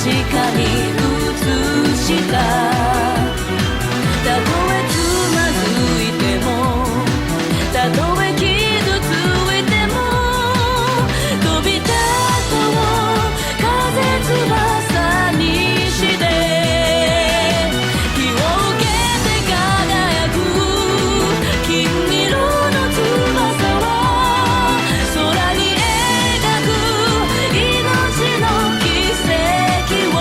かに映したたとえつまずいてもたとえ傷ついても飛び立とう風翼にして火を受けて輝く金色の翼は空に描く命の奇跡を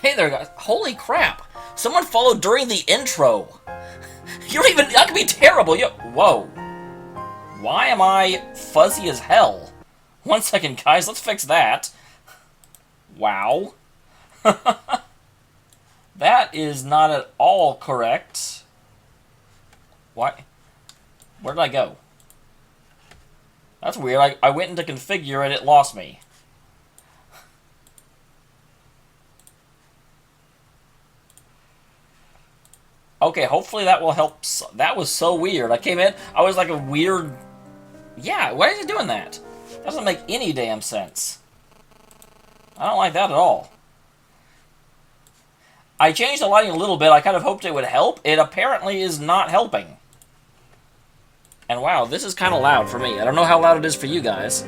Hey there, guys. Holy crap. Someone followed during the intro. You don't even... That could be terrible. Whoa. Why am I fuzzy as hell? 1 second, guys. Let's fix that. Wow. That is not at all correct. What? Where did I go? That's weird. I went into configure and it lost me. Okay, hopefully that will help. That was so weird. I came in, I was like a weird... Yeah, why is it doing that? That doesn't make any damn sense. I don't like that at all. I changed the lighting a little bit. I kind of hoped it would help. It apparently is not helping. And wow, this is kind of loud for me. I don't know how loud it is for you guys.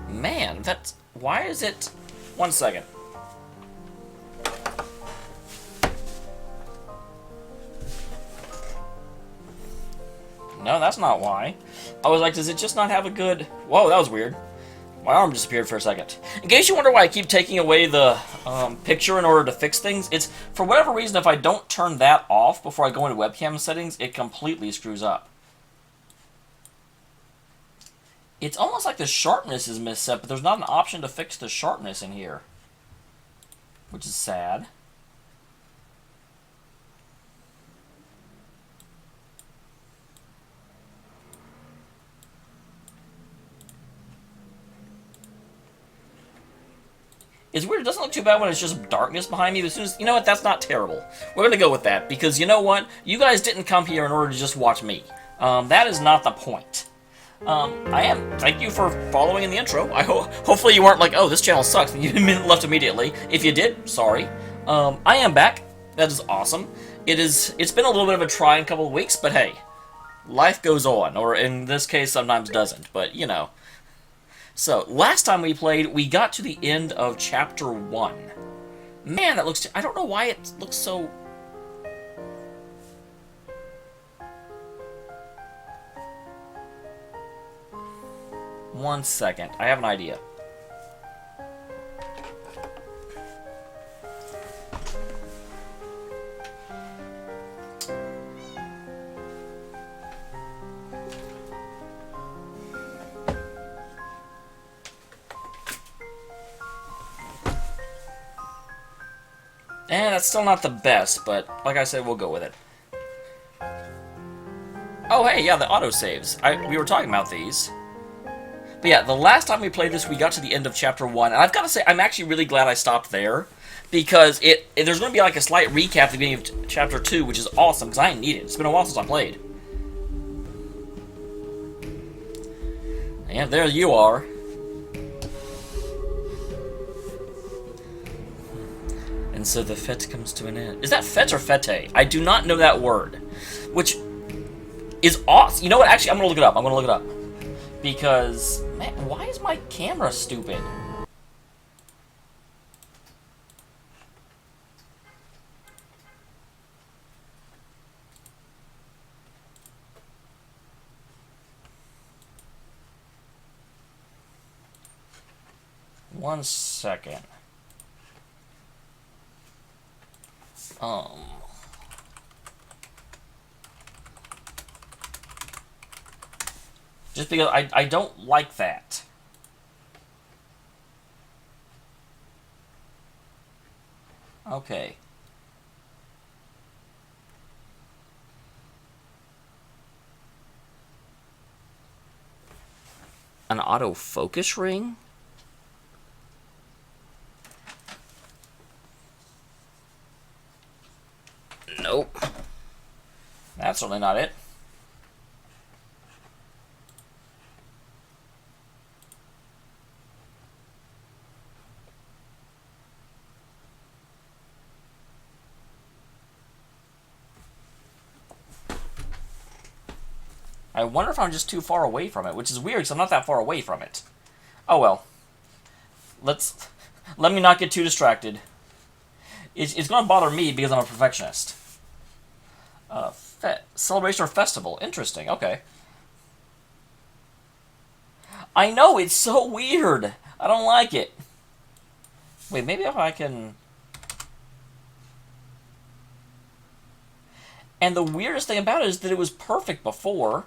Man, that's... Why is it... 1 second. No, that's not why. I was like, does it just not have a good... Whoa, that was weird. My arm disappeared for a second. In case you wonder why I keep taking away the picture in order to fix things, it's for whatever reason, if I don't turn that off before I go into webcam settings, it completely screws up. It's almost like the sharpness is misset, but there's not an option to fix the sharpness in here. Which is sad. It's weird, it doesn't look too bad when it's just darkness behind me, but as soon as... You know what, that's not terrible. We're gonna go with that, because you know what? You guys didn't come here in order to just watch me. That is not the point. I am. Thank you for following in the intro. Hopefully you weren't like, oh, this channel sucks, and you left immediately. If you did, sorry. I am back. That is awesome. It's been a little bit of a trying couple of weeks, but hey, life goes on, or in this case, sometimes doesn't, but you know. So, last time we played, we got to the end of Chapter 1. Man, that looks... I don't know why it looks so... One second. I have an idea. That's still not the best, but like I said, we'll go with it. Oh, hey, yeah, the autosaves. We were talking about these. But yeah, the last time we played this, we got to the end of Chapter 1, and I've got to say, I'm actually really glad I stopped there, because there's going to be like a slight recap at the beginning of Chapter 2, which is awesome, because I didn't need it. It's been a while since I played. Yeah, there you are. And so the fete comes to an end. Is that fete or fete? I do not know that word. Which is awesome. You know what? Actually, I'm going to look it up. I'm going to look it up. Because, man, why is my camera stupid? One second. Just because I don't like that. Okay. An autofocus ring? Nope. That's certainly not it. I wonder if I'm just too far away from it, which is weird because I'm not that far away from it. Oh well. Let me not get too distracted. It's going to bother me because I'm a perfectionist. Celebration or festival. Interesting. Okay. I know, it's so weird. I don't like it. Wait, maybe if I can... And the weirdest thing about it is that it was perfect before.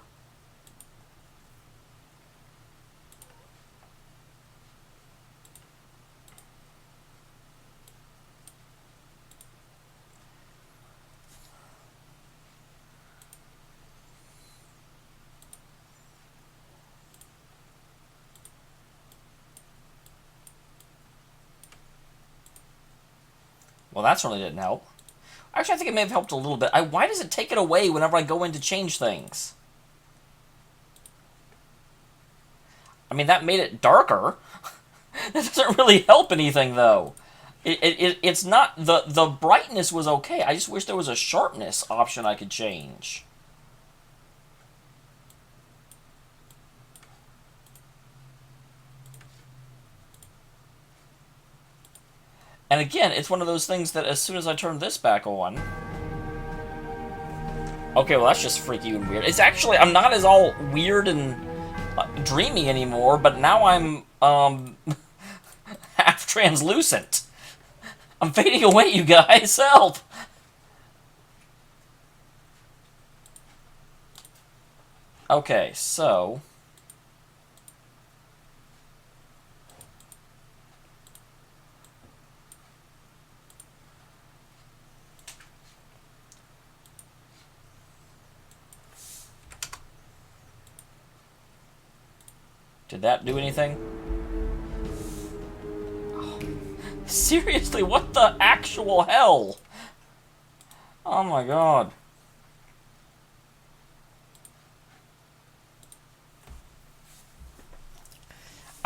Well, that certainly didn't help. Actually, I think it may have helped a little bit. Why does it take it away whenever I go in to change things? I mean, that made it darker. That doesn't really help anything, though. It's not... The brightness was okay. I just wish there was a sharpness option I could change. And again, it's one of those things that as soon as I turn this back on... Okay, well that's just freaky and weird. It's actually... I'm not as all weird and dreamy anymore, but now I'm, half translucent. I'm fading away, you guys. Help! Okay, so... Did that do anything? Oh, seriously, what the actual hell? Oh my god.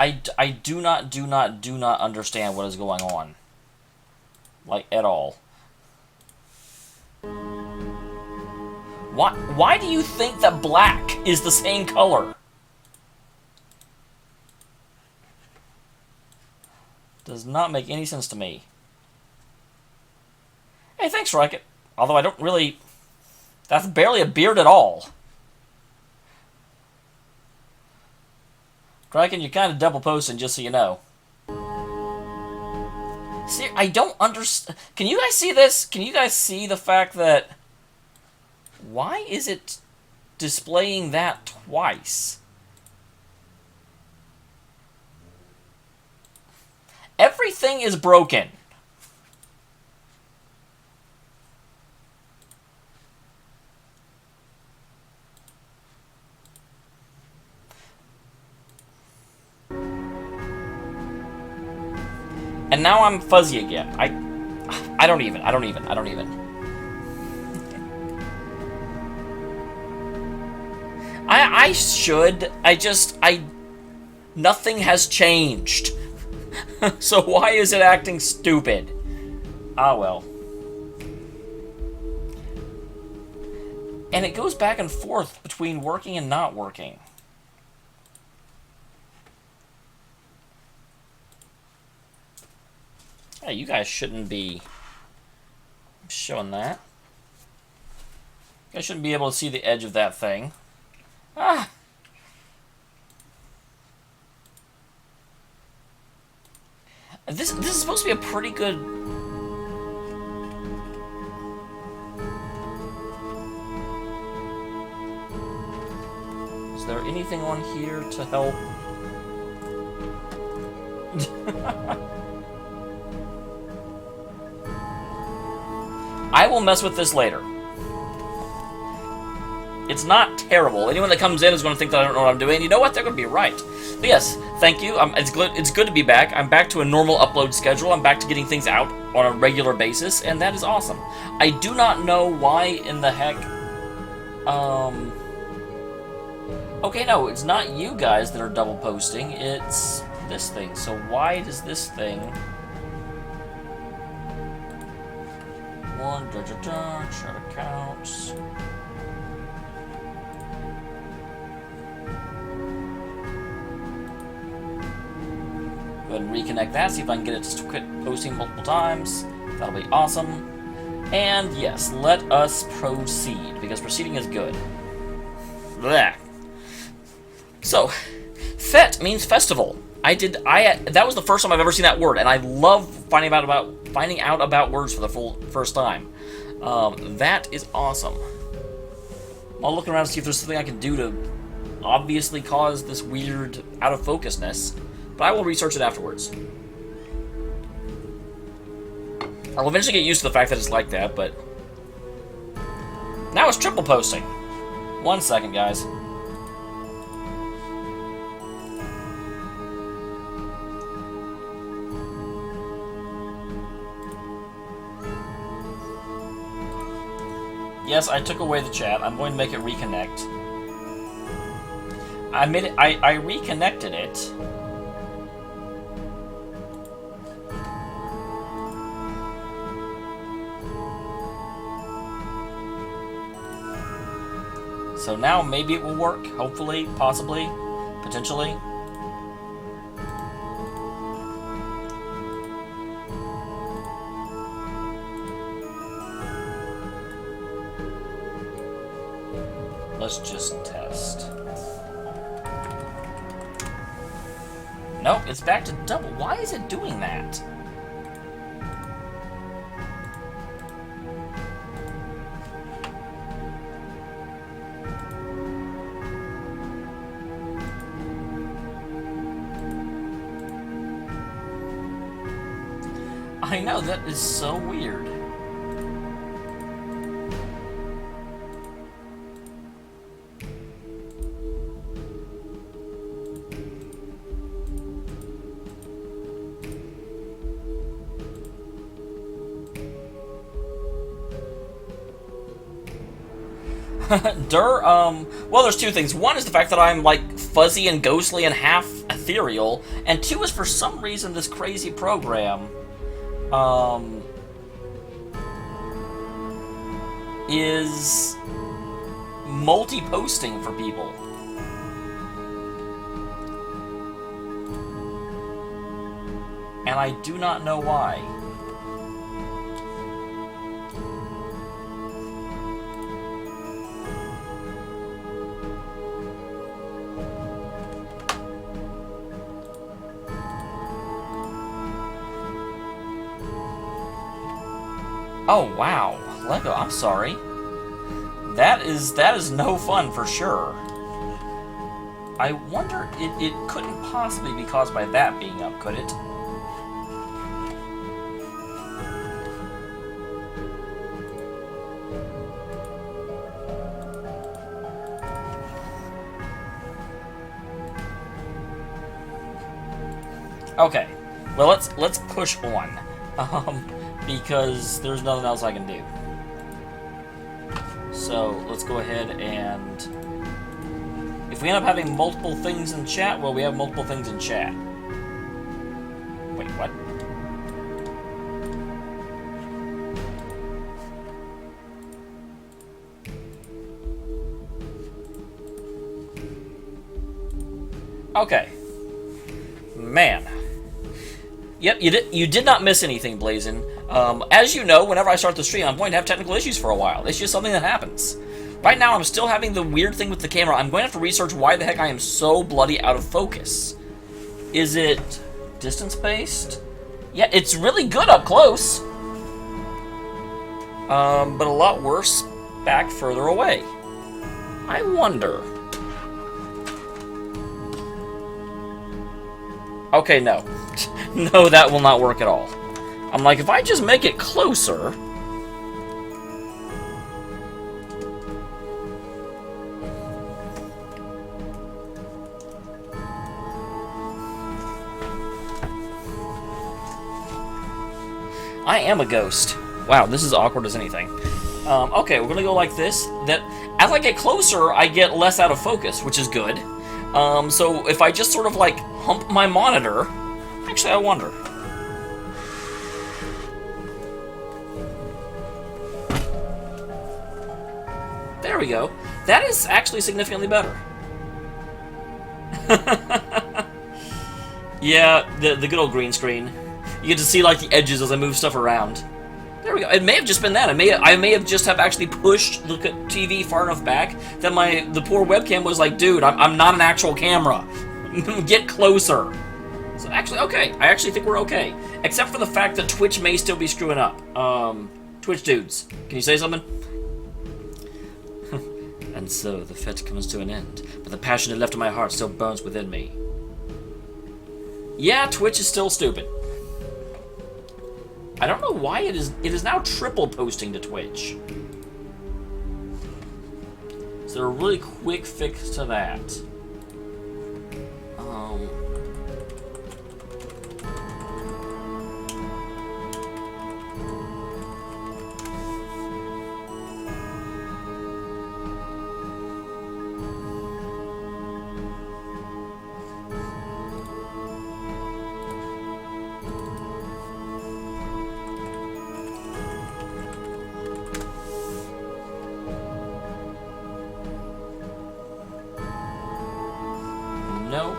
I do not understand what is going on. Like, at all. Why do you think that black is the same color? Does not make any sense to me. Hey, thanks, Rocket. Although I don't really... That's barely a beard at all. Kraken, you're kind of double posting, just so you know. See, I don't understand. Can you guys see this? Can you guys see the fact that... Why is it displaying that twice? Everything is broken. And now I'm fuzzy again. I don't even. I should. Nothing has changed. So why is it acting stupid? Ah, well. And it goes back and forth between working and not working. Hey, you guys shouldn't be showing that. You guys shouldn't be able to see the edge of that thing. Ah! This is supposed to be a pretty good... Is there anything on here to help? I will mess with this later. It's not terrible. Anyone that comes in is going to think that I don't know what I'm doing. You know what? They're going to be right. But yes, thank you. It's good to be back. I'm back to a normal upload schedule. I'm back to getting things out on a regular basis, and that is awesome. I do not know why in the heck... Okay, no, it's not you guys that are double posting. It's this thing. So why does this thing... Chart accounts. Go ahead and reconnect that, see if I can get it to quit posting multiple times. That'll be awesome. And yes, let us proceed, because proceeding is good. Blah. So, Fete means festival. That was the first time I've ever seen that word, and I love finding out about words for the first time. That is awesome. I'll look around to see if there's something I can do to obviously cause this weird out of focusness, but I will research it afterwards. I'll eventually get used to the fact that it's like that, but now it's triple posting. 1 second, guys. Yes, I took away the chat. I'm going to make it reconnect. I reconnected it. So now maybe it will work. Hopefully, possibly, potentially. Let's just test. Nope, it's back to double. Why is it doing that? I know, that is so weird. Well, there's two things. One is the fact that I'm, like, fuzzy and ghostly and half ethereal, and 2 is for some reason this crazy program is multi-posting for people. And I do not know why. Oh wow, Lego, I'm sorry. That is no fun for sure. I wonder, it couldn't possibly be caused by that being up, could it? Okay, well let's push on, because there's nothing else I can do. So let's go ahead and if we end up having multiple things in chat, well, we have multiple things in chat. Wait, what? Okay, man. Yep, you did not miss anything, Blazin. As you know, whenever I start the stream, I'm going to have technical issues for a while. It's just something that happens. Right now, I'm still having the weird thing with the camera. I'm going to have to research why the heck I am so bloody out of focus. Is it distance-based? Yeah, it's really good up close. But a lot worse back further away. I wonder. Okay, no. No, that will not work at all. I'm like, if I just make it closer... I am a ghost. Wow, this is awkward as anything. Okay, we're gonna go like this. That as I get closer, I get less out of focus, which is good. So if I just sort of like hump my monitor... Actually, I wonder. There we go. That is actually significantly better. Yeah, the good old green screen. You get to see like the edges as I move stuff around. There we go. It may have just been that. I may have just have actually pushed the TV far enough back that the poor webcam was like, dude, I'm not an actual camera. Get closer. So actually, okay. I actually think we're okay. Except for the fact that Twitch may still be screwing up. Twitch dudes, can you say something? And so, the fete comes to an end, but the passion it left in my heart still burns within me. Yeah, Twitch is still stupid. I don't know why it is now triple posting to Twitch. Is there a really quick fix to that? No.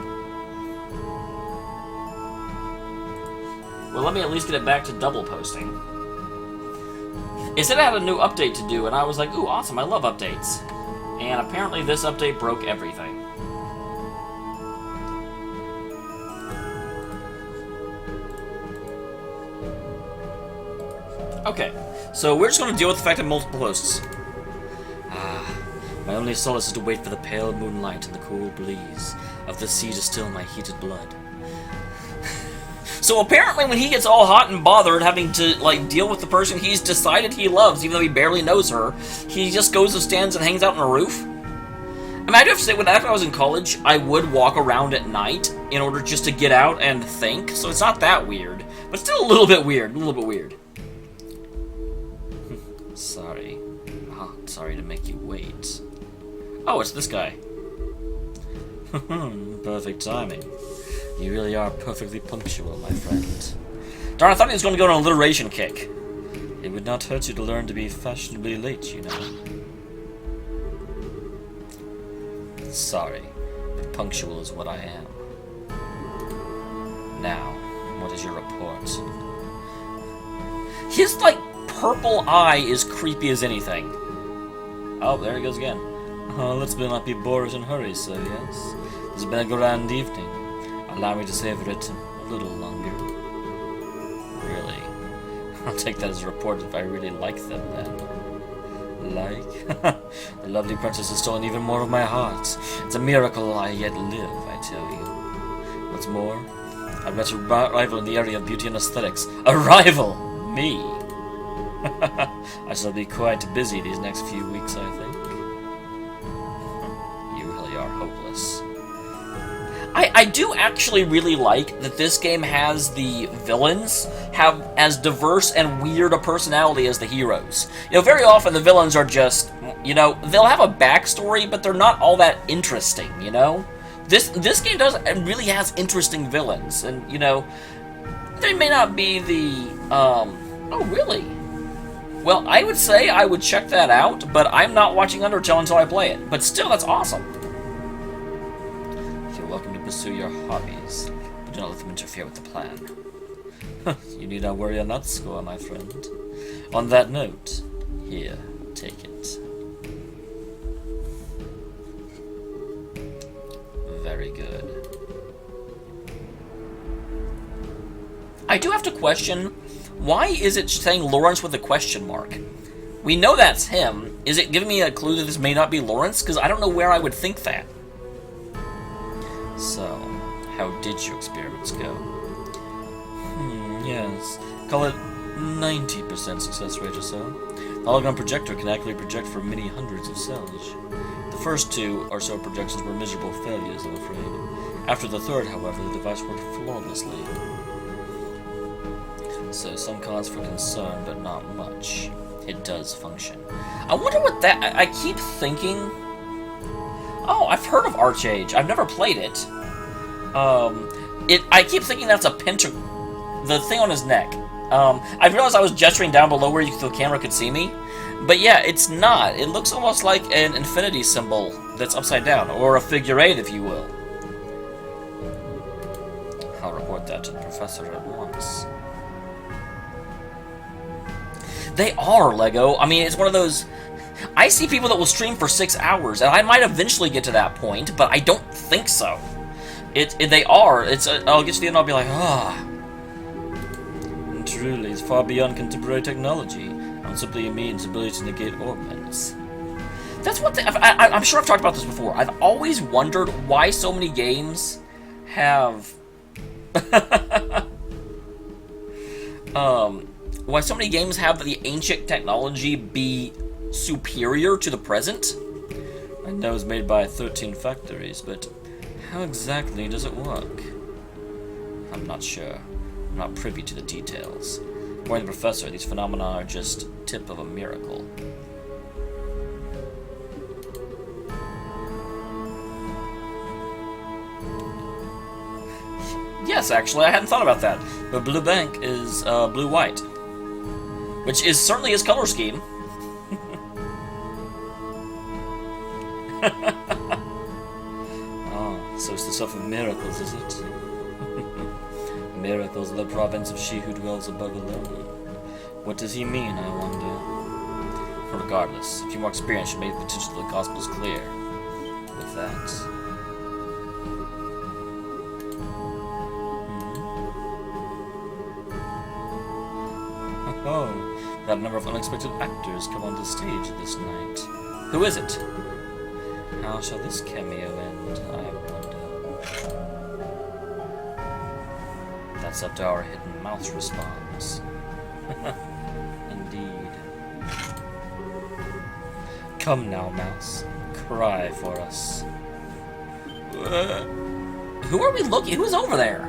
Well, let me at least get it back to double posting. It said I had a new update to do, and I was like, ooh, awesome, I love updates. And apparently this update broke everything. Okay, so we're just going to deal with the fact of multiple posts. My only solace is to wait for the pale moonlight and the cool breeze of the sea to still my heated blood. So apparently when he gets all hot and bothered having to, like, deal with the person he's decided he loves, even though he barely knows her, he just goes and stands and hangs out on a roof? I mean, I do have to say, after I was in college, I would walk around at night in order just to get out and think, so it's not that weird. But still a little bit weird, Sorry. Sorry to make you wait. Oh, it's this guy. Perfect timing. You really are perfectly punctual, my friend. Darn, I thought he was going to go on an alliteration kick. It would not hurt you to learn to be fashionably late, you know. Sorry, but punctual is what I am. Now, what is your report? His, like, purple eye is creepy as anything. Oh, there he goes again. Let's not be bored and hurry, sir, yes? It's been a grand evening. Allow me to savor it a little longer. Really? I'll take that as a report if I really like them, then. Like? The lovely princess has stolen even more of my heart. It's a miracle I yet live, I tell you. What's more, I've met a rival in the area of beauty and aesthetics. A rival! Me! I shall be quite busy these next few weeks, I think. You really are hopeless. I do actually really like that this game has the villains have as diverse and weird a personality as the heroes. You know, very often the villains are just, you know, they'll have a backstory, but they're not all that interesting, you know? This game really has interesting villains, and, you know, they may not be the, oh, really? Well, I would say I would check that out, but I'm not watching Undertale until I play it. But still, that's awesome. You're welcome to pursue your hobbies, but do not let them interfere with the plan. You need not worry on that score, my friend. On that note, here, take it. Very good. I do have to question, why is it saying Lawrence with a question mark? We know that's him. Is it giving me a clue that this may not be Lawrence? Because I don't know where I would think that. So, how did your experiments go? Yes. Call it 90% success rate or so. The hologram projector can accurately project for many hundreds of cells. The first 2 or so projections were miserable failures, I'm afraid. After the third, however, the device worked flawlessly. So, some cause for concern, but not much. It does function. I wonder what that... I keep thinking... Oh, I've heard of Archage. I've never played it. I keep thinking that's a pentagram... The thing on his neck. I realized I was gesturing down below where the camera could see me. But yeah, it's not. It looks almost like an infinity symbol that's upside down. Or a figure 8, if you will. I'll report that to the professor at once. They are, Lego. I mean, it's one of those... I see people that will stream for 6 hours, and I might eventually get to that point, but I don't think so. They are. I'll get to the end and I'll be like, ah. Truly, it's far beyond contemporary technology. It simply means ability to negate orbits. That's what I'm sure I've talked about this before. I've always wondered why so many games have... why so many games have the ancient technology be superior to the present? I know it's made by 13 factories, but how exactly does it work? I'm not sure. I'm not privy to the details. According to the professor, these phenomena are just tip of a miracle. Yes, actually, I hadn't thought about that. But blue bank is blue-white, which is certainly his color scheme. Oh, so it's the stuff of miracles, is it? Miracles are the province of she who dwells above alone. What does he mean, I wonder? Regardless, a few more experience should make the potential of the Gospels clear. With that... Oh, that number of unexpected actors come onto stage this night. Who is it? How shall this cameo end, I wonder? That's up to our hidden mouse response. Indeed. Come now, mouse. Cry for us. Who are we looking? Who's over there?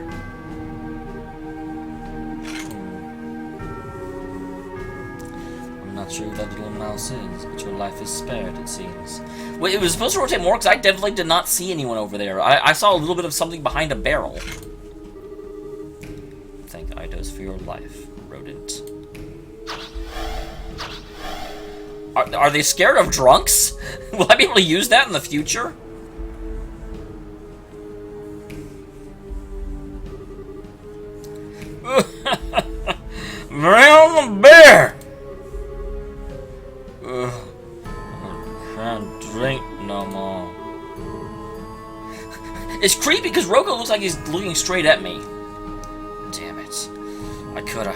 I'm not sure who that little mouse is, but your life is spared, it seems. Wait, it was supposed to rotate more, because I definitely did not see anyone over there. I saw a little bit of something behind a barrel. Thank Eidos for your life, rodent. Are they scared of drunks? Will I be able to use that in the future? Bring on the bear! I can't drink no more. It's creepy because Roko looks like he's looking straight at me. Damn it. I coulda.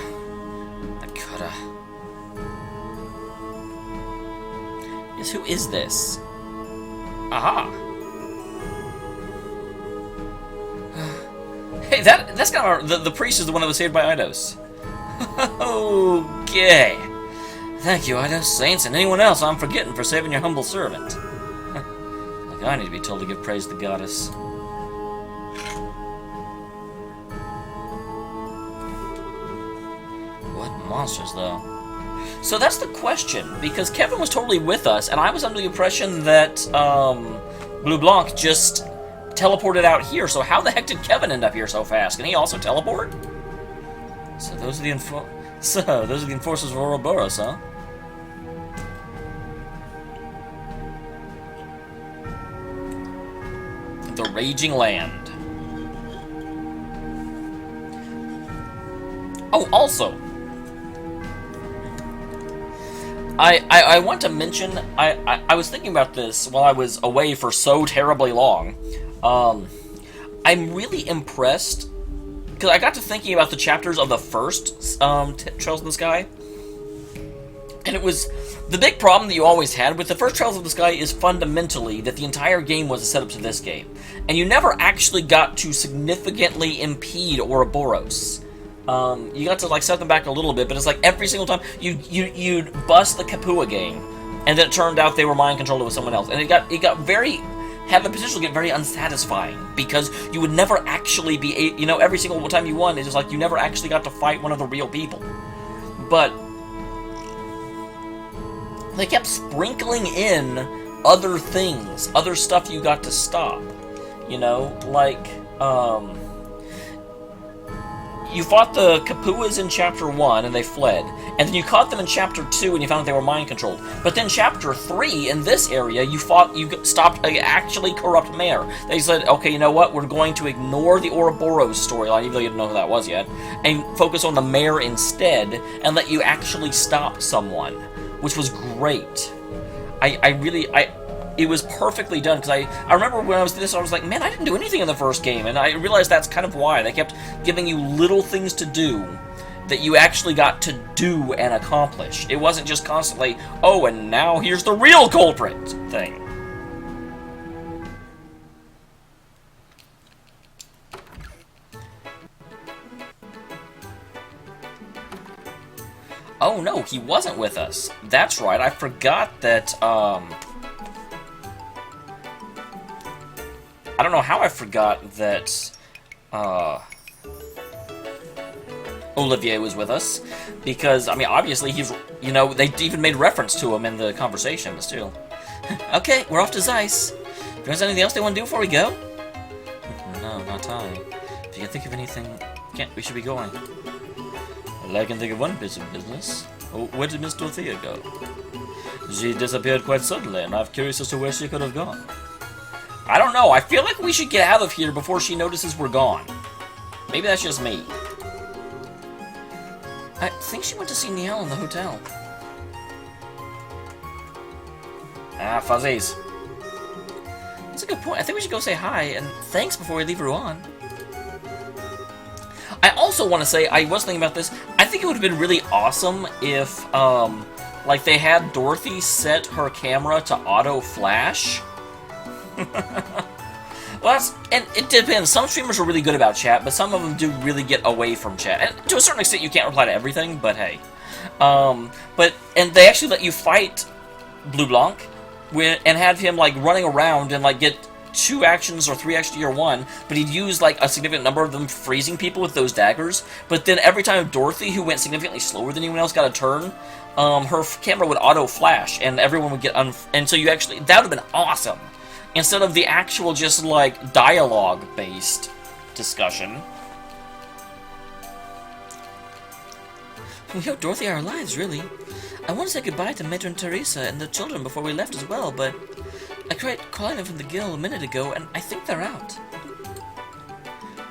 Yes, who is this? Aha! Hey, that's kind of the priest is the one that was saved by Eidos. Okay. Thank you, Eidos, Saints, and anyone else I'm forgetting for saving your humble servant. Like I need to be told to give praise to the goddess. What monsters, though? So that's the question, because Kevin was totally with us, and I was under the impression that Blue Blanc just teleported out here, so how the heck did Kevin end up here so fast? Can he also teleport? So those are the enforcers of Ouroboros, huh? The Raging Land. Oh, also, I want to mention, I was thinking about this while I was away for so terribly long. I'm really impressed, because I got to thinking about the chapters of the first Trails in the Sky, and it was, the big problem that you always had with the first Trails of the Sky is fundamentally that the entire game was a setup to this game, and you never actually got to significantly impede Ouroboros. You got to like set them back a little bit, but it's like every single time you'd bust the Kapua game, and then it turned out they were mind controlled with someone else, and it got very, had the potential to get very unsatisfying, because you would never actually be, you know, every single time you won, it's just like you never actually got to fight one of the real people. But they kept sprinkling in other things, other stuff you got to stop, you know, like, you fought the Kapuas in Chapter 1, and they fled. And then you caught them in Chapter 2, and you found that they were mind-controlled. But then Chapter 3, in this area, you stopped an actually corrupt mayor. They said, okay, you know what? We're going to ignore the Ouroboros storyline, even though you didn't know who that was yet, and focus on the mayor instead, and let you actually stop someone. Which was great. It was perfectly done, because I remember when I was doing this, I was like, man, I didn't do anything in the first game, and I realized that's kind of why. They kept giving you little things to do that you actually got to do and accomplish. It wasn't just constantly, oh, and now here's the real culprit thing. Oh, no, he wasn't with us. That's right, I forgot that, I don't know how I forgot that, Olivier was with us, because, I mean, obviously he's, you know, they even made reference to him in the conversation, but still. Okay, we're off to Zeiss. There's anything else they want to do before we go? No, not I. If you can think of anything, we should be going. Well, I can think of one bit of business. Oh, where did Miss Dorothea go? She disappeared quite suddenly, and I'm curious as to where she could have gone. I don't know, I feel like we should get out of here before she notices we're gone. Maybe that's just me. I think she went to see Niall in the hotel. Ah, fuzzies. That's a good point. I think we should go say hi and thanks before we leave Rouen. I also want to say, I was thinking about this, I think it would have been really awesome if, like, they had Dorothy set her camera to auto-flash. Well, and it depends. Some streamers are really good about chat, but some of them do really get away from chat. And to a certain extent, you can't reply to everything, but hey. And they actually let you fight Blue Blanc and have him, like, running around and, like, get 2 actions or 3 actions to your 1, but he'd use like a significant number of them freezing people with those daggers. But then every time Dorothy, who went significantly slower than anyone else, got a turn, her camera would auto flash, and everyone would get and so you actually, that would have been awesome instead of the actual just like dialogue based discussion. We hope Dorothy are alive, really. I want to say goodbye to Metro and Teresa and the children before we left as well, but I tried calling them from the guild a minute ago, and I think they're out.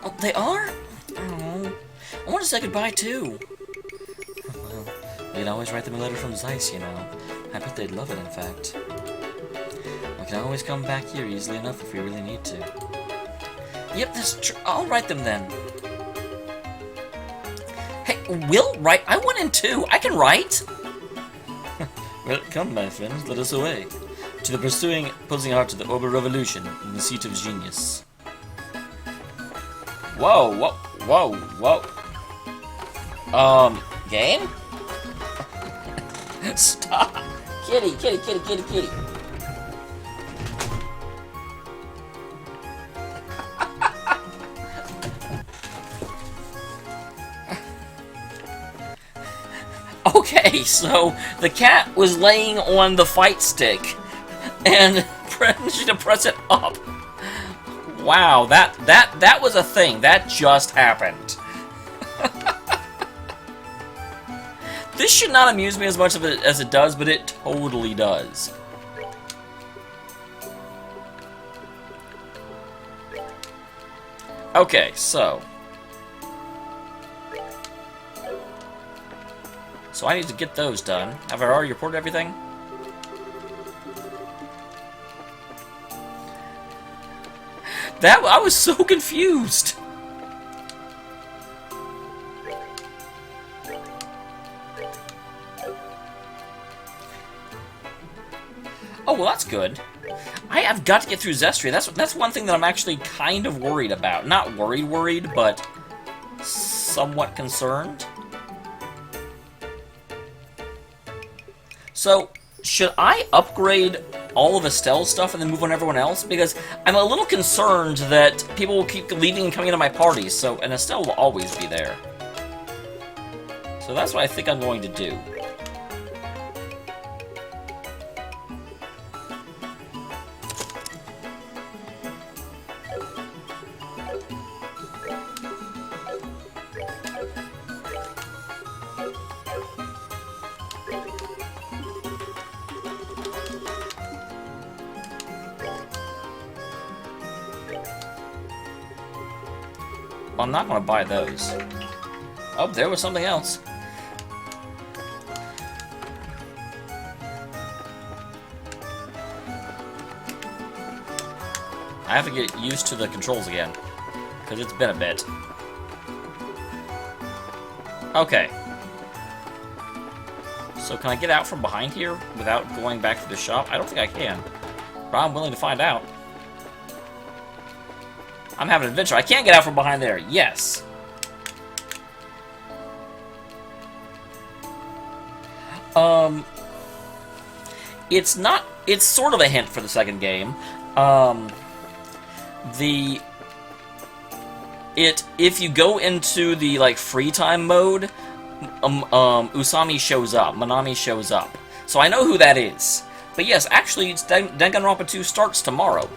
Oh, they are? Oh, I want to say goodbye, too. Well, we can always write them a letter from Zeiss, you know. I bet they'd love it, in fact. We can always come back here easily enough if we really need to. Yep, that's true. I'll write them then. Hey, we'll write? I went in too. I can write. Well, come, my friends, let us away. To the opposing heart of the Orbital Revolution, in the seat of genius. Whoa, whoa, whoa, whoa. Game? Stop. Kitty, kitty, kitty, kitty, kitty. Okay, so the cat was laying on the fight stick and managed to press it up. Wow, that was a thing. That just happened. This should not amuse me as much as it does, but it totally does. Okay, so I need to get those done. Have I already reported everything? I was so confused. Oh, well, that's good. I have got to get through Zestria. That's one thing that I'm actually kind of worried about. Not worried, but somewhat concerned. So, should I upgrade all of Estelle's stuff and then move on to everyone else? Because I'm a little concerned that people will keep leaving and coming into my parties, so, and Estelle will always be there. So that's what I think I'm going to do. Well, I'm not going to buy those. Oh, there was something else. I have to get used to the controls again, because it's been a bit. Okay. So can I get out from behind here without going back to the shop? I don't think I can, but I'm willing to find out. I'm having an adventure. I can't get out from behind there. Yes. It's not... It's sort of a hint for the second game. If you go into the, like, free time mode, Usami shows up. Manami shows up. So I know who that is. But yes, actually, Danganronpa 2 starts tomorrow.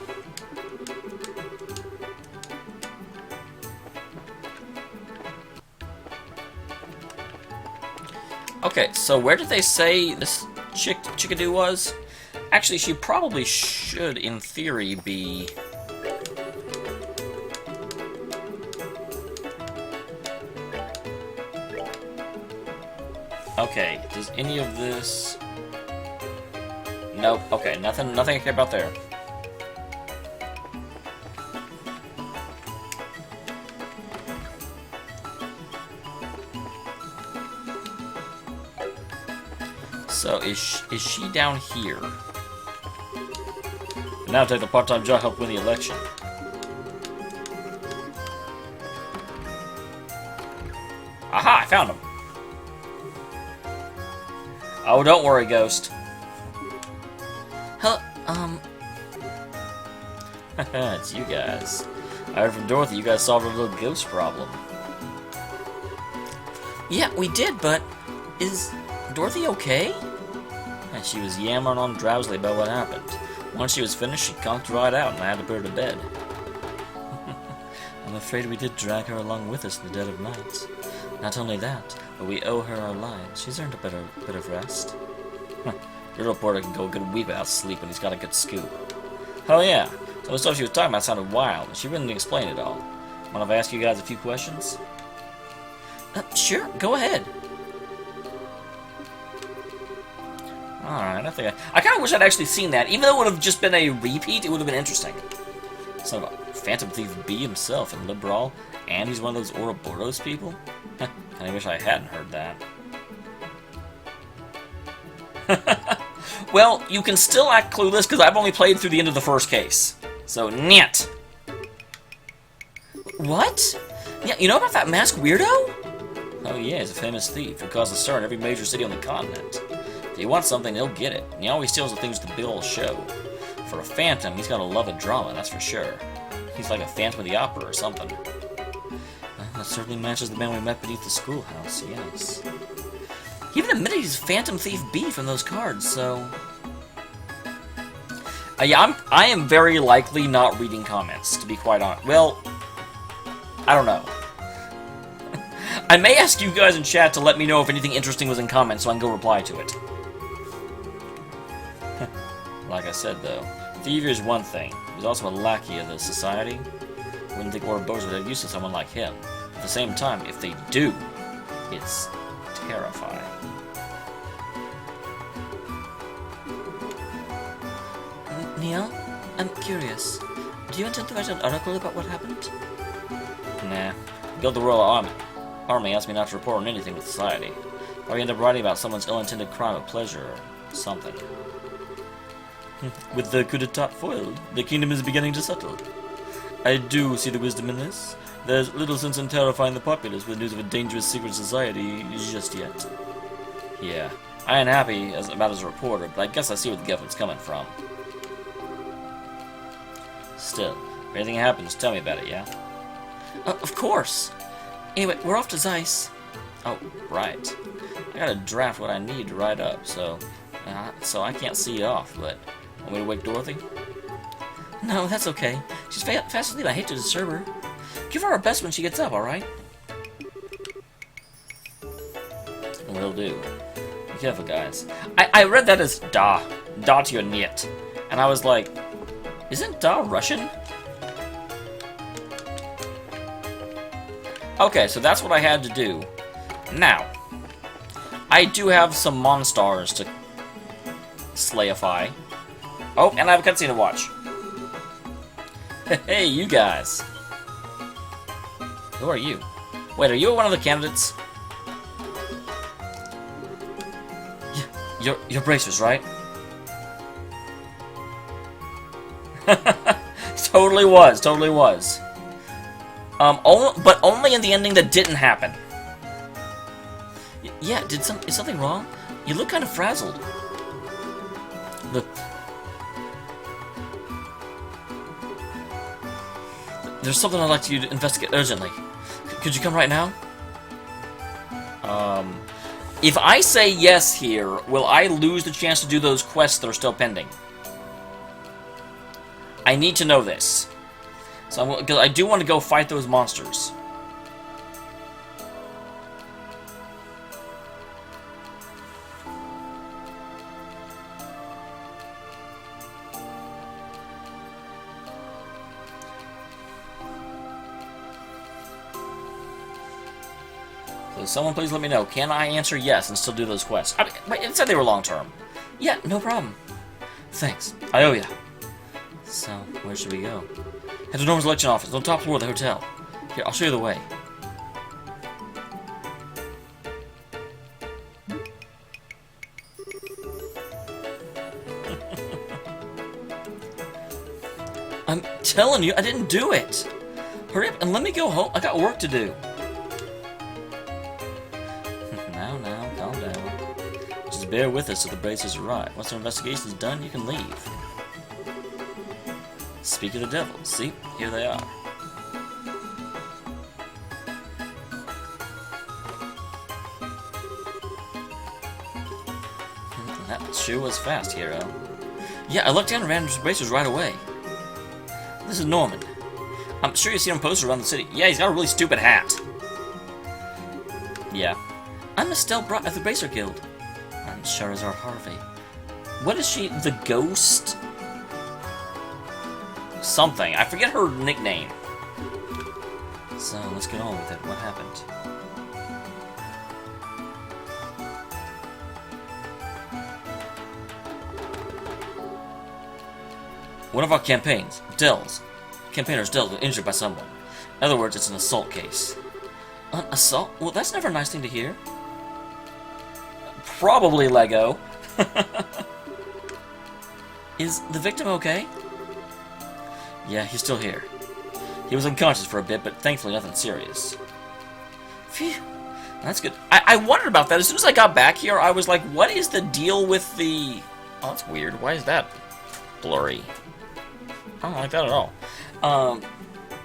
Okay, so where did they say this Chickadoo was? Actually, she probably should, in theory, be... Okay, does any of this... Nope, okay, nothing I care about there. So, is she down here? Now take the part-time job, help win the election. Aha, I found him. Oh, don't worry, Ghost. It's you guys. I heard from Dorothy you guys solved a little ghost problem. Yeah, we did, but is Dorothy okay? And she was yammering on drowsily about what happened. Once she was finished, she conked right out, and I had to put her to bed. I'm afraid we did drag her along with us in the dead of night. Not only that, but we owe her our lives. She's earned a bit of rest. Your reporter can go a good week without sleep when he's got a good scoop. Hell yeah. Some of the stuff she was talking about sounded wild, and she wouldn't explain it all. Mind if I ask you guys a few questions? Sure, go ahead. Alright, I kind of wish I'd actually seen that. Even though it would have just been a repeat, it would have been interesting. So, Phantom Thief B himself and Liberal, and he's one of those Ouroboros people? I wish I hadn't heard that. Well, you can still act clueless because I've only played through the end of the first case. So, nyet. What? Yeah, you know about that masked weirdo? Oh yeah, he's a famous thief who caused a stir in every major city on the continent. If he wants something, he'll get it, and he always steals the things the bill will show. For a phantom, he's gotta love a drama, that's for sure. He's like a Phantom of the Opera or something. That certainly matches the man we met beneath the schoolhouse, yes. He even admitted he's Phantom Thief B from those cards, so... yeah, I am very likely not reading comments, to be quite honest. Well, I don't know. I may ask you guys in chat to let me know if anything interesting was in comments so I can go reply to it. Like I said, though, thievery is one thing. He's also a lackey of the society. Wouldn't think Ouroboros would have use to someone like him. At the same time, if they do, it's terrifying. Neil, I'm curious. Do you intend to write an article about what happened? Nah. Guild the Royal Army asked me not to report on anything with society. Or end up writing about someone's ill-intended crime of pleasure or something. With the coup d'etat foiled, the kingdom is beginning to settle. I do see the wisdom in this. There's little sense in terrifying the populace with news of a dangerous secret society just yet. Yeah, I ain't happy about as a reporter, but I guess I see where the government's coming from. Still, if anything happens, tell me about it, yeah? Of course! Anyway, we're off to Zeiss. Oh, right. I gotta draft what I need to write up, so I can't see you off, but... Want me to wake Dorothy? No, that's okay. She's fast asleep. I hate to disturb her. Give her our best when she gets up, alright? Will do. Be careful, guys. I read that as da. Da to your niet. And I was like, isn't da Russian? Okay, so that's what I had to do. Now, I do have some monstars to slayify. Oh, and I have a cutscene to watch. Hey, you guys. Who are you? Wait, are you one of the candidates? You're bracers, right? Totally was, totally was. But only in the ending that didn't happen. Yeah, is something wrong? You look kind of frazzled. Look. There's something I'd like you to investigate urgently. Could you come right now? If I say yes here, will I lose the chance to do those quests that are still pending? I need to know this. So because I do want to go fight those monsters. So someone please let me know. Can I answer yes and still do those quests? I mean, wait, it said they were long-term. Yeah, no problem. Thanks. I owe ya. So, where should we go? Head to Norman's election office on the top floor of the hotel. Here, I'll show you the way. I'm telling you, I didn't do it. Hurry up and let me go home. I got work to do. Now, calm down. Just bear with us till the bracers arrive. Once our investigation's done, you can leave. Speak of the devil. See? Here they are. That sure was fast, hero. Yeah, I looked down and ran into his bracers right away. This is Norman. I'm sure you've seen him posted around the city. Yeah, he's got a really stupid hat. Yeah. I'm Estelle Brott of the Bracer Guild. I'm Charizard Harvey. What is she? The Ghost? Something. I forget her nickname. So, let's get on with it. What happened? One of our campaigns, campaigners Dells was injured by someone. In other words, it's an assault case. An assault? Well, that's never a nice thing to hear. Probably Lego. Is the victim okay? Yeah, he's still here. He was unconscious for a bit, but thankfully nothing serious. Phew. That's good. I wondered about that. As soon as I got back here, I was like, what is the deal with the... Oh, that's weird. Why is that blurry? I don't like that at all.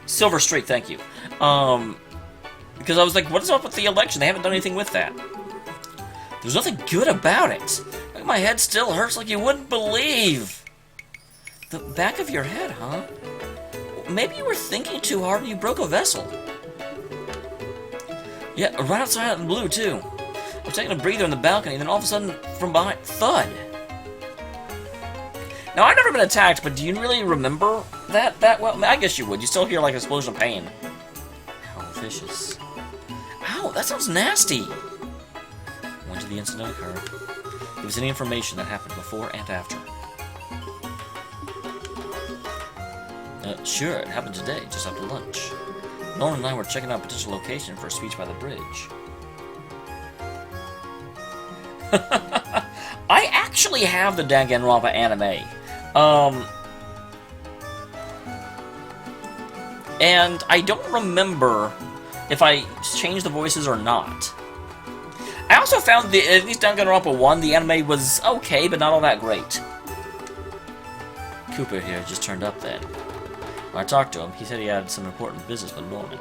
Silver Streak, thank you. Because I was like, what is up with the election? They haven't done anything with that. There's nothing good about it. My head still hurts like you wouldn't believe. The back of your head, huh? Maybe you were thinking too hard and you broke a vessel. Yeah, right outside in the blue, too. I was taking a breather on the balcony, and then all of a sudden, from behind, thud. Now, I've never been attacked, but do you really remember that well? I guess you would. You still hear, like, an explosion of pain. How vicious. Ow, that sounds nasty. When did the incident occur? Give us any information that happened before and after. Sure, it happened today, just after lunch. Norman and I were checking out a potential location for a speech by the bridge. I actually have the Danganronpa anime. And I don't remember if I changed the voices or not. I also found that at least Danganronpa 1, the anime was okay, but not all that great. Cooper here just turned up then. When I talked to him, he said he had some important business with Norman.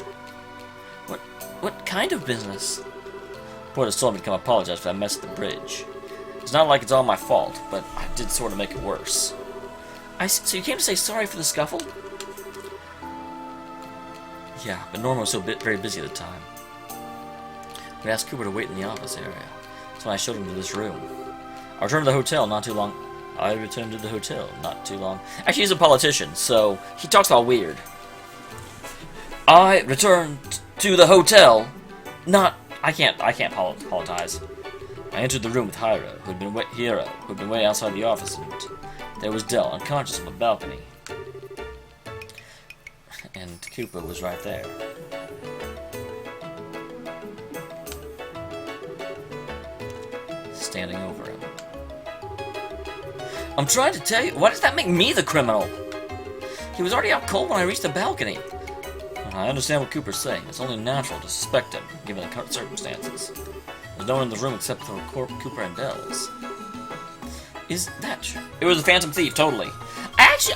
What kind of business? Portis told me to come apologize for that mess at the bridge. It's not like it's all my fault, but I did sort of make it worse. So you came to say sorry for the scuffle? Yeah, but Norman was so very busy at the time. We asked Cooper to wait in the office area. That's when I showed him to this room. I returned to the hotel not too long. Actually, he's a politician, so he talks all weird. I returned to the hotel. I can't apologize. I entered the room with Hiro, who'd been waiting outside the office, and there was Dell, unconscious on the balcony. And Cooper was right there. Standing over him. I'm trying to tell you, why does that make me the criminal? He was already out cold when I reached the balcony. I understand what Cooper's saying. It's only natural to suspect him, given the current circumstances. There's no one in the room except for Cooper and Dells. Is that true? It was a Phantom Thief, totally.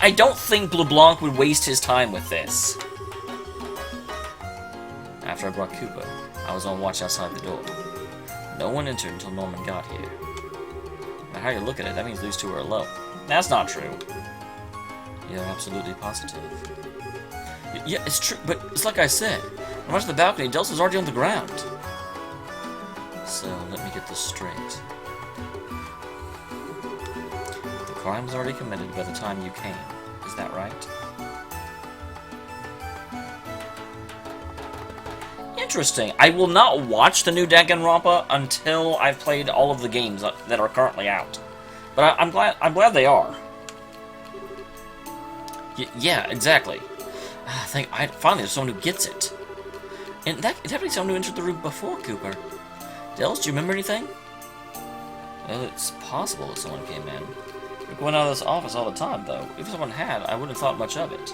I don't think LeBlanc would waste his time with this. After I brought Cooper, I was on watch outside the door. No one entered until Norman got here. Now, how you look at it, that means these two are alone. That's not true. You're absolutely positive. Yeah, it's true, but it's like I said. I went to the balcony, Dells was already on the ground. So, let me get this straight. The crime was already committed by the time you came. Is that right? Interesting. I will not watch the new Danganronpa until I've played all of the games that are currently out. But I'm glad they are. Yeah, exactly. Finally, there's someone who gets it. And that definitely someone who entered the room before Cooper. Dells, do you remember anything? Well, it's possible that someone came in. We're going out of this office all the time, though. If someone had, I wouldn't have thought much of it.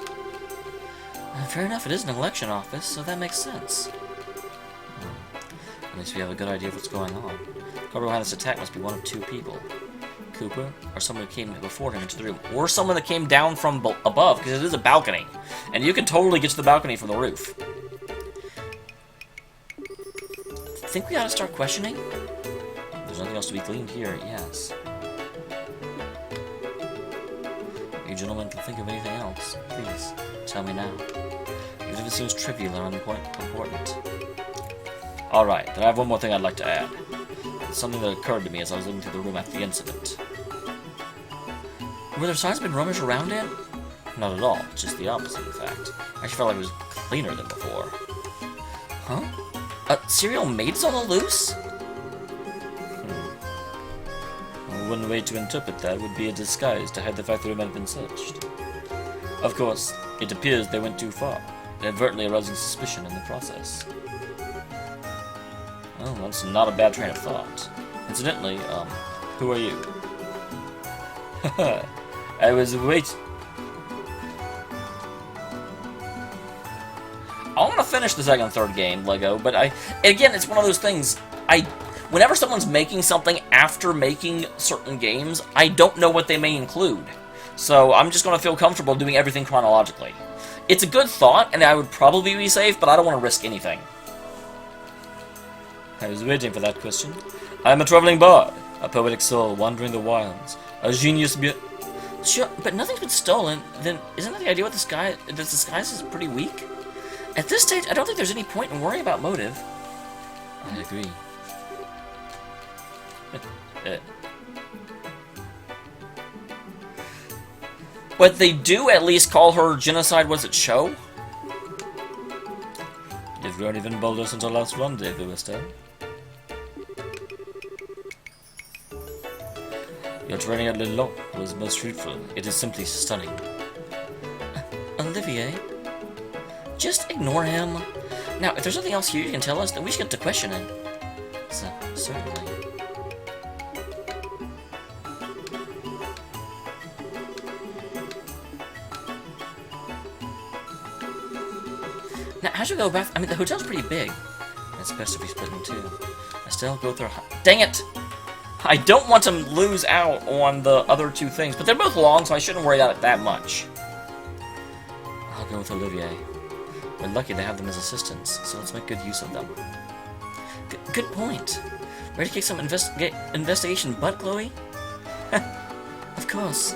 Fair enough, it is an election office, so that makes sense. At least we have a good idea of what's going on. Whoever behind this attack must be one of two people. Cooper, or someone who came before him into the room, or someone that came down from above, because it is a balcony, and you can totally get to the balcony from the roof. Think we ought to start questioning? There's nothing else to be gleaned here, yes. If you gentlemen can think of anything else, please, tell me now. Even if it seems trivial or important. Alright, then I have one more thing I'd like to add. It's something that occurred to me as I was looking through the room after the incident. Were there signs of been rummaged around in? Not at all, just the opposite, in fact. I actually felt like it was cleaner than before. Huh? Serial maids on the loose? Well, one way to interpret that would be a disguise to hide the fact that the room had been searched. Of course, it appears they went too far, inadvertently arousing suspicion in the process. Oh, that's not a bad train of thought. Incidentally, who are you? I was waiting. I want to finish the second and third game, Lego, but again, it's one of those things, whenever someone's making something after making certain games, I don't know what they may include. So I'm just going to feel comfortable doing everything chronologically. It's a good thought, and I would probably be safe, but I don't want to risk anything. I was waiting for that question. I am a traveling bard, a poetic soul wandering the wilds, a genius Sure, but nothing's been stolen, then isn't that the idea with the disguise is pretty weak? At this stage, I don't think there's any point in worrying about motive. I agree. But they do at least call her genocide, was it show? You've not even bold us since our last rendezvous, Estelle. Your training at Le Loc was most fruitful. It is simply stunning. Olivier? Just ignore him. Now, if there's nothing else here you can tell us, then we should get to questioning. So, certainly. Now, how'd you go back? I mean, the hotel's pretty big. It's best if we split in two. Estelle, go with her. Dang it! I don't want to lose out on the other two things, but they're both long, so I shouldn't worry about it that much. I'll go with Olivier. We're lucky to have them as assistants, so let's make good use of them. Good point. Ready to kick some investigation butt, Chloe? Of course.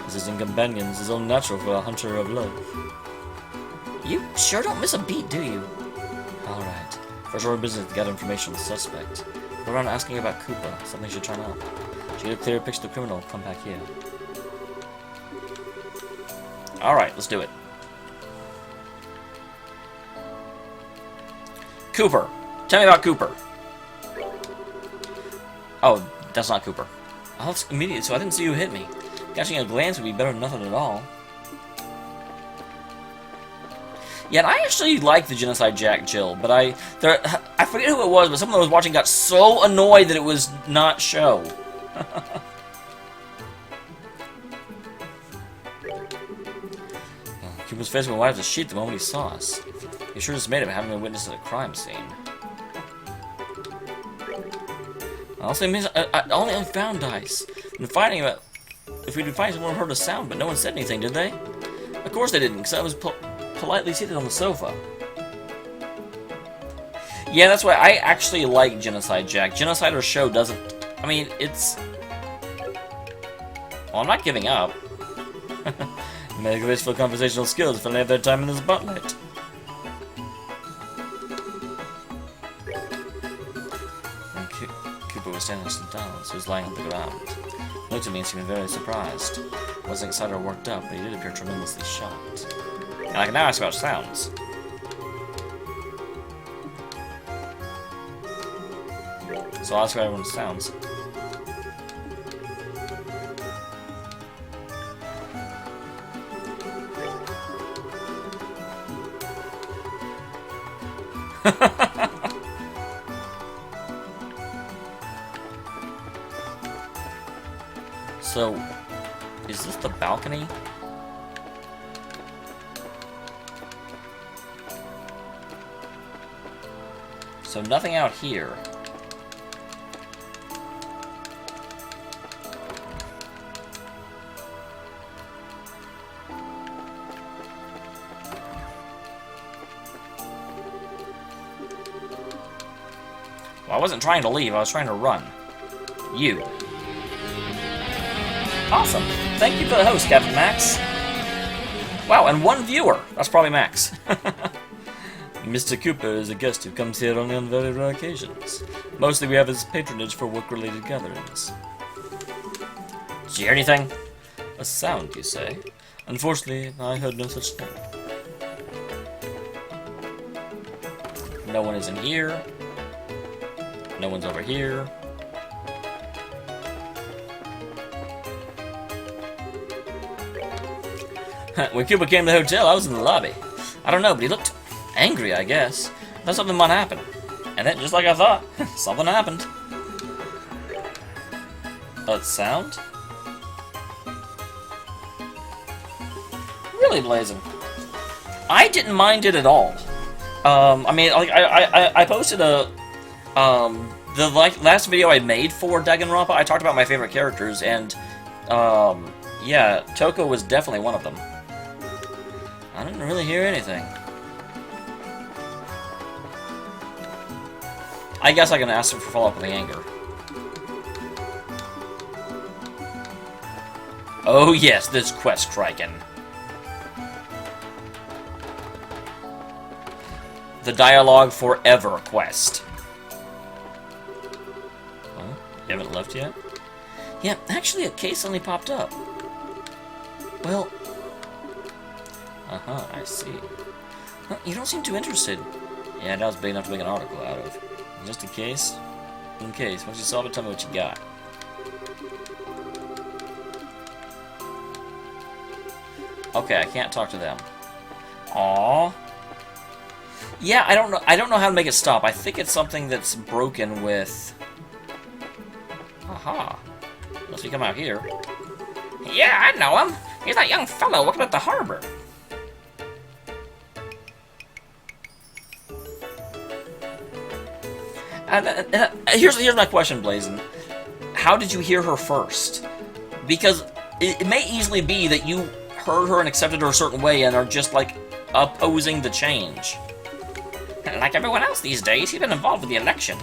Visiting companions is all natural for a hunter of love. You sure don't miss a beat, do you? Alright. First order of business to gather information on the suspect. Go around asking about Koopa. Something should turn up. To get a clearer picture of the criminal, come back here. Alright, let's do it. Cooper. Tell me about Cooper. Oh, that's not Cooper. Oh, it's immediate, so I didn't see you hit me. Catching a glance would be better than nothing at all. Yeah, and I actually like the Genocide Jack Jill, but I forget who it was, but someone that was watching got so annoyed that it was not show. Cooper's face went white as a sheet the moment he saw us. He sure just made him having a witness at a crime scene. Also, I only found dice. If we'd been finding someone heard a sound, but no one said anything, did they? Of course they didn't, because I was politely seated on the sofa. Yeah, that's why I actually like Genocide Jack. Genocide or show doesn't... I mean, it's... Well, I'm not giving up. Make a wish for conversational skills if they have their time in the spotlight. And Cooper was standing down, so he was lying on the ground. He looked at me and seemed very surprised. He wasn't excited or worked up, but he did appear tremendously shocked. And I can now ask about sounds. So I'll ask about everyone's sounds. So, is this the balcony? So nothing out here. I wasn't trying to leave, I was trying to run. You. Awesome. Thank you for the host, Captain Max. Wow, and 1 viewer. That's probably Max. Mr. Cooper is a guest who comes here only on very rare occasions. Mostly we have his patronage for work-related gatherings. Did you hear anything? A sound, you say? Unfortunately, I heard no such thing. No one is in here. No one's over here. When Cooper came to the hotel, I was in the lobby. I don't know, but he looked angry, I guess. I thought something might happen. And then, just like I thought, something happened. A sound? Really, Blazing. I didn't mind it at all. I mean, like, I posted a, the last video I made for Danganronpa, I talked about my favorite characters, and, yeah, Toko was definitely one of them. I didn't really hear anything. I guess I can ask him for follow-up with the anger. Oh yes, this quest, Kraken. The Dialogue Forever quest. Huh? You haven't left yet? Yeah, actually a case only popped up. Well... Uh-huh, I see. Well, you don't seem too interested. Yeah, that was big enough to make an article out of. Just in case? In case. Once you solve it, tell me what you got. Okay, I can't talk to them. Aww. Yeah, I don't know how to make it stop. I think it's something that's broken with... Aha. Unless we come out here. Yeah, I know him. He's that young fellow working at the harbor. Here's my question, Blazin. How did you hear her first? Because it may easily be that you heard her and accepted her a certain way and are just, like, opposing the change. Like everyone else these days, he's been involved with the election.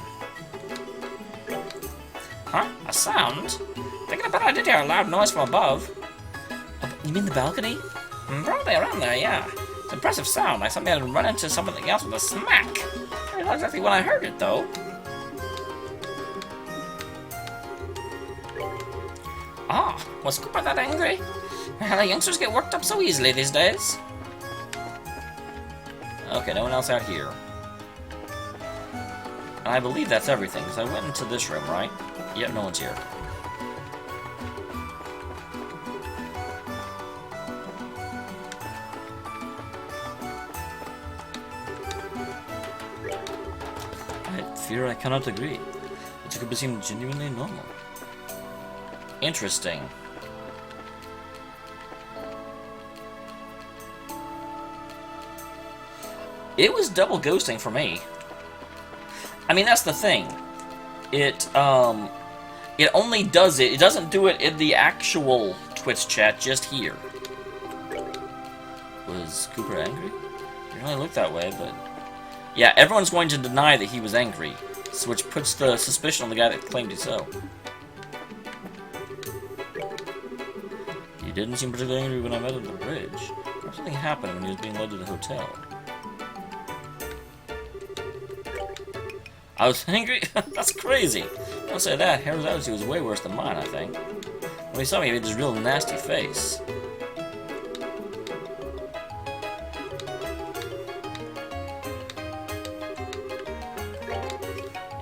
Huh? A sound? Thinking about it, I did hear a loud noise from above. You mean the balcony? Probably around there, yeah. It's an impressive sound, like somebody had run into something else with a smack. I don't know exactly when I heard it, though. Ah, was Cooper that angry? The youngsters get worked up so easily these days. Okay, no one else out here. And I believe that's everything, because I went into this room, right? Yep, no one's here. I fear I cannot agree. It could seem genuinely normal. Interesting. It was double ghosting for me. I mean, that's the thing. It only does it. It doesn't do it in the actual Twitch chat, just here. Was Cooper angry? It didn't really look that way, but... Yeah, everyone's going to deny that he was angry, which puts the suspicion on the guy that claimed he so. He didn't seem particularly angry when I met him at the bridge. Or something happened when he was being led to the hotel. I was angry? That's crazy. Don't say that. Harold's attitude was way worse than mine, I think. When he saw me, he made this real nasty face.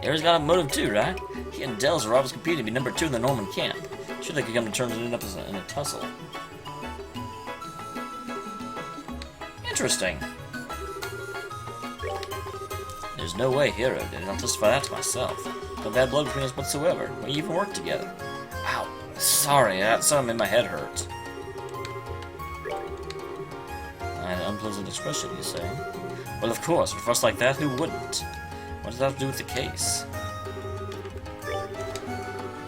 Harold's got a motive too, right? He and Dells are always competing to be number 2 in the Norman camp. Sure they could come to terms and end up in a tussle. Interesting. There's no way Hero did it. I'll testify that to myself. No bad blood between us whatsoever. We even worked together. Wow. Sorry, that something made my head hurt. An unpleasant expression, you say? Well, of course. For us like that, who wouldn't? What does that have to do with the case?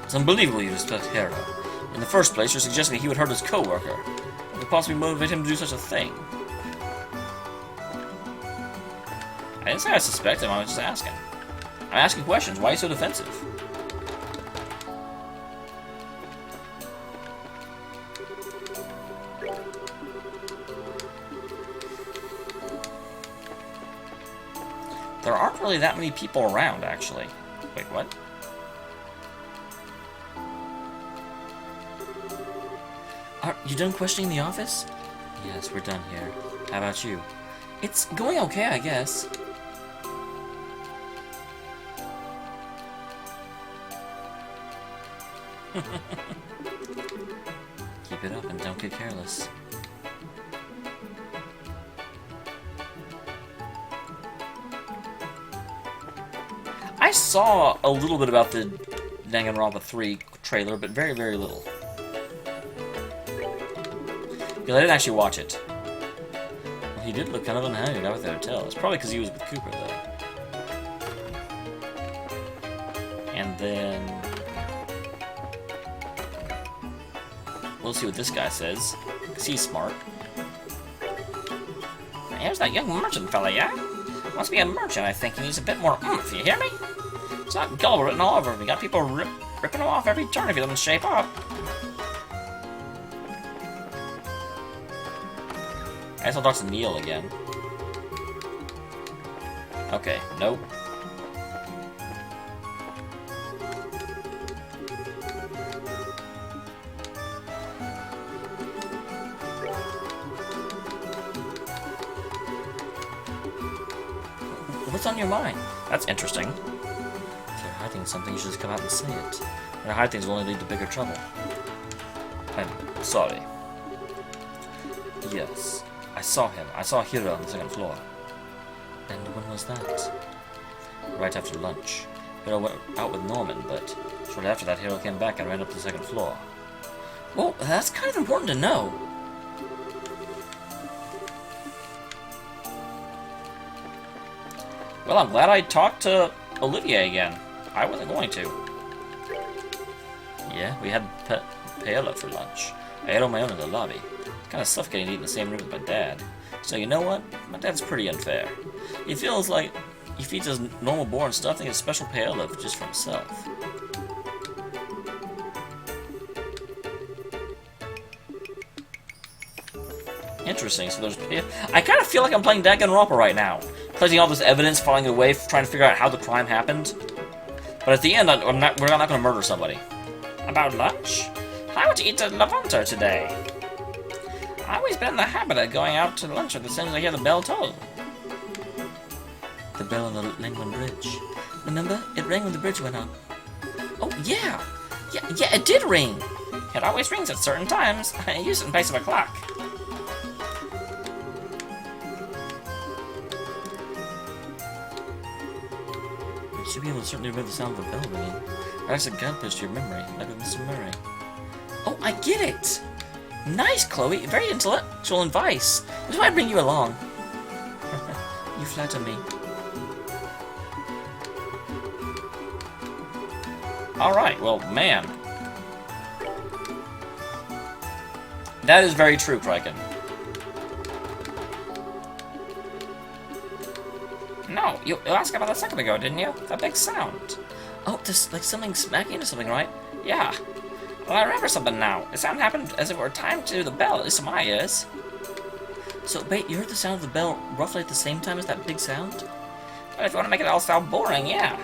It's unbelievable you respect Hero. In the first place, you're suggesting that he would hurt his co-worker. What could possibly motivate him to do such a thing? I didn't say I suspect him, I was just asking. I'm asking questions. Why are you so defensive? There aren't really that many people around, actually. Wait, what? Are you done questioning the office? Yes, we're done here. How about you? It's going okay, I guess. Keep it up and don't get careless. I saw a little bit about the Danganronpa 3 trailer, but very, very little. Because I didn't actually watch it. Well, he did look kind of unhappy about the hotel. It's probably because he was with Cooper, though. And then... we'll see what this guy says, because he's smart. Here's that young merchant fella, yeah? Must be a merchant, I think. He needs a bit more oomph, you hear me? It's not gullible written all over him. We got people ripping him off every turn if he doesn't shape up. I guess I'll talk to Neil again. Okay, nope. What's on your mind? That's interesting. If you're hiding something, you should just come out and say it. When hide things will only lead to bigger trouble. I'm sorry. Yes, I saw him. I saw Hiro on the second floor. And when was that? Right after lunch. Hiro went out with Norman, but shortly after that, Hiro came back and ran up to the second floor. Well, that's kind of important to know. Well, I'm glad I talked to Olivier again. I wasn't going to. Yeah, we had paella for lunch. I ate on my own in the lobby. Kind of suffocating to eat in the same room with my dad. So you know what? My dad's pretty unfair. He feels like he feeds us normal boring stuff and gets special paella just for himself. Interesting, so there's... I kind of feel like I'm playing Danganronpa right now. Collecting all this evidence, following away, trying to figure out how the crime happened. But at the end, we're not going to murder somebody. About lunch? I went to eat at Levanter today. I've always been in the habit of going out to lunch as soon as I hear the bell toll. The bell on the Lengman Bridge. Remember? It rang when the bridge went up. Oh, yeah! Yeah, it did ring! It always rings at certain times. I use it in place of a clock. You should be able to certainly remember the sound of a bell ringing. Perhaps a gun pushed to your memory, like with Mr. Murray. Oh, I get it! Nice, Chloe. Very intellectual advice. This is why I bring you along. You flatter me. Alright, well, man. That is very true, Kraken. No, you asked about a second ago, didn't you? That big sound. Oh, this like something smacking into something, right? Yeah. Well, I remember something now. The sound happened as if it were timed to the bell, at least in my ears. So, wait, you heard the sound of the bell roughly at the same time as that big sound? But if you want to make it all sound boring, yeah.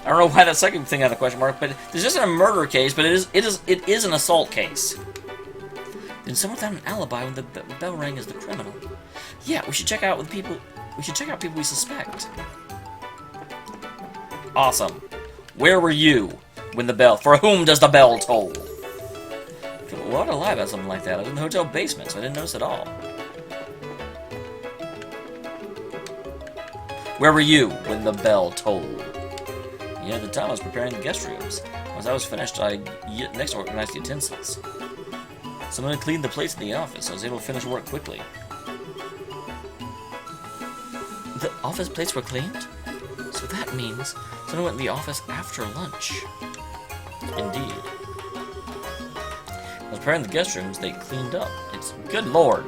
I don't know why that second thing had a question mark, but this isn't a murder case, but it is an assault case. Then someone found an alibi when the bell rang as the criminal. Yeah, we should check out with people. We should check out people we suspect. Awesome. Where were you when the bell? For whom does the bell toll? People ought to lie about something like that. I was in the hotel basement, so I didn't notice at all. Where were you when the bell tolled? Yeah, at the time I was preparing the guest rooms. Once I was finished, I next organized the utensils. Someone had cleaned the plates in the office, so I was able to finish work quickly. The office plates were cleaned? So that means someone went to the office after lunch. Indeed. It was preparing the guest rooms, they cleaned up. It's good lord.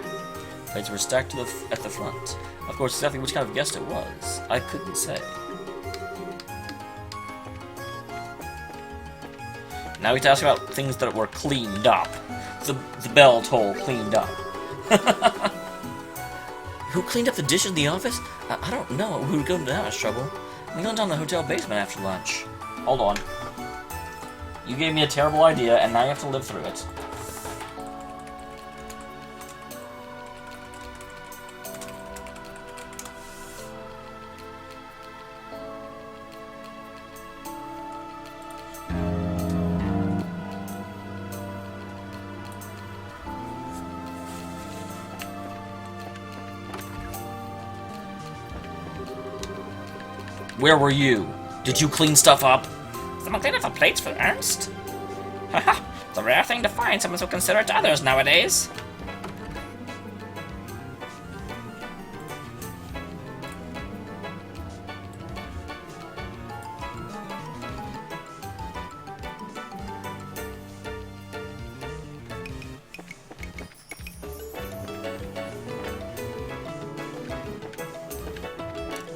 Plates were stacked at the front. Of course, exactly which kind of guest it was, I couldn't say. Now we have to ask about things that were cleaned up. The bell toll cleaned up. Who cleaned up the dishes in the office? I don't know who would go into that much trouble. I'm going down to the hotel basement after lunch. Hold on. You gave me a terrible idea, and now you have to live through it. Where were you? Did you clean stuff up? Someone cleaned up the plates for Ernst? Haha, it's a rare thing to find someone so considerate to others nowadays.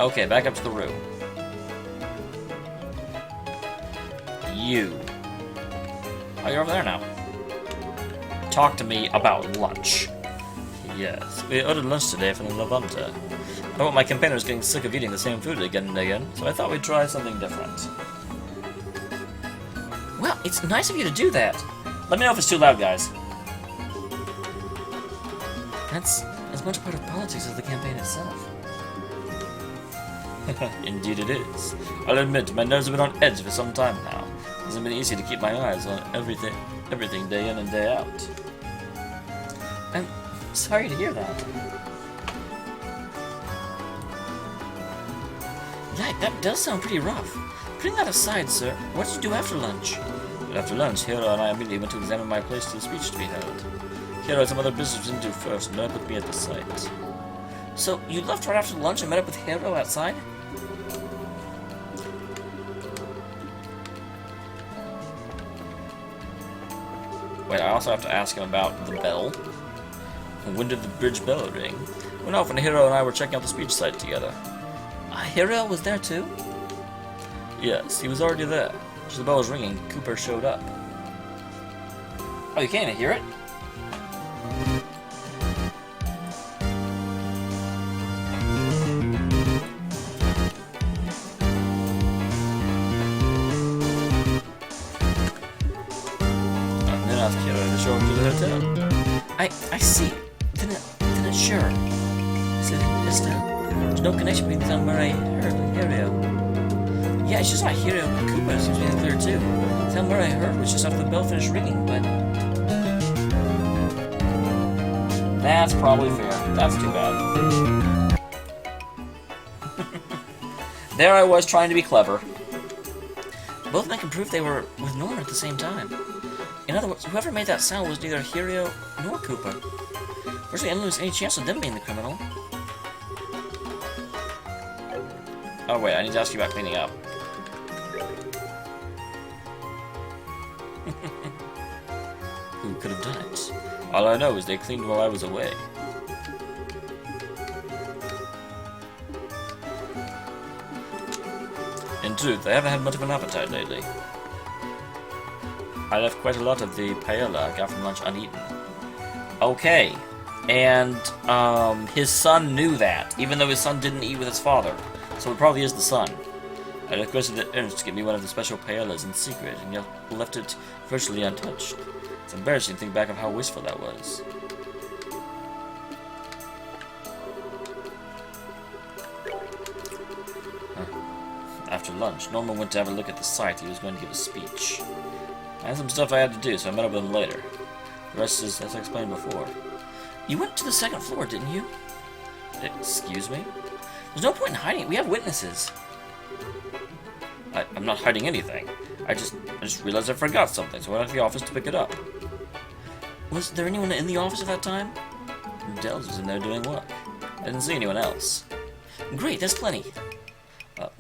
Okay, back up to the room. You. Oh, you're over there now. Talk to me about lunch. Yes, we ordered lunch today from the Levante. I know my companion is getting sick of eating the same food again and again, so I thought we'd try something different. Well, it's nice of you to do that. Let me know if it's too loud, guys. That's as much a part of politics as the campaign itself. Indeed it is. I'll admit, my nerves have been on edge for some time now. It hasn't been easy to keep my eyes on everything day in and day out. I'm sorry to hear that. Yeah, that does sound pretty rough. Putting that aside, sir, what did you do after lunch? Well, after lunch, Hiro and I immediately went to examine my place for the speech to be held. Hiro had some other business to do first, and met up with me at the site. So, you left right after lunch and met up with Hiro outside? Wait, I also have to ask him about the bell. When did the bridge bell ring? Went off when Hiro and I were checking out the speech site together. Hiro was there too? Yes, he was already there. As the bell was ringing, Cooper showed up. Oh, you can't even hear it? I see. Then it sure. Is there's no connection between Sam Murray, Hurt, and Hiro. Yeah, it's just like Hiro and Cooper seems to be clear too. Sam Murray Hurt was just after the bell finished ringing, but that's probably fair. That's too bad. There I was trying to be clever. Both men can prove they were with Norman at the same time. In other words, whoever made that sound was neither Hiro nor Cooper. First, we didn't lose any chance of them being the criminal. Oh wait, I need to ask you about cleaning up. Who could have done it? All I know is they cleaned while I was away. In truth, I haven't had much of an appetite lately. I left quite a lot of the paella I got from lunch uneaten. Okay. And, his son knew that, even though his son didn't eat with his father. So it probably is the son. I requested that Ernst give me one of the special paellas in secret, and yet left it virtually untouched. It's embarrassing to think back of how wasteful that was. After lunch, Norman went to have a look at the site. He was going to give a speech. I had some stuff I had to do, so I met up with him later. The rest is as I explained before. You went to the second floor, didn't you? Excuse me? There's no point in hiding it. We have witnesses. I'm not hiding anything. I just realized I forgot something, so I went to the office to pick it up. Was there anyone in the office at that time? Dells was in there doing work. I didn't see anyone else. Great, that's plenty.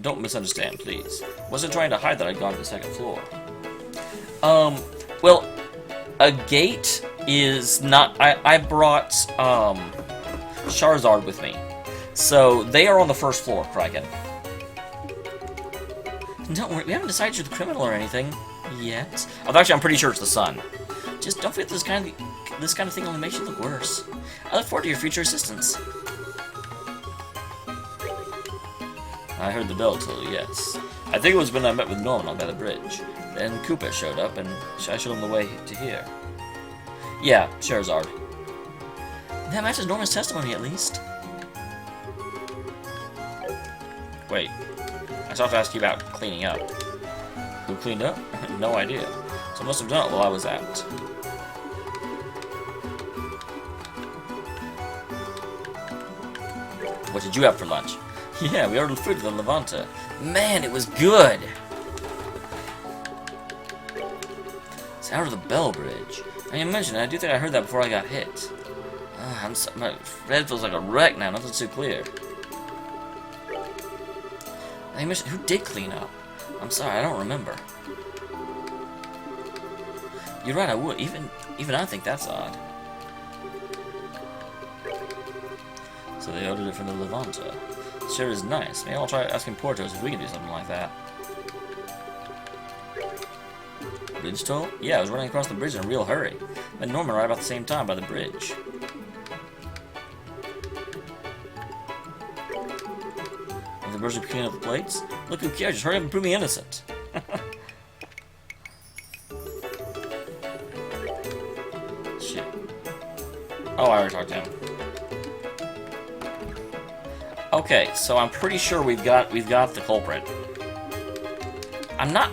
Don't misunderstand, please. Wasn't trying to hide that I'd gone to the second floor. Well, a gate is not... I brought Charizard with me. So, they are on the first floor, Kraken. Don't worry, we haven't decided you're the criminal or anything yet. Oh, actually, I'm pretty sure it's the sun. Just don't forget this kind of thing only makes you look worse. I look forward to your future assistance. I heard the bell too, yes. I think it was when I met with Norman by the bridge. Then Koopa showed up, and I showed him the way to here. Yeah, Charizard. That matches Norman's testimony, at least. Wait. I still have to ask you about cleaning up. Who cleaned up? No idea. So I must have done it while I was out. What did you have for lunch? Yeah, we ordered food at the Levanta. Man, it was good! Sound of the bell bridge. I mentioned, I do think I heard that before I got hit. My head feels like a wreck now, nothing's too clear. I mentioned, who did clean up? I'm sorry, I don't remember. You're right, I would. Even I think that's odd. So they ordered it from the Levanta. Sure is nice. Maybe I'll try asking Portos if we can do something like that. Bridge toll? Yeah, I was running across the bridge in a real hurry. Met Norman right about the same time by the bridge. If the birds are picking up the plates? Look who cares, just hurry up and prove me innocent. Shit. Oh, I already talked to him. Okay, so I'm pretty sure we've got the culprit. I'm not...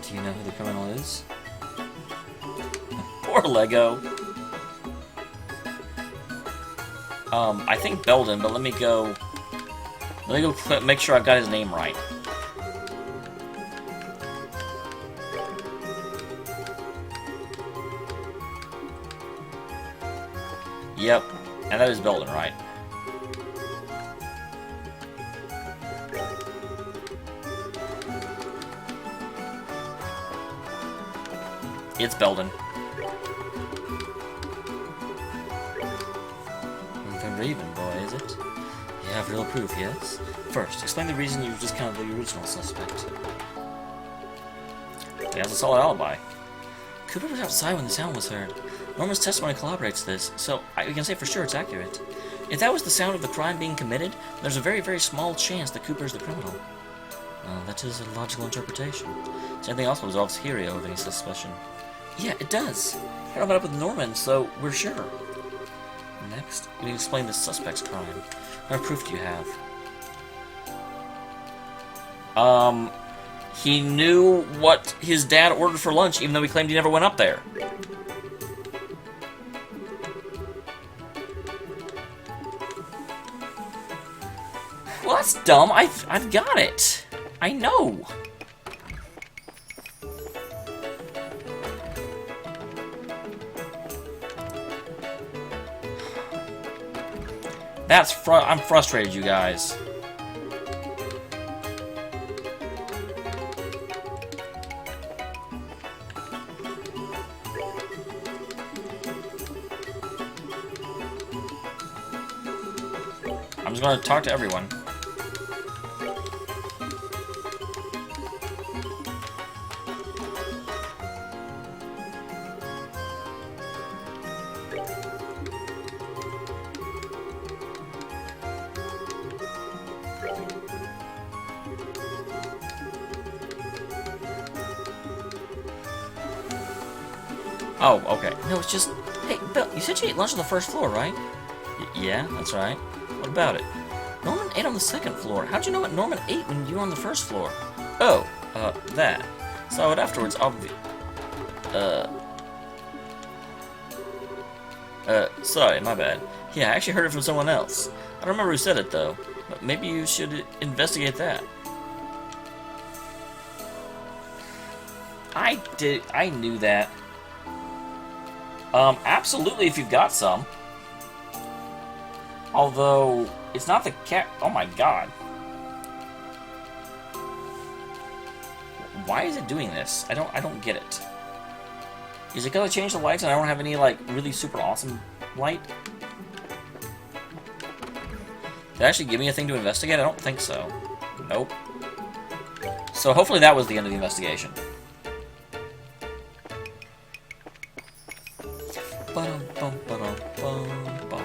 Do you know who the criminal is? Poor Lego. I think Belden, but let me go make sure I've got his name right. Yep, and that is Belden, right? It's Belden. The Raven boy, is it? You have real proof, yes? First, explain the reason you discounted the original suspect. He has a solid alibi. Cooper was outside when the sound was heard. Norman's testimony corroborates this, so we can say for sure it's accurate. If that was the sound of the crime being committed, there's a very, very small chance that Cooper's the criminal. Well, that is a logical interpretation. Does anything else absolves Hirio of any suspicion? Yeah, it does. I met up with Norman, so we're sure. Next, we explain the suspect's crime. What proof do you have? He knew what his dad ordered for lunch, even though he claimed he never went up there. Well, that's dumb. I've got it. I know. I'm frustrated, you guys. I'm just gonna talk to everyone. Oh, okay. No, it's just... Hey, Bill, you said you ate lunch on the first floor, right? Yeah, that's right. What about it? Norman ate on the second floor. How'd you know what Norman ate when you were on the first floor? Oh, that. Saw it afterwards, sorry, my bad. Yeah, I actually heard it from someone else. I don't remember who said it, though. But maybe you should investigate that. I knew that. Absolutely if you've got some. Although, it's not the cat. Oh my god. Why is it doing this? I don't get it. Is it gonna change the lights and I don't have any, like, really super awesome light? Did it actually give me a thing to investigate? I don't think so. Nope. So hopefully that was the end of the investigation. Ba-dum-bum-ba-dum-bum-bum.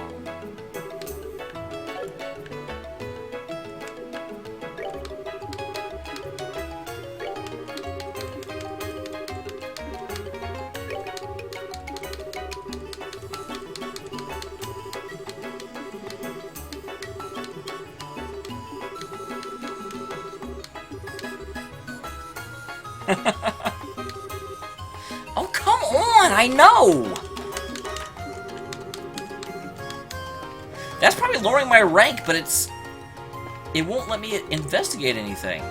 Oh, come on! I know! That's probably lowering my rank, but it won't let me investigate anything.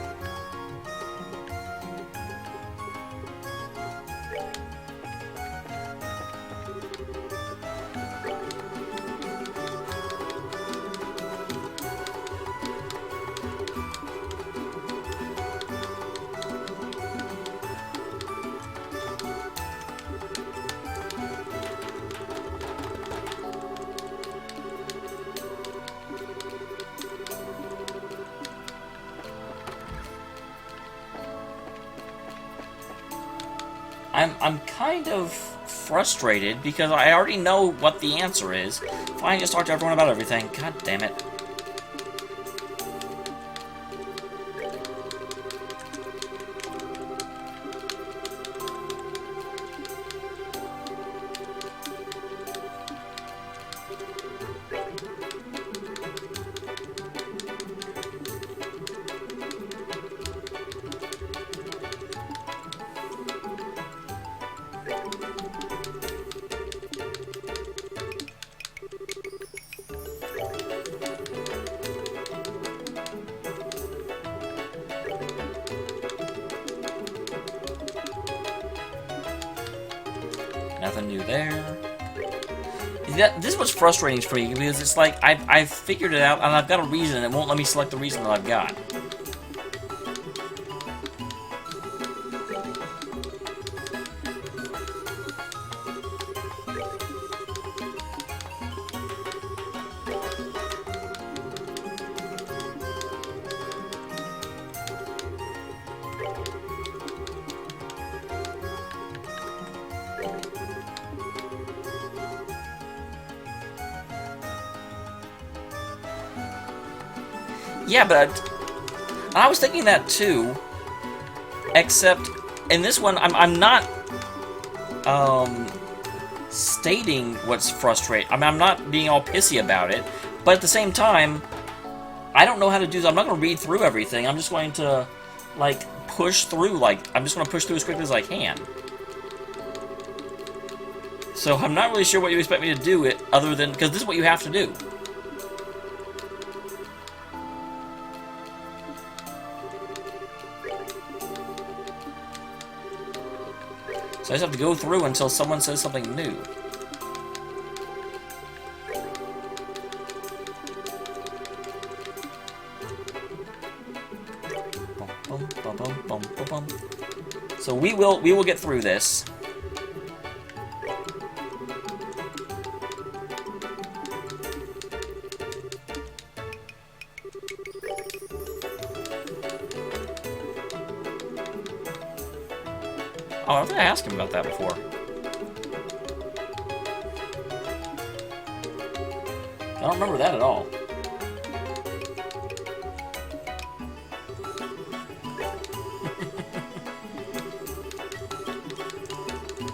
I'm kind of frustrated because I already know what the answer is. Fine, just talk to everyone about everything. God damn it. Nothing new there. This is what's frustrating for me, because it's like, I've figured it out, and I've got a reason, and it won't let me select the reason that I've got. Yeah, but I was thinking that too, except in this one, I'm not stating what's frustrating. I mean, I'm not being all pissy about it, but at the same time, I don't know how to do this. I'm not going to read through everything. I'm just going to, like, push through. Like, I'm just going to push through as quickly as I can. So I'm not really sure what you expect me to do, other than, because this is what you have to do. So I just have to go through until someone says something new. So we will get through this. Oh, I think I asked him about that before. I don't remember that at all.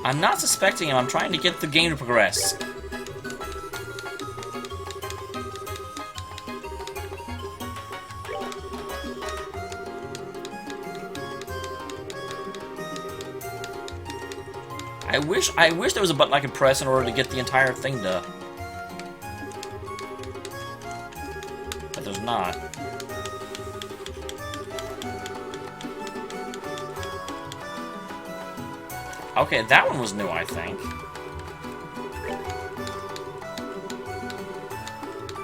I'm not suspecting him. I'm trying to get the game to progress. I wish there was a button I could press in order to get the entire thing to... But there's not. Okay, that one was new, I think.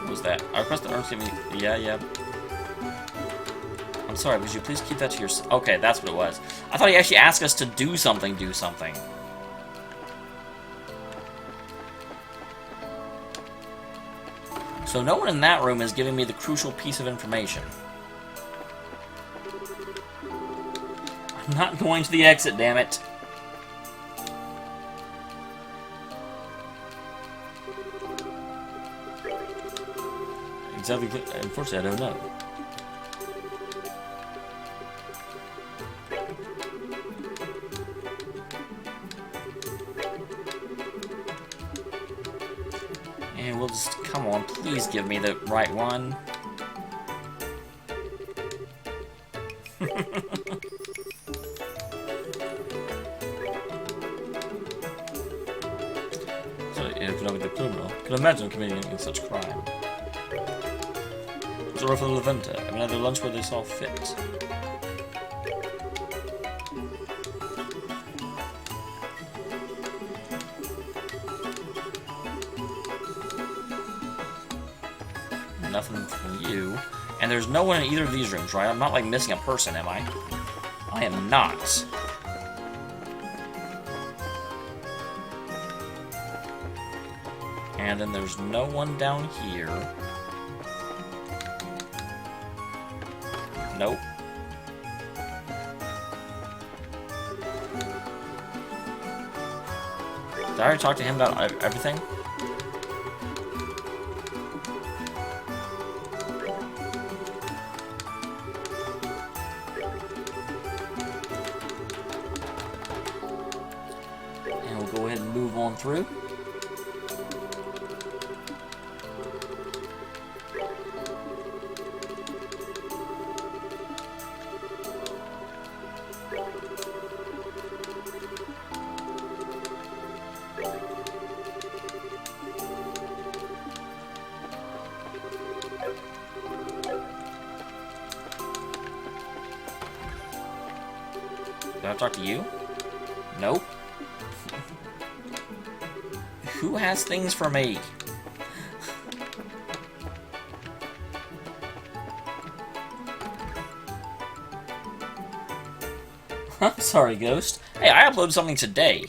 What was that? I request the earn me. Yeah. I'm sorry, would you please keep that to yourself? Okay, that's what it was. I thought he actually asked us to do something, So no one in that room is giving me the crucial piece of information. I'm not going to the exit, damn it. Exactly. Unfortunately, I don't know. And we'll just, come on, please give me the right one. So, economic criminal. Can imagine committing such crime. Or for the Leventa. I mean, had their lunch where they saw fit. Nothing from you. And there's no one in either of these rooms, right? I'm not, like, missing a person, am I? I am not. And then there's no one down here. Nope. Did I already talk to him about everything? And we'll go ahead and move on through. Did I talk to you? Nope. Who has things for me? Huh? Sorry, Ghost. Hey, I uploaded something today.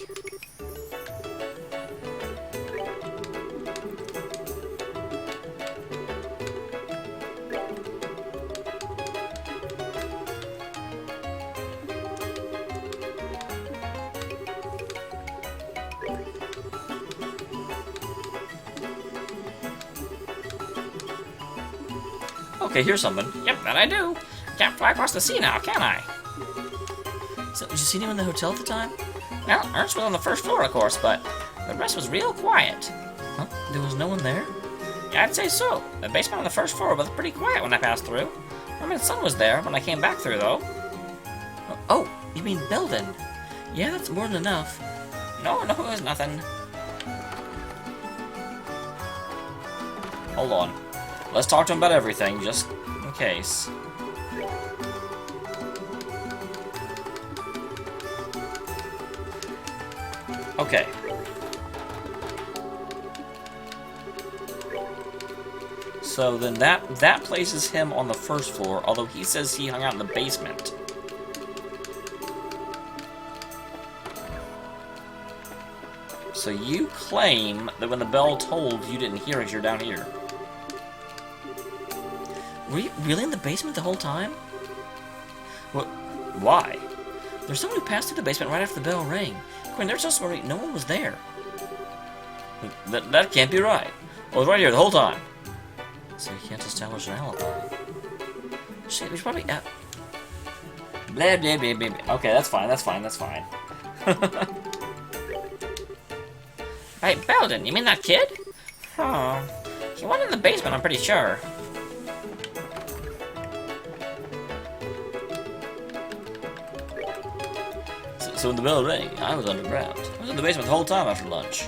Okay, here's something. Yep, that I do. Can't fly across the sea now, can I? So, did you see anyone in the hotel at the time? Well, Ernst was on the first floor, of course, but the rest was real quiet. Huh? There was no one there? Yeah, I'd say so. The basement on the first floor was pretty quiet when I passed through. I mean, the sun was there when I came back through, though. Oh, you mean Belden? Yeah, that's more than enough. No, it was nothing. Hold on. Let's talk to him about everything, just in case. Okay. So then that places him on the first floor, although he says he hung out in the basement. So you claim that when the bell tolled, you didn't hear it, you're down here. Were you really in the basement the whole time? What? Why? There's someone who passed through the basement right after the bell rang. Quinn, there's just no one was there. That can't be right. I was right here the whole time. So you can't establish an alibi. Shit, we should probably... blah, blah, blah, blah, blah. Okay, that's fine, that's fine, that's fine. Hey, Belden, you mean that kid? Oh, he went in the basement, I'm pretty sure. So when the bell rang, I was underground. I was in the basement the whole time after lunch.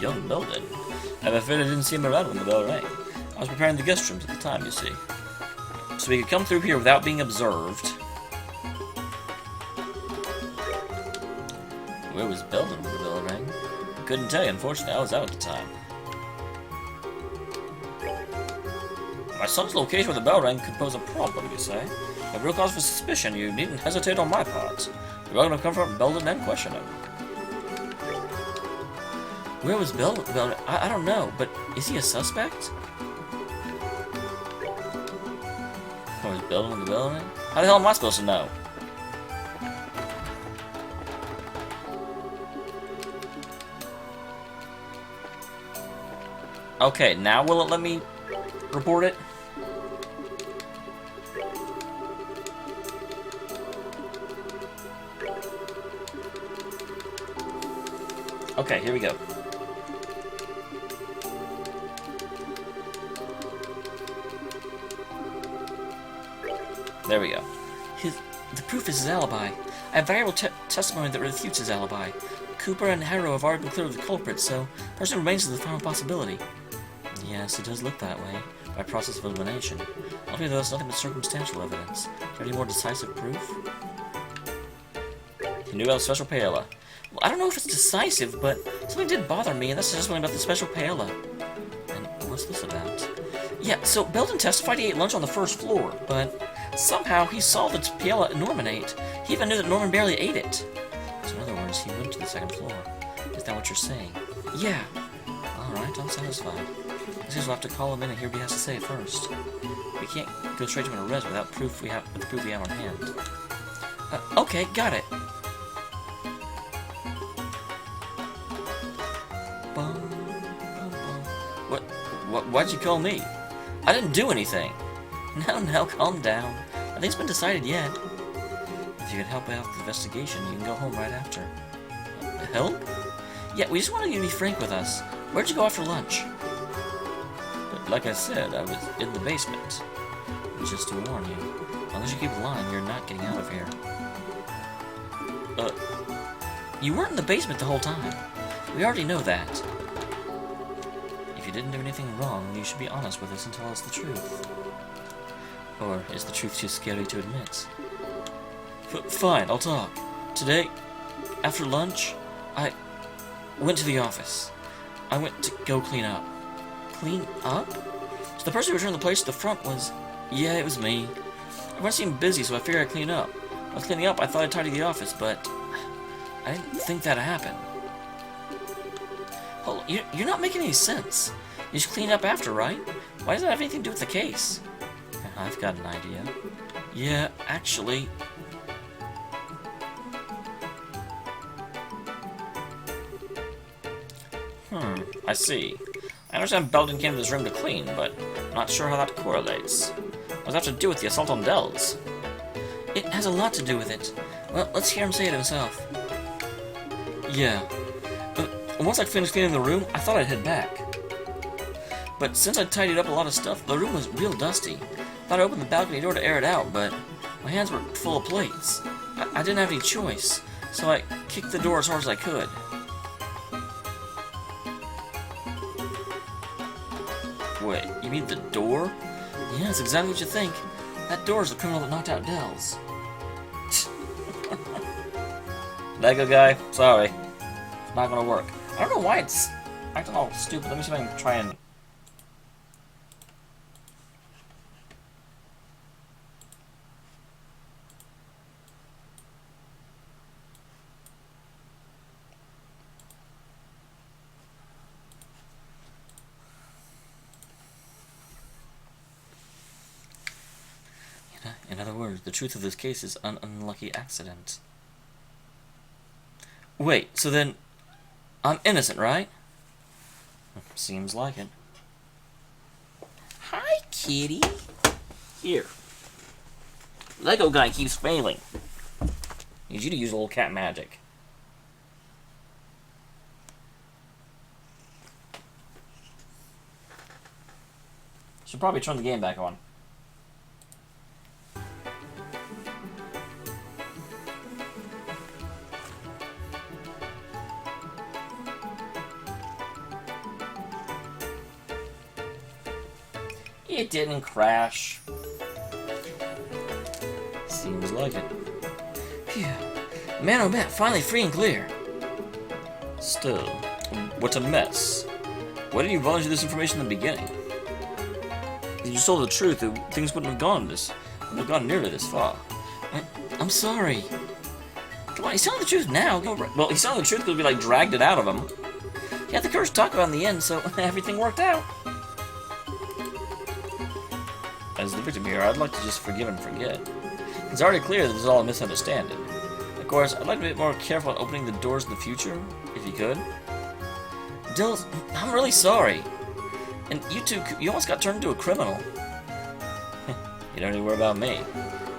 Young Belden. I'm afraid I didn't see him around when the bell rang. I was preparing the guest rooms at the time, you see. So we could come through here without being observed. Where was Belden when the bell rang? Couldn't tell you, unfortunately. I was out at the time. My son's location with the bell ring could pose a problem, you say? If you have real cause for suspicion, you needn't hesitate on my part. You're welcome to confront Belden and question him. Where was Belden? I don't know, but is he a suspect? Or is Belden in the bell ring? How the hell am I supposed to know? Okay, now will it let me report it? Okay, here we go. There we go. The proof is his alibi. I have variable testimony that refutes his alibi. Cooper and Harrow have already been cleared of the culprit, so person remains as the final possibility. Yes, it does look that way, by process of elimination. Ultimately, there's nothing but circumstantial evidence. Is there any more decisive proof? He knew about the special paella. Well, I don't know if it's decisive, but something did bother me, and that's just something about the special paella. And what's this about? Yeah, so Belden testified he ate lunch on the first floor, but somehow he saw the paella at Norman ate. He even knew that Norman barely ate it. So in other words, he went to the second floor. Is that what you're saying? Yeah. Alright, I'm satisfied. I guess we'll have to call him in and hear what he has to say first. We can't go straight to an arrest without the proof we have on hand. Okay, got it. Why'd you call me? I didn't do anything. Now, calm down. Nothing's been decided yet. If you could help out with the investigation, you can go home right after. Help? Yeah, we just wanted you to be frank with us. Where'd you go after lunch? But like I said, I was in the basement. Just to warn you, as long as you keep lying, you're not getting out of here. You weren't in the basement the whole time. We already know that. If you didn't do anything wrong, you should be honest with us and tell us the truth. Or is the truth too scary to admit? Fine, I'll talk. Today, after lunch, I went to the office. I went to go clean up. Clean up? So the person who returned the place to the front was... Yeah, it was me. Everyone seemed busy, so I figured I'd clean up. When I was cleaning up, I thought I'd tidy the office, but... I didn't think that'd happen. Hold on, you're not making any sense. You just cleaned up after, right? Why does that have anything to do with the case? I've got an idea. Yeah, actually... I see. I understand Belden came to this room to clean, but I'm not sure how that correlates. What does that have to do with the assault on Dells? It has a lot to do with it. Well, let's hear him say it himself. Yeah. Once I finished cleaning the room, I thought I'd head back. But since I'd tidied up a lot of stuff, the room was real dusty. I thought I opened the balcony door to air it out, but my hands were full of plates. I didn't have any choice, so I kicked the door as hard as I could. Wait, you mean the door? Yeah, that's exactly what you think. That door is the criminal that knocked out Dells. Lego guy, sorry. It's not gonna work. I don't know why it's acting all stupid. Let me see if I can try and... In other words, the truth of this case is an unlucky accident. Wait, so then... I'm innocent, right? Seems like it. Hi, kitty. Here. Lego guy keeps failing. Need you to use a little cat magic. Should probably turn the game back on. It didn't crash. Seems like it. Phew. Man oh man, finally free and clear. Still, what a mess. Why didn't you volunteer this information in the beginning? you just told the truth, things wouldn't have gone nearly this far. I'm sorry. Come on, he's telling the truth now. Well, he's telling the truth because we, like, dragged it out of him. He had the courage to talk about it in the end, so everything worked out. As the victim here, I'd like to just forgive and forget. It's already clear that this is all a misunderstanding. Of course, I'd like to be more careful on opening the doors in the future, if you could. Dills, I'm really sorry. And you two, you almost got turned into a criminal. You don't need to worry about me.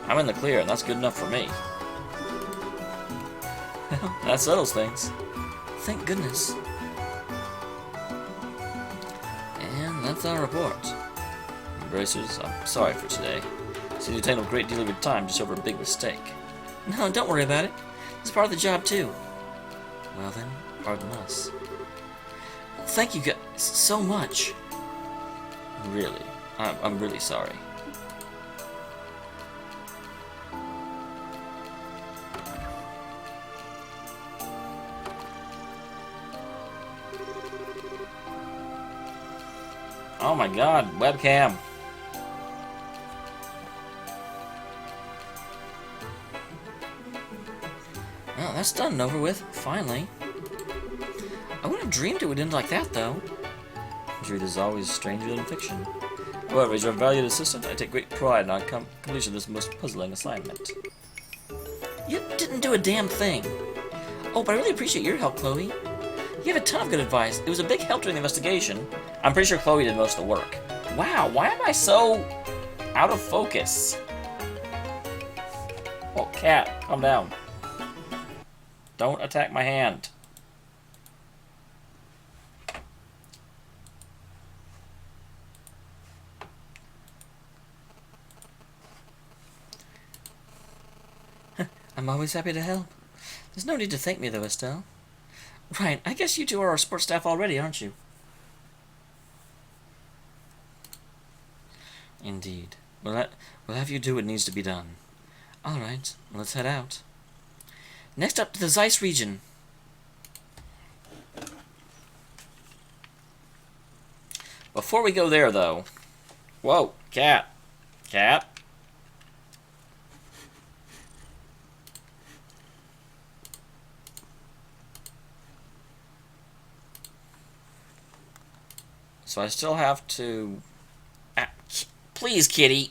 I'm in the clear, and that's good enough for me. Well, that settles things. Thank goodness. And that's our report. Embracers, I'm sorry for today. Seems you've taken a great deal of your time just over a big mistake. No, don't worry about it. It's part of the job, too. Well then, pardon us. Thank you guys so much. Really, I'm really sorry. Oh my god, webcam. Well, that's done and over with, finally. I wouldn't have dreamed it would end like that, though. Truth is always stranger than fiction. However, as your valued assistant, I take great pride in our completion of this most puzzling assignment. You didn't do a damn thing. Oh, but I really appreciate your help, Chloe. You have a ton of good advice. It was a big help during the investigation. I'm pretty sure Chloe did most of the work. Wow, why am I so out of focus? Oh, cat, calm down. Don't attack my hand. I'm always happy to help. There's no need to thank me, though, Estelle. Right, I guess you two are our support staff already, aren't you? Indeed. We'll have you do what needs to be done. Alright, let's head out. Next up to the Zeiss region. Before we go there, though... Whoa, cat. Cat? So I still have to... please, kitty.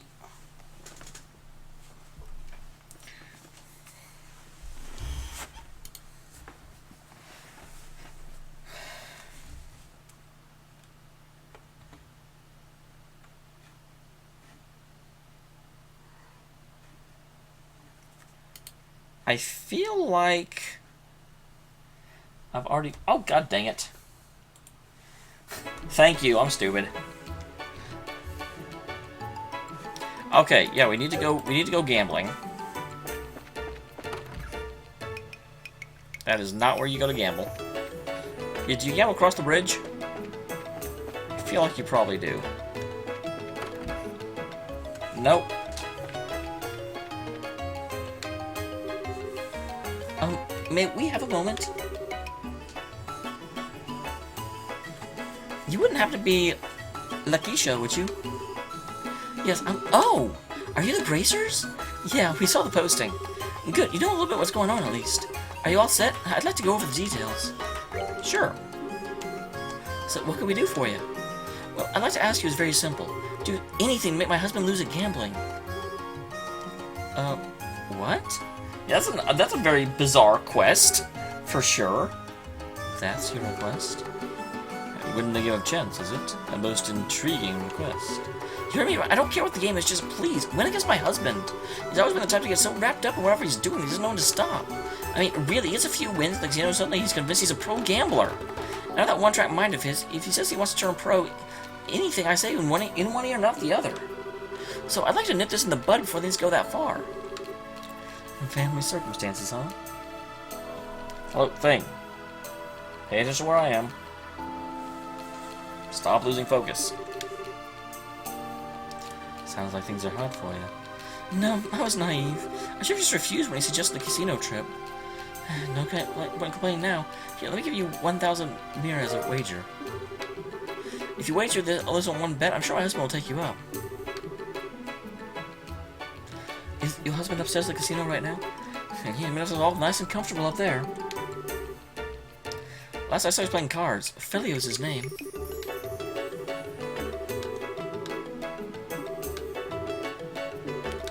I feel like I've already... Oh, god dang it. Thank you, I'm stupid. Okay, yeah, we need to go gambling. That is not where you go to gamble. Do you gamble across the bridge? I feel like you probably do. Nope. May we have a moment? You wouldn't have to be Lakeisha, would you? Yes, oh! Are you the Bracers? Yeah, we saw the posting. Good, you know a little bit what's going on, at least. Are you all set? I'd like to go over the details. Sure. So, what can we do for you? Well, I'd like to ask you is very simple. Do anything to make my husband lose at gambling. What? Yeah, that's a very bizarre quest, for sure. That's your request? Wouldn't they give him a chance, is it? A most intriguing request. You hear me? I don't care what the game is, just please, win against my husband. He's always been the type to get so wrapped up in whatever he's doing, he doesn't know when to stop. I mean, really, he has a few wins, like, you know, suddenly he's convinced he's a pro gambler. Now that one-track mind of his, if he says he wants to turn pro, anything I say in one ear, not the other. So I'd like to nip this in the bud before things go that far. Family circumstances, huh? Oh, thing. Pay attention to where I am. Stop losing focus. Sounds like things are hard for you. No, I was naive. I should have just refused when he suggested the casino trip. No point complaining now. Here, let me give you 1,000 mirror as a wager. If you wager this on one bet, I'm sure my husband will take you up. Is your husband upstairs at the casino right now? Yeah, it's all nice and comfortable up there. Last I saw he was playing cards. Philly was his name.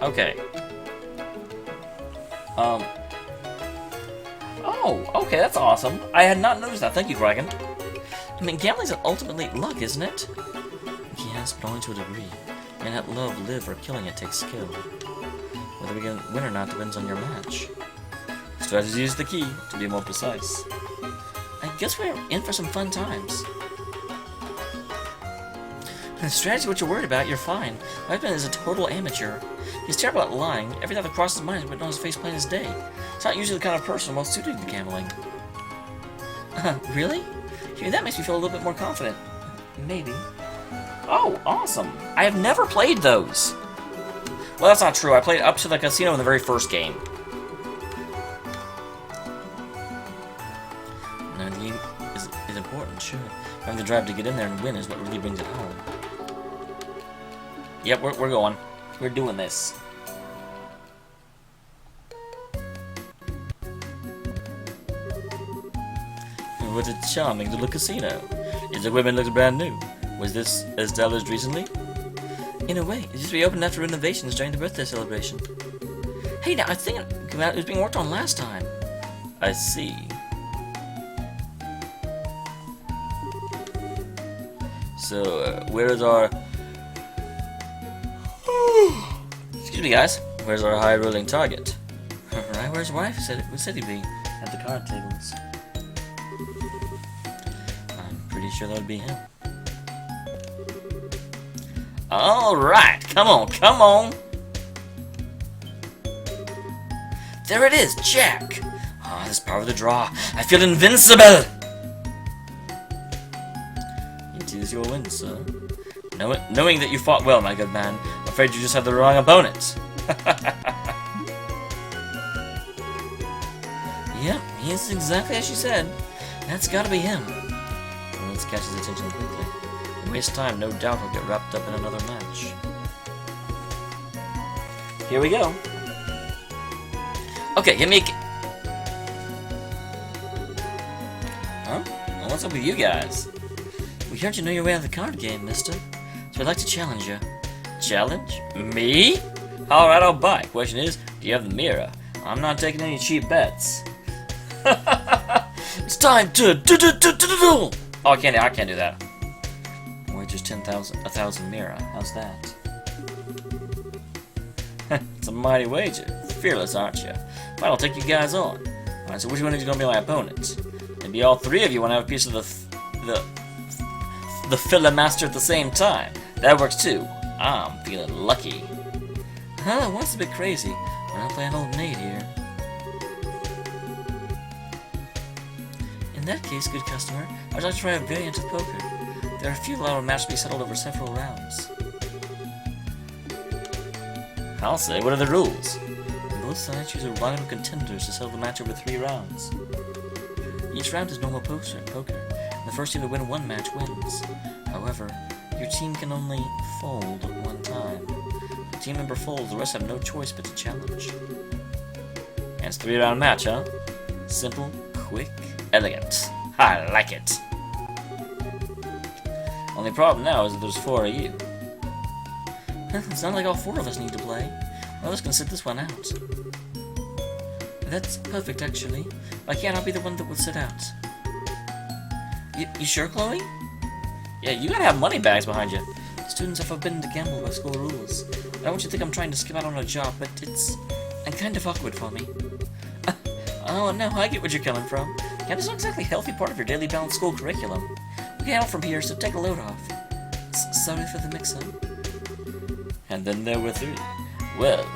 Okay. Oh, okay, that's awesome. I had not noticed that. Thank you, Dragon. I mean, gambling's ultimately luck, isn't it? Yes, but only to a degree. And at love, live, or killing it takes skill. Whether we can win or not depends on your match. Strategy is the key, to be more precise. I guess we're in for some fun times. And strategy is what you're worried about, you're fine. My husband is a total amateur. He's terrible at lying. Every thought that crosses his mind is written on his face plain as day. He's not usually the kind of person most suited to gambling. Really? Hey, that makes me feel a little bit more confident. Maybe. Oh, awesome. I have never played those. Well, that's not true. I played up to the casino in the very first game. Now, the game is important, sure. Having the drive to get in there and win is what really brings it home. Yep, we're going. We're doing this. What a charming little casino. Its equipment looks brand new. Was this established recently? In a way, it just reopened after renovations during the birthday celebration. Hey, now I think it was being worked on last time. I see. So, where is our... Excuse me, guys. Where's our high-rolling target? Right where his wife said he'd be. At the card tables. I'm pretty sure that would be him. Alright, come on, come on! There it is, Jack! Ah, this power of the draw. I feel invincible! It is your win, sir. Knowing that you fought well, my good man, I'm afraid you just have the wrong opponent. Yep, he's exactly as she said. That's gotta be him. Well, let's catch his attention quickly. Waste time, no doubt he'll get wrapped up in another match. Here we go. Okay, give me a... Huh? Well, what's up with you guys? We heard you know your way out of the card game, mister. So I'd like to challenge you. Challenge? Me? Alright, I'll buy. Question is, do you have the mirror? I'm not taking any cheap bets. It's time to... Oh, I can't do that. Just 1,000 mirror. How's that? It's a mighty wager. Fearless, aren't you? Fine, I'll take you guys on. Alright, so which one is going to be my opponent? Maybe all three of you want to have a piece of the filler master at the same time. That works too. I'm feeling lucky. Huh, what's a bit crazy? We're not playing old maid here. In that case, good customer, I'd like to try a variant of poker. There are a few allowed matches to be settled over several rounds. I'll say, what are the rules? Both sides choose a line of contenders to settle the match over 3 rounds. Each round is normal poker, and the first team to win one match wins. However, your team can only fold one time. If the team member folds, the rest have no choice but to challenge. And it's a 3-round match, huh? Simple, quick, elegant. I like it. Only problem now is that there's 4 of you. It's not like all 4 of us need to play. One of us can sit this one out. That's perfect, actually. Why can't I be the one that will sit out? You sure, Chloe? Yeah, you gotta have money bags behind you. Students are forbidden to gamble by school rules. I don't want you to think I'm trying to skip out on a job, but it's kind of awkward for me. Oh, no, I get where you're coming from. Gambling's not exactly a healthy part of your daily balanced school curriculum. We get out from here, so take a load off. Sorry for the mix-up. And then there were 3. Well,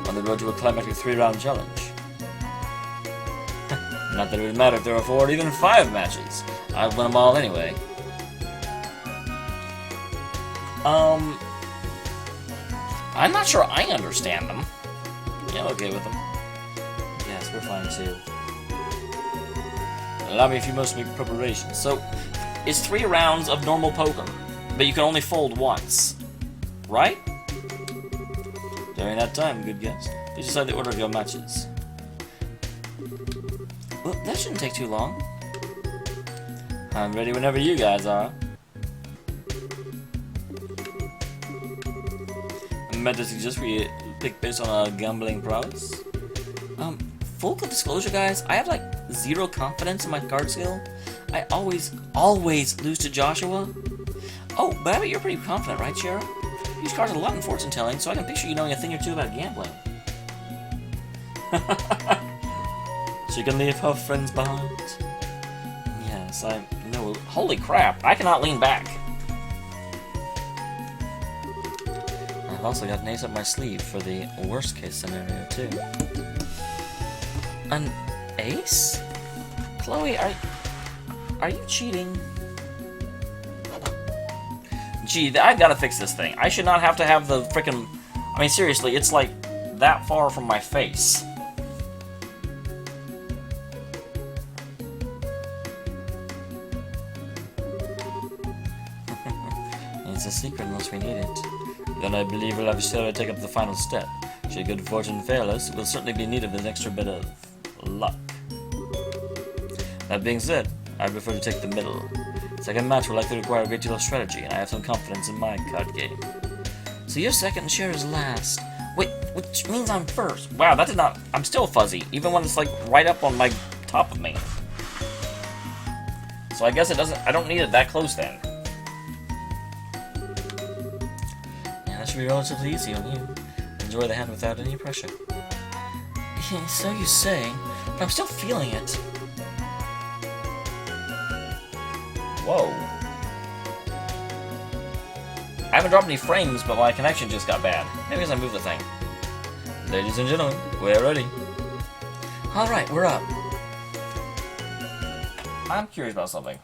on the road to a climactic 3-round challenge. Not that it would matter if there were 4 or even 5 matches. I'd win them all anyway. I'm not sure I understand them. Yeah, I'm okay with them. Yes, we're fine too. Allow me a few moments to make preparations. So, it's 3 rounds of normal poker, but you can only fold once. Right? During that time, good guess. Please decide the order of your matches. Well, that shouldn't take too long. I'm ready whenever you guys are. I meant to suggest we pick based on our gambling prowess. Full disclosure, guys, I have like 0 confidence in my card skill. I always lose to Joshua. Oh, but I bet you're pretty confident, right, Shara? You use cards a lot in fortune telling, so I can picture you knowing a thing or two about gambling. She can leave her friends behind. Yes, I know. Holy crap, I cannot lean back. I've also got an ace up my sleeve for the worst case scenario, too. An ace? Chloe, are you cheating? Gee, I've got to fix this thing. I should not have to have the frickin'... I mean, seriously, it's like that far from my face. It's a secret unless we need it. Then I believe we'll have Sarah take up the final step. Should good fortune fail us, we'll certainly be in need of an extra bit of luck. That being said, I prefer to take the middle. Second match will likely require a great deal of strategy, and I have some confidence in my card game. So you're second and Shara's last. Wait, which means I'm first. Wow, that did not... I'm still fuzzy, even when it's like right up on my top of me. So I guess it doesn't... I don't need it that close then. Yeah, that should be relatively easy on you. Enjoy the hand without any pressure. Yeah, so you say, but I'm still feeling it. Whoa. I haven't dropped any frames, but my connection just got bad. Maybe because I moved the thing. Ladies and gentlemen, we're ready. Alright, we're up. I'm curious about something.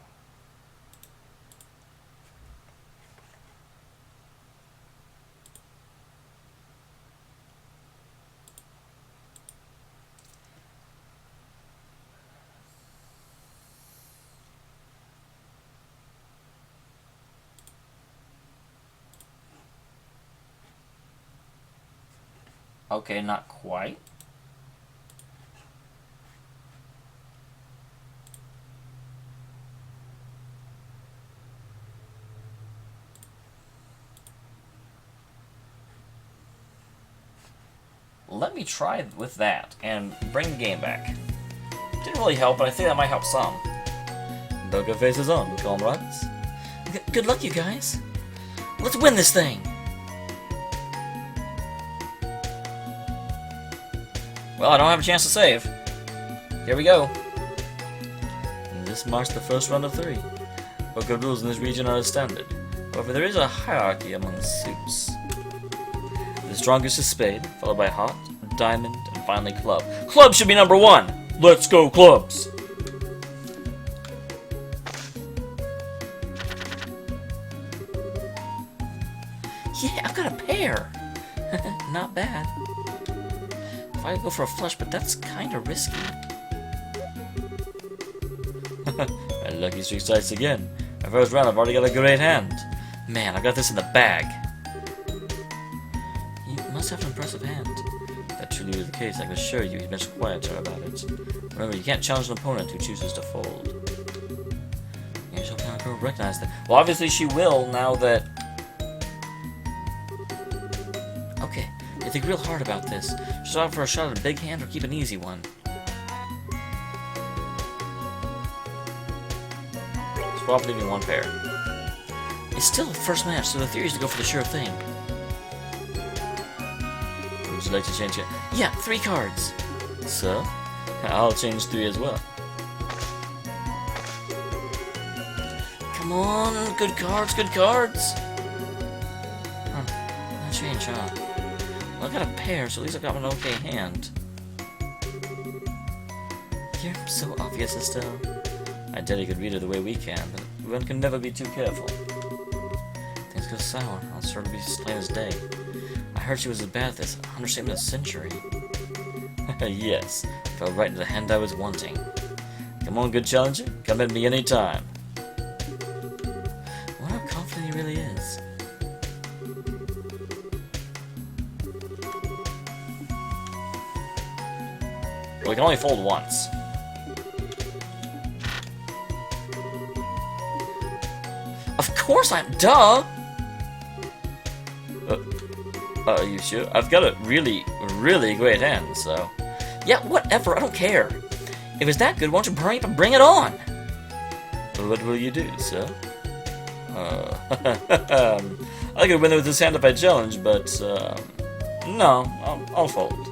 Okay, not quite. Let me try with that and bring the game back. Didn't really help, but I think that might help some. Poker faces on, comrades. Good luck, you guys. Let's win this thing. Well, I don't have a chance to save. Here we go. And this marks the first round of 3. Poker rules in this region are as standard. However, there is a hierarchy among the suits. The strongest is spade, followed by heart, diamond, and finally club. Club should be number 1! Let's go, clubs! Yeah, I've got a pair! Not bad. If I could go for a flush, but that's kinda risky. My lucky streak strikes again. My first round, I've already got a great hand. Man, I got this in the bag. You must have an impressive hand. If that truly was the case, I can assure you he's much quieter about it. Remember, you can't challenge an opponent who chooses to fold. You shall kind of recognize that. Well, obviously she will, now that... Okay, you think real hard about this. Should I opt for a shot at a big hand or keep an easy one? Swap leaving 1 pair. It's still the first match, so the theory is to go for the sure thing. Would you like to change it? Yeah, 3 cards. So, I'll change 3 as well. Come on, good cards, good cards. Huh, no change, huh? Well, I got a pair, so at least I got an okay hand. You're so obvious, Estelle. I doubt you could read her the way we can, but one can never be too careful. Things go sour. I'll sort of be as plain as day. I heard she was as bad at this. Understatement of the century. Yes, fell right into the hand I was wanting. Come on, good challenger. Come at me any time. I wonder how confident he really is. We can only fold once. Of course I'm... Duh! Are you sure? I've got a really, really great hand, so... Yeah, whatever, I don't care. If it's that good, why don't you hurry up and bring it on? What will you do, sir? I could win with this hand if I challenge, but, no, I'll fold.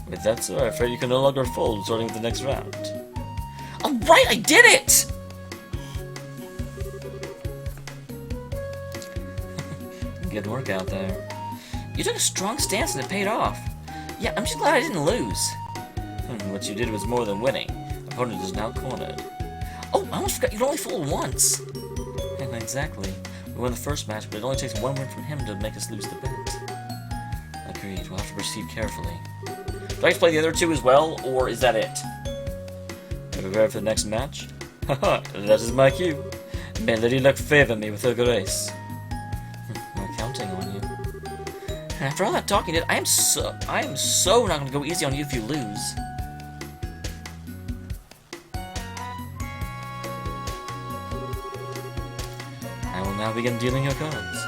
With that, sir, I'm afraid you can no longer fold, starting with the next round. Alright, I did it! Good work out there. You took a strong stance and it paid off. Yeah, I'm just glad I didn't lose. What you did was more than winning. Opponent is now cornered. Oh, I almost forgot you only fooled once. Exactly. We won the first match, but it only takes one win from him to make us lose the bet. Agreed. We'll have to proceed carefully. Do I have to play the other two as well, or is that it? Are you prepared for the next match? Haha, that is my cue. May Lady Luck favor me with her grace. I'm counting on you. And after all that talking you did, I am so not going to go easy on you if you lose. I will now begin dealing your cards.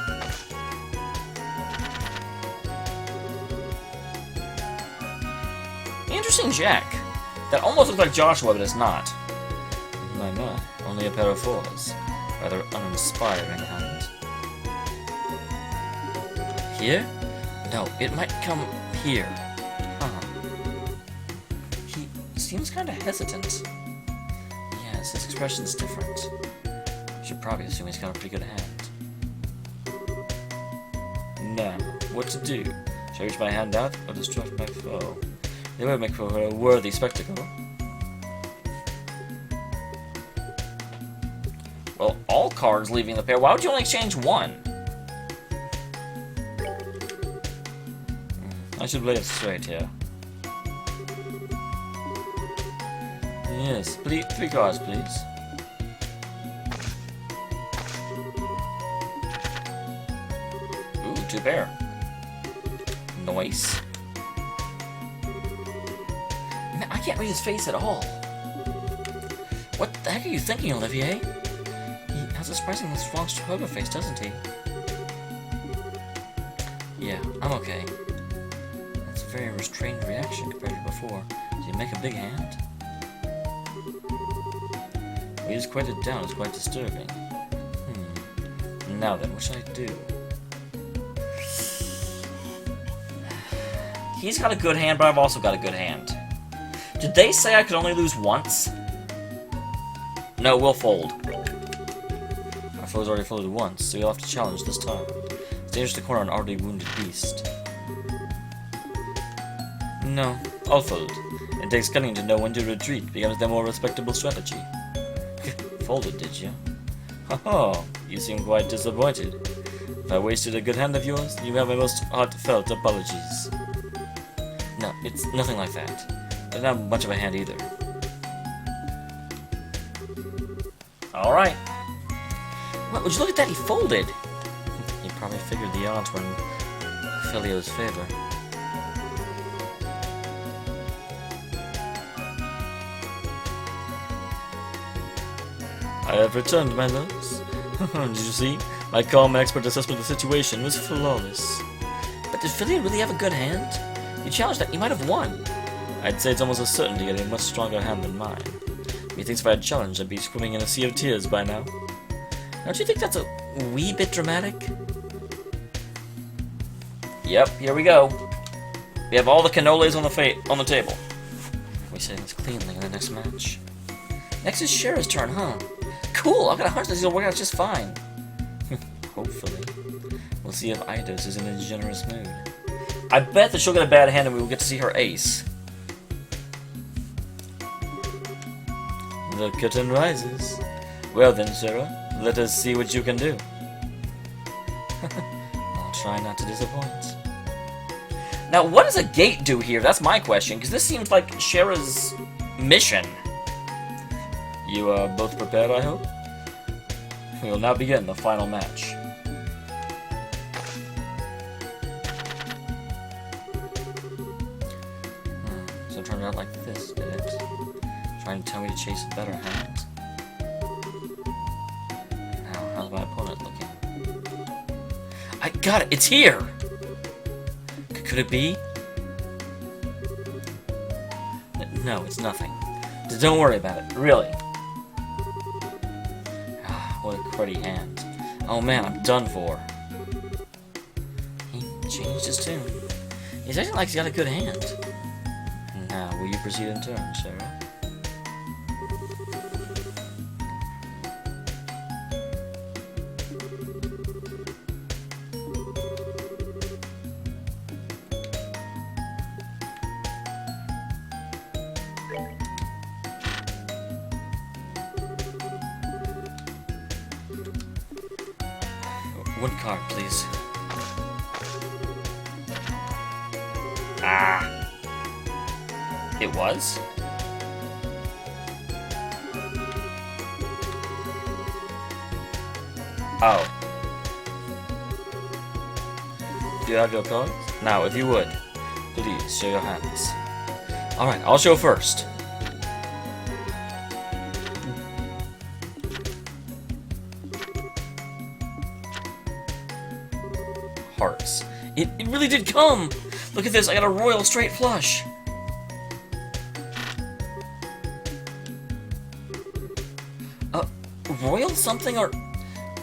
Interesting jack. That almost looks like Joshua, but it's not. My, only a pair of fours. Rather uninspiring hand. Here? No, it might come here. Huh. He seems kind of hesitant. Yes, his expression's different. Should probably assume he's got a pretty good hand. Now, what to do? Should I reach my hand out or distract my foe? They would make for a worthy spectacle. Well, all cards leaving the pair. Why would you only exchange one? I should play it straight here. Yes, please, 3 cards, please. Ooh, 2 pair. Nice. Man, I can't read his face at all. What the heck are you thinking, Olivier? He has a surprisingly strong poker face, doesn't he? Yeah, I'm okay. That's a very restrained reaction compared to before. Did you make a big hand? We just quite it down. It's quite disturbing. Now then, what should I do? He's got a good hand, but I've also got a good hand. Did they say I could only lose once? No, we'll fold. Our foe's already folded once, so you'll have to challenge this time. It's dangerous to corner an already wounded beast. No, I'll fold. It takes cunning to know when to retreat, becomes the more respectable strategy. Folded, did you? Haha, you seem quite disappointed. If I wasted a good hand of yours, you have my most heartfelt apologies. No, it's nothing like that. I don't have much of a hand either. Alright. Well, would you look at that? He folded. He probably figured the odds were in Filio's favor. I have returned, my loves. Did you see? My calm and expert assessment of the situation was flawless. But did Filio really have a good hand? You challenged that, you might have won. I'd say it's almost a certainty getting a much stronger hand than mine. Methinks if I had challenged, I'd be swimming in a sea of tears by now. Don't you think that's a wee bit dramatic? Yep, here we go. We have all the cannolis on the table. We say this cleanly in the next match. Next is Shara's turn, huh? Cool, I've got a hunch that this will work out just fine. Hopefully. We'll see if Eidos is in a generous mood. I bet that she'll get a bad hand and we will get to see her ace. The curtain rises. Well then, Sarah, let us see what you can do. I'll try not to disappoint. Now, what does a gate do here? That's my question, because this seems like Shara's mission. You are both prepared, I hope? We will now begin the final match. So it turned out like this. did it. Trying to tell me to chase a better hand. Now, how's my opponent looking? I got it! It's here! Could it be? No, it's nothing. Just don't worry about it. Really. What a cruddy hand. Oh man, I'm done for. He changed his tune. He's acting like he's got a good hand. Now, will you proceed in turn, Sarah? One card, please. Ah! It was? Oh. Do you have your cards? Now, if you would, please show your hands. Alright, I'll show first. Hearts. It really did come! Look at this, I got a royal straight flush! Royal something, or...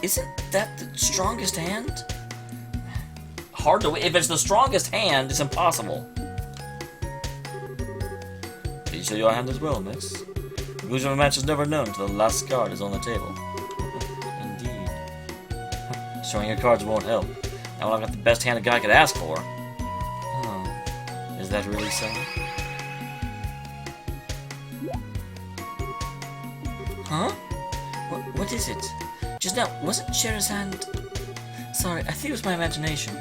Isn't that the strongest hand? Hard to... If it's the strongest hand, it's impossible. Please show your hand as well, miss. The conclusion of a match is never known until the last card is on the table. Indeed. Showing your cards won't help. Now I've got the best hand a guy could ask for. Oh, is that really so? Huh? What is it? Just now, wasn't Shera's hand... Sorry, I think it was my imagination.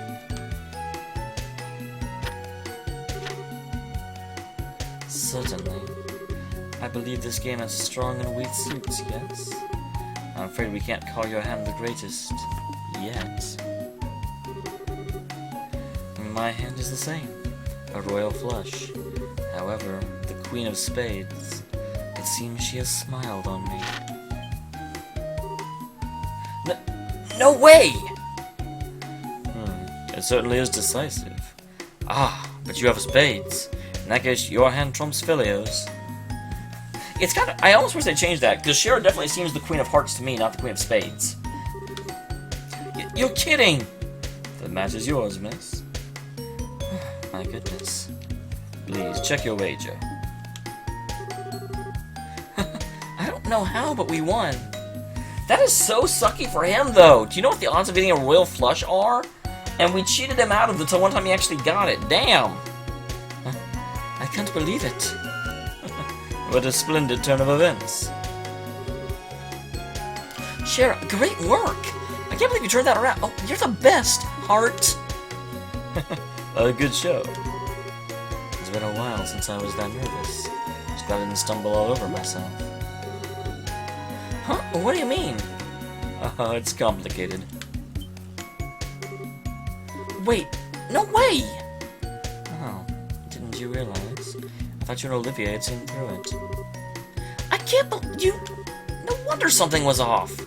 Certainly. I believe this game has strong and weak suits, yes? I'm afraid we can't call your hand the greatest. Yet. My hand is the same. A royal flush. However, the Queen of Spades, it seems she has smiled on me. No way! It certainly is decisive. Ah, but you have spades. In that case, your hand trumps Filio's. It's kind of... I almost wish they changed that, because Shera definitely seems the Queen of Hearts to me, not the Queen of Spades. You're kidding! The match is yours, miss. My goodness. Please, check your wager. I don't know how, but we won. That is so sucky for him, though. Do you know what the odds of getting a royal flush are? And we cheated him out of it until one time he actually got it. Damn! I can't believe it. What a splendid turn of events. Shera, great work! I can't believe you turned that around. Oh, you're the best, Heart. A good show. It's been a while since I was that nervous. Just I didn't stumble all over myself. Huh? What do you mean? It's complicated. Wait, no way! Oh, didn't you realize? I thought you and Olivia had seen through it. I can't believe you... No wonder something was off.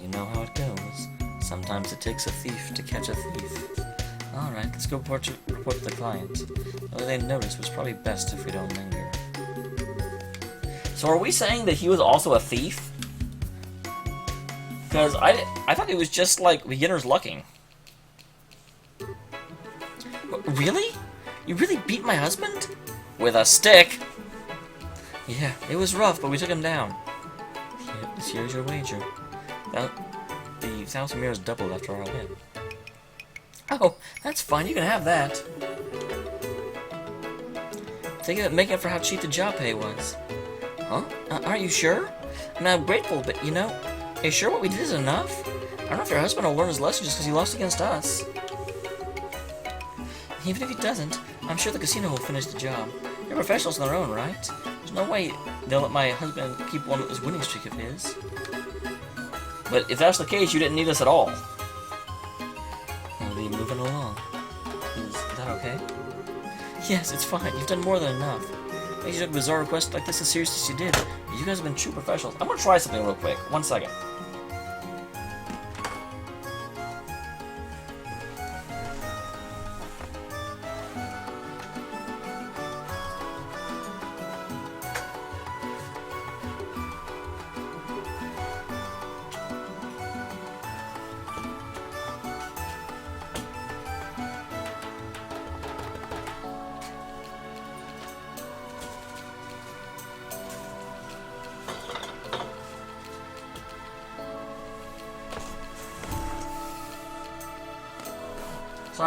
You know how it goes. Sometimes it takes a thief to catch a thief. Alright, let's go report to the client. Whether they notice was probably best if we don't linger. So are we saying that he was also a thief? Because I thought it was just like beginner's lucking. Really? You really beat my husband? With a stick? Yeah, it was rough, but we took him down. Here's your wager. The 1,000 mirrors doubled after our win. Oh, that's fine. You can have that. Think of it, make it for how cheap the job pay was. Huh? Aren't you sure? I mean, I'm grateful, but you know, are you sure what we did is enough? I don't know if your husband will learn his lesson just because he lost against us. Even if he doesn't, I'm sure the casino will finish the job. They're professionals in their own right. There's no way they'll let my husband keep one of this winning streak of his. But if that's the case, you didn't need us at all. We'll be moving along. Is that okay? Yes, it's fine. You've done more than enough. Makes you took a bizarre request like this as seriously as you did. You guys have been true professionals. I'm gonna try something real quick. 1 second.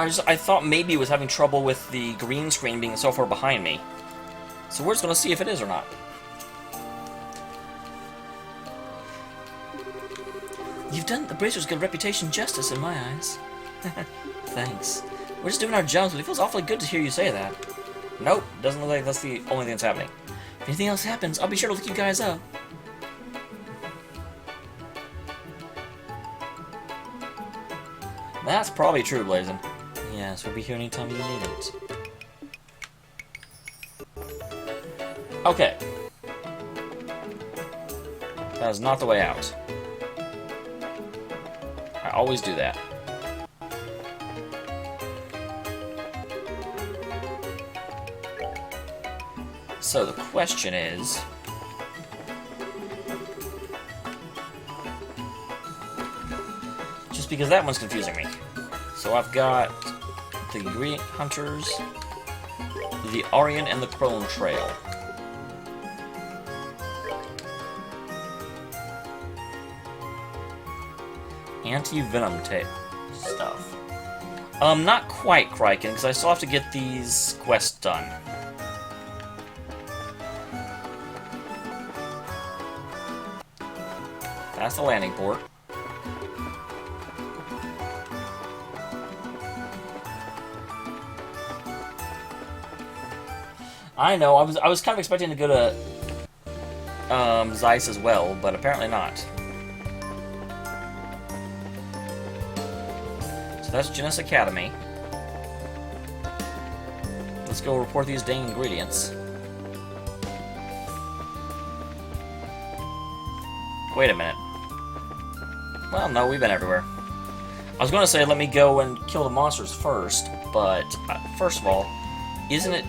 So I thought maybe it was having trouble with the green screen being so far behind me. So we're just gonna see if it is or not. You've done the Bracers' good reputation justice in my eyes. Thanks. We're just doing our jobs, but it feels awfully good to hear you say that. Nope, doesn't look like that's the only thing that's happening. If anything else happens, I'll be sure to look you guys up. That's probably true, Blazin'. Yes, we'll be here anytime you need it. Okay. That is not the way out. I always do that. So the question is... just because that one's confusing me. So I've got the Green Hunters, the Aryan, and the Crone Trail. Anti-venom tape stuff. Not quite, Kryken, because I still have to get these quests done. That's the landing port. I know, I was kind of expecting to go to Zeiss as well, but apparently not. So that's Genesis Academy. Let's go report these dang ingredients. Wait a minute. Well, no, we've been everywhere. I was going to say let me go and kill the monsters first, but first of all, isn't it...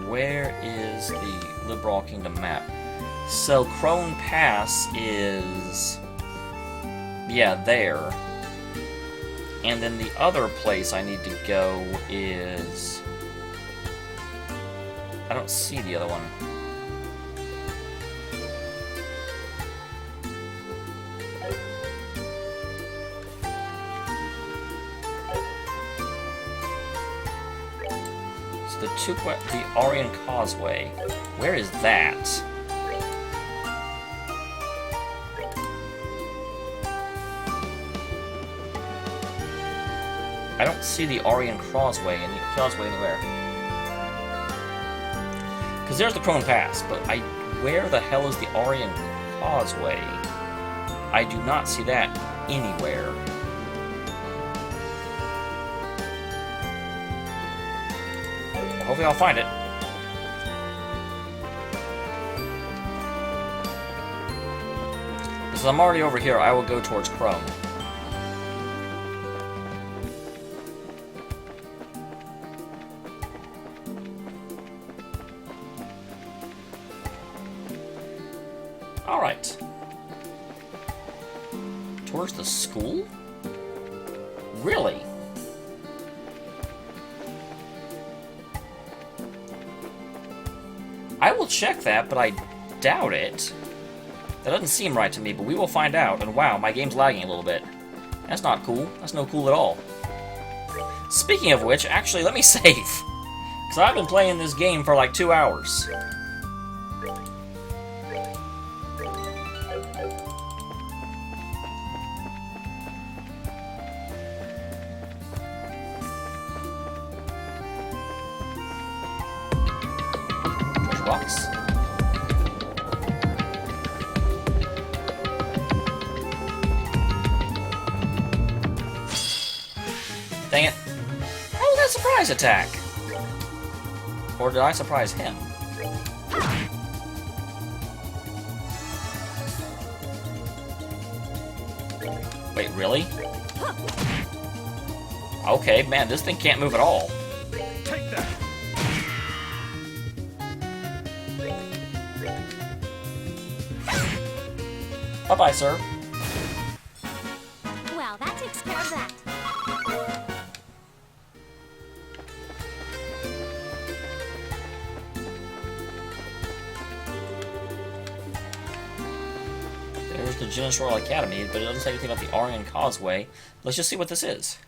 Where is the Liberal Kingdom map? So, Crone Pass is... yeah, there. And then the other place I need to go is... I don't see the other one. So the Aryan Causeway. Where is that? I don't see the Aryan Causeway anywhere. Because there's the Crone Pass, but where the hell is the Aryan Causeway? I do not see that anywhere. Hopefully I'll find it. Because I'm already over here, I will go towards Crone. Alright. Towards the school? Really? I will check that, but I doubt it. That doesn't seem right to me, but we will find out. And wow, my game's lagging a little bit. That's not cool. That's no cool at all. Speaking of which, actually, let me save. Because I've been playing this game for like 2 hours. Rocks. Dang it. How was that surprise attack? Or did I surprise him? Wait, really? Okay, man, this thing can't move at all. Take that. Bye-bye, sir. Well, that takes care of that. There's the Genesis Royal Academy, but it doesn't say anything about the Orion Causeway. Let's just see what this is.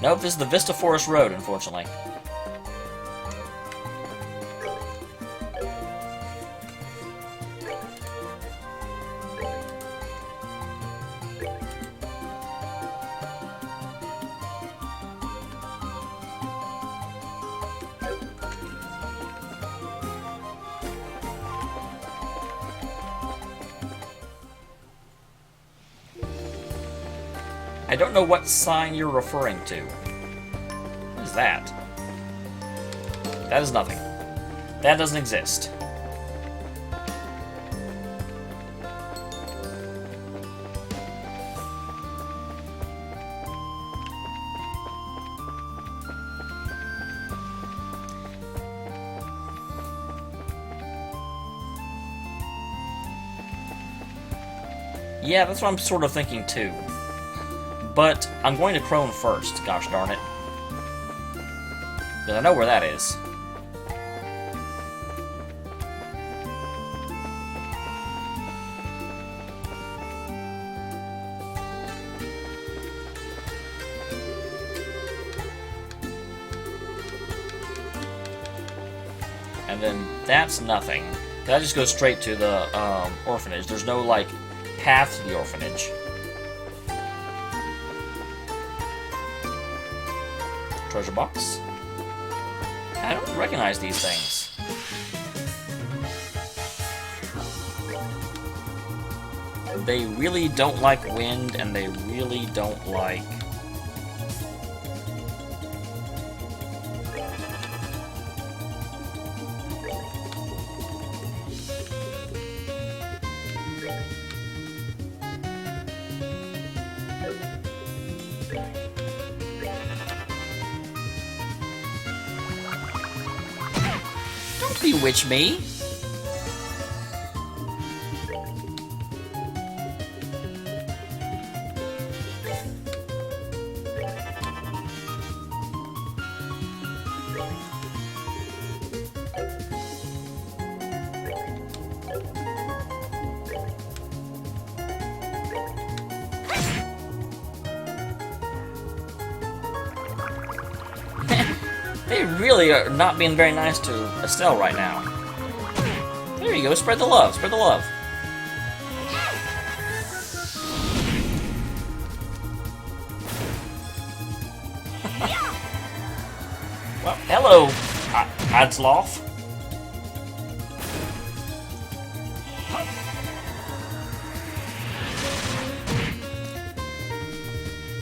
Nope, this is the Vista Forest Road, unfortunately. I don't know what sign you're referring to. What is that? That is nothing. That doesn't exist. Yeah, that's what I'm sort of thinking too. But I'm going to Crone first, gosh darn it. Because I know where that is. And then that's nothing. That just goes straight to the orphanage. There's no, like, path to the orphanage. Treasure box? I don't recognize these things. They really don't like wind, and they really don't like... Don't bewitch me! They really are not being very nice to Estelle right now. There you go, spread the love, spread the love. Well, hello, Adsloff.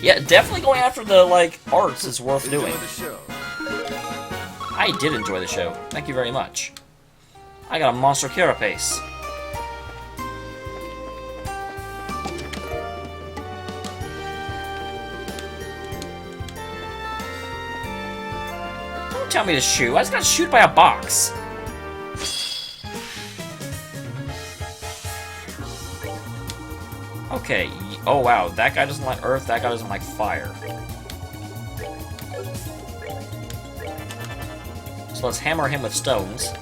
Yeah, definitely going after the, like, arts is worth doing. Enjoy the show. I did enjoy the show. Thank you very much. I got a monster carapace. Don't tell me to shoot. I just got shoot by a box. Okay. Oh wow, that guy doesn't like earth. That guy doesn't like fire. So let's hammer him with stones.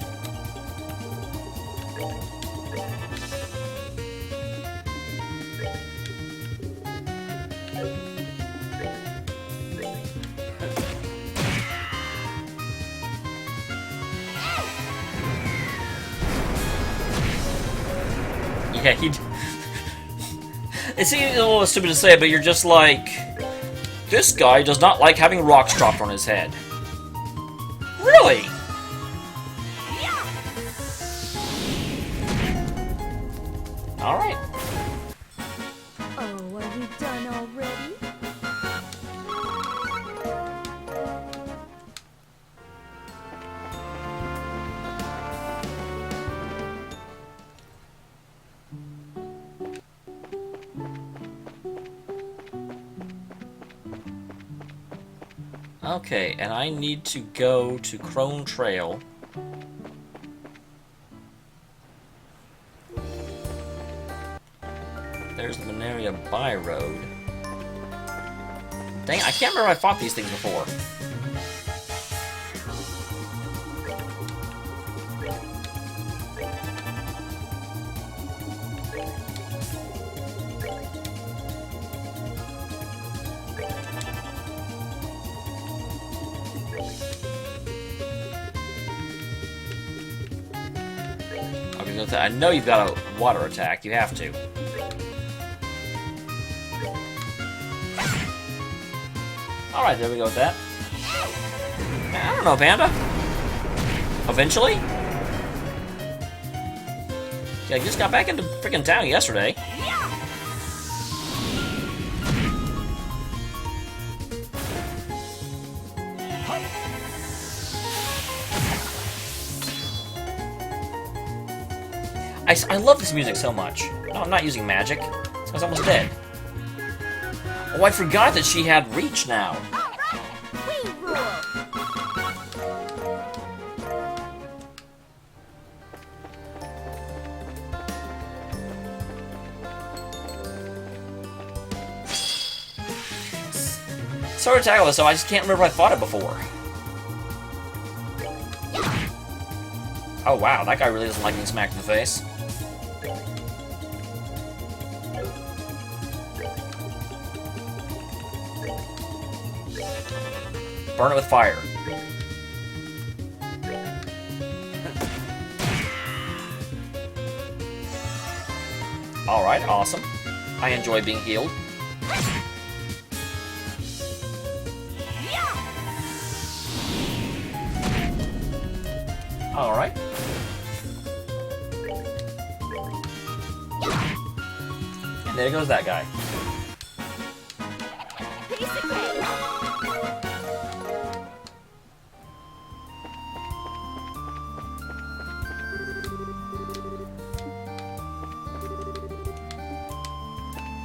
Yeah, he... It seems a little stupid to say, but you're just like... This guy does not like having rocks dropped on his head. Really? Alright. Oh, are you done already? Okay, and I need to go to Crone Trail. There's the Mineria By Road. Dang, I can't remember if I fought these things before. Okay, I know you've got a water attack. You have to. Alright, there we go with that. I don't know, Panda. Eventually? Yeah, I just got back into freaking town yesterday. I love this music so much. No, I'm not using magic. I was almost dead. Oh, I forgot that she had reach now. Sorry to tackle this, so I just can't remember if I fought it before. Oh wow, that guy really doesn't like being smacked in the face. Burn it with fire. Alright, awesome. I enjoy being healed. Alright. And there goes that guy.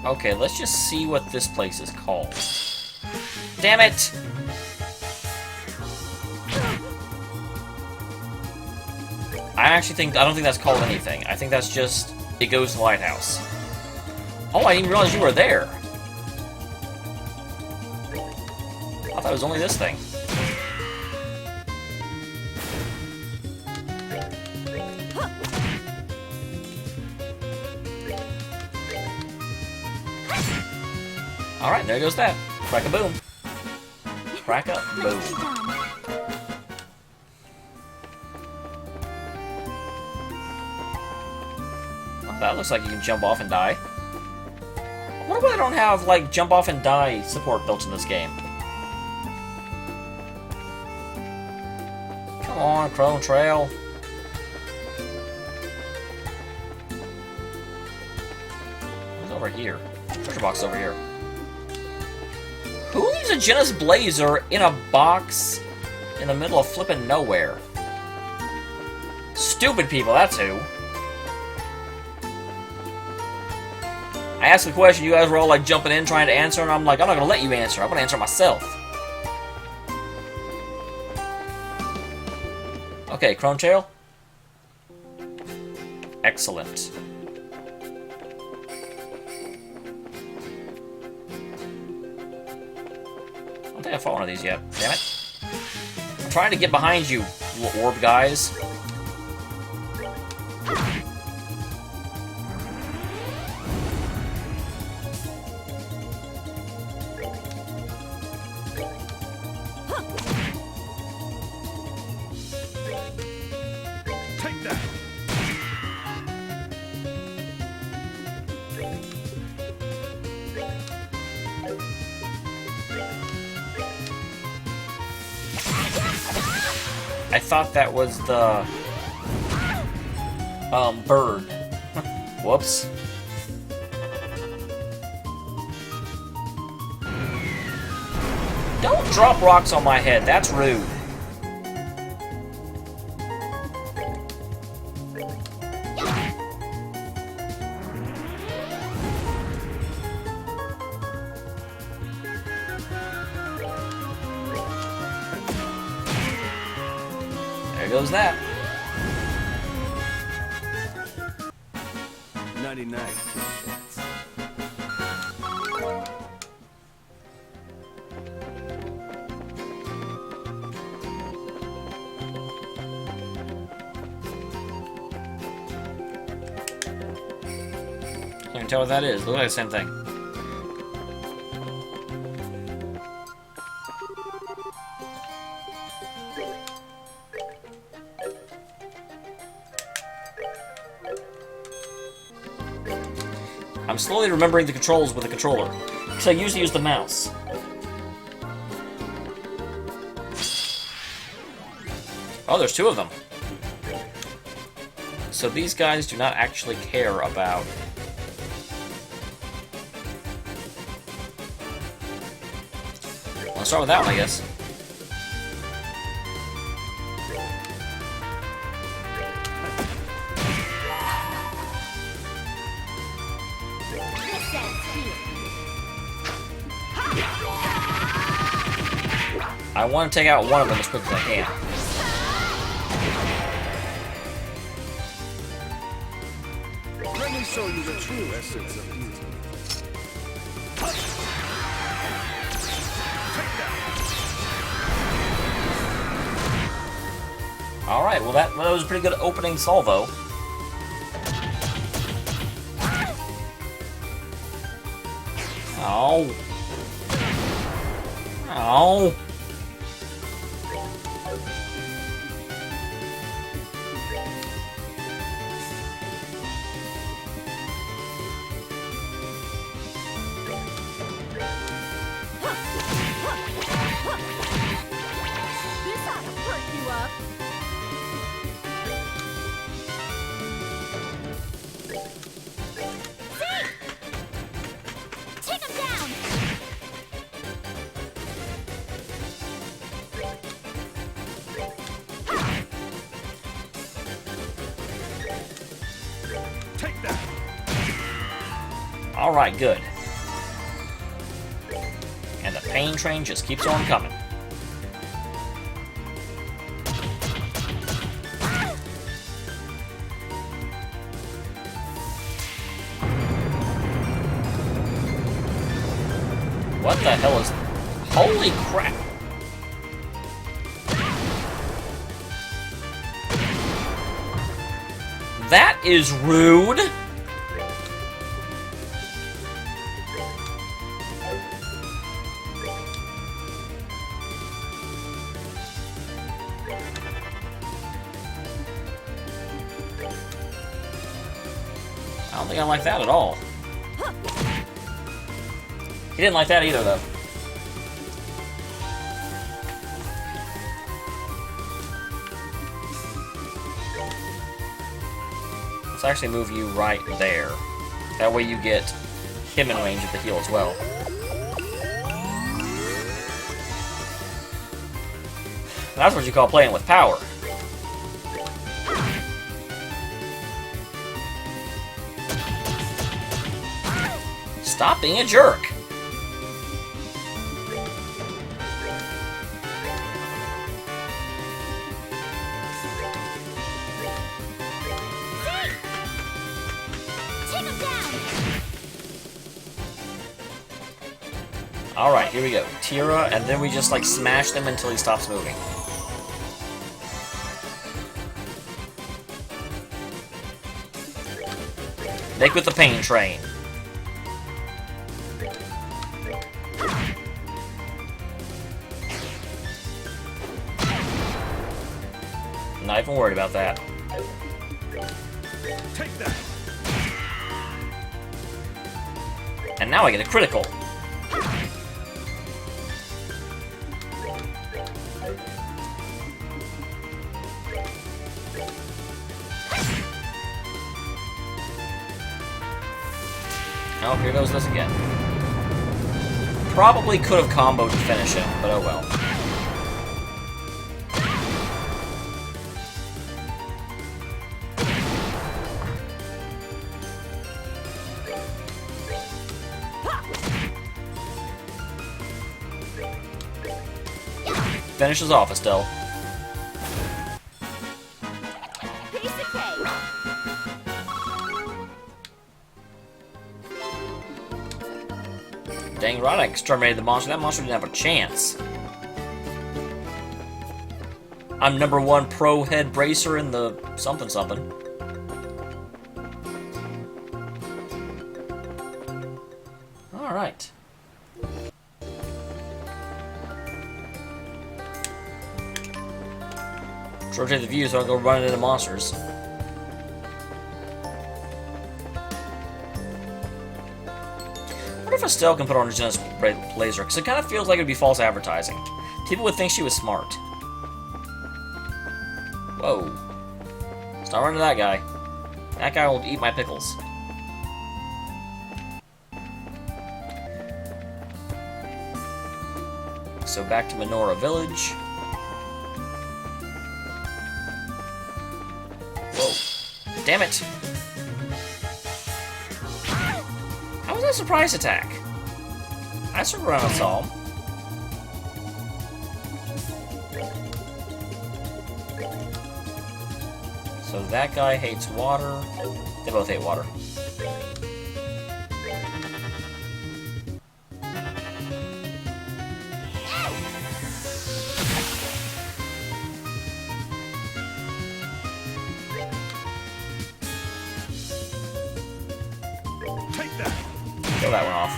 Okay, let's just see what this place is called. Damn it! I don't think that's called anything. I think that's just, it goes to the lighthouse. Oh, I didn't realize you were there. I thought it was only this thing. Alright, there goes that. Crack-a-boom. Crack-a-boom. Oh, that looks like you can jump off and die. I wonder why they don't have, like, jump off and die support built in this game. Come on, Crone Trail. Who's over here? Treasure box over here. Who leaves a Genesis Blazer in a box in the middle of flippin' nowhere? Stupid people, that's who. I asked the question, you guys were all like jumping in trying to answer, and I'm like, I'm not gonna let you answer, I'm gonna answer myself. Okay, Crone Trail. Excellent. I don't think I fought one of these yet. Damn it. I'm trying to get behind you, little orb guys. Take that. I thought that was the bird. Whoops. Don't drop rocks on my head, that's rude. There goes that. 99. Can't even tell what that is. Look like the same thing. I'm slowly remembering the controls with the controller, because I usually use the mouse. Oh, there's two of them. So these guys do not actually care about... Let's start with that one, I guess. I want to take out one of them as quick as I can. Let me show you the true essence of beauty. Alright, well that was a pretty good opening salvo. Ow. Ow. This ought to perk you up. Take him down! Take that. Alright, good. And the pain train just keeps on coming. What the hell is... Holy crap! That is rude! I don't think I like that at all. He didn't like that either, though. Let's actually move you right there. That way you get him in range of the heal as well. That's what you call playing with power. Stop being a jerk. Alright, here we go. Tira, and then we just like smash them until he stops moving. Make with the pain train. Not even worried about that. Take that. And now I get a critical. Oh, here goes this again. Probably could have comboed to finish him, but oh well. Finishes off Estelle. Dang right, I exterminated the monster. That monster didn't have a chance. I'm #1 pro head bracer in the something something. Alright. Rotate the view so I can go running into monsters. I wonder if Estelle can put on her Genesis blazer, because it kind of feels like it would be false advertising. People would think she was smart. Whoa. Stop running to that guy. That guy will eat my pickles. So back to Menorah Village. Whoa. Damn it. How was that a surprise attack? I circled around and saw him. So that guy hates water. They both hate water. Take that. Kill that one off.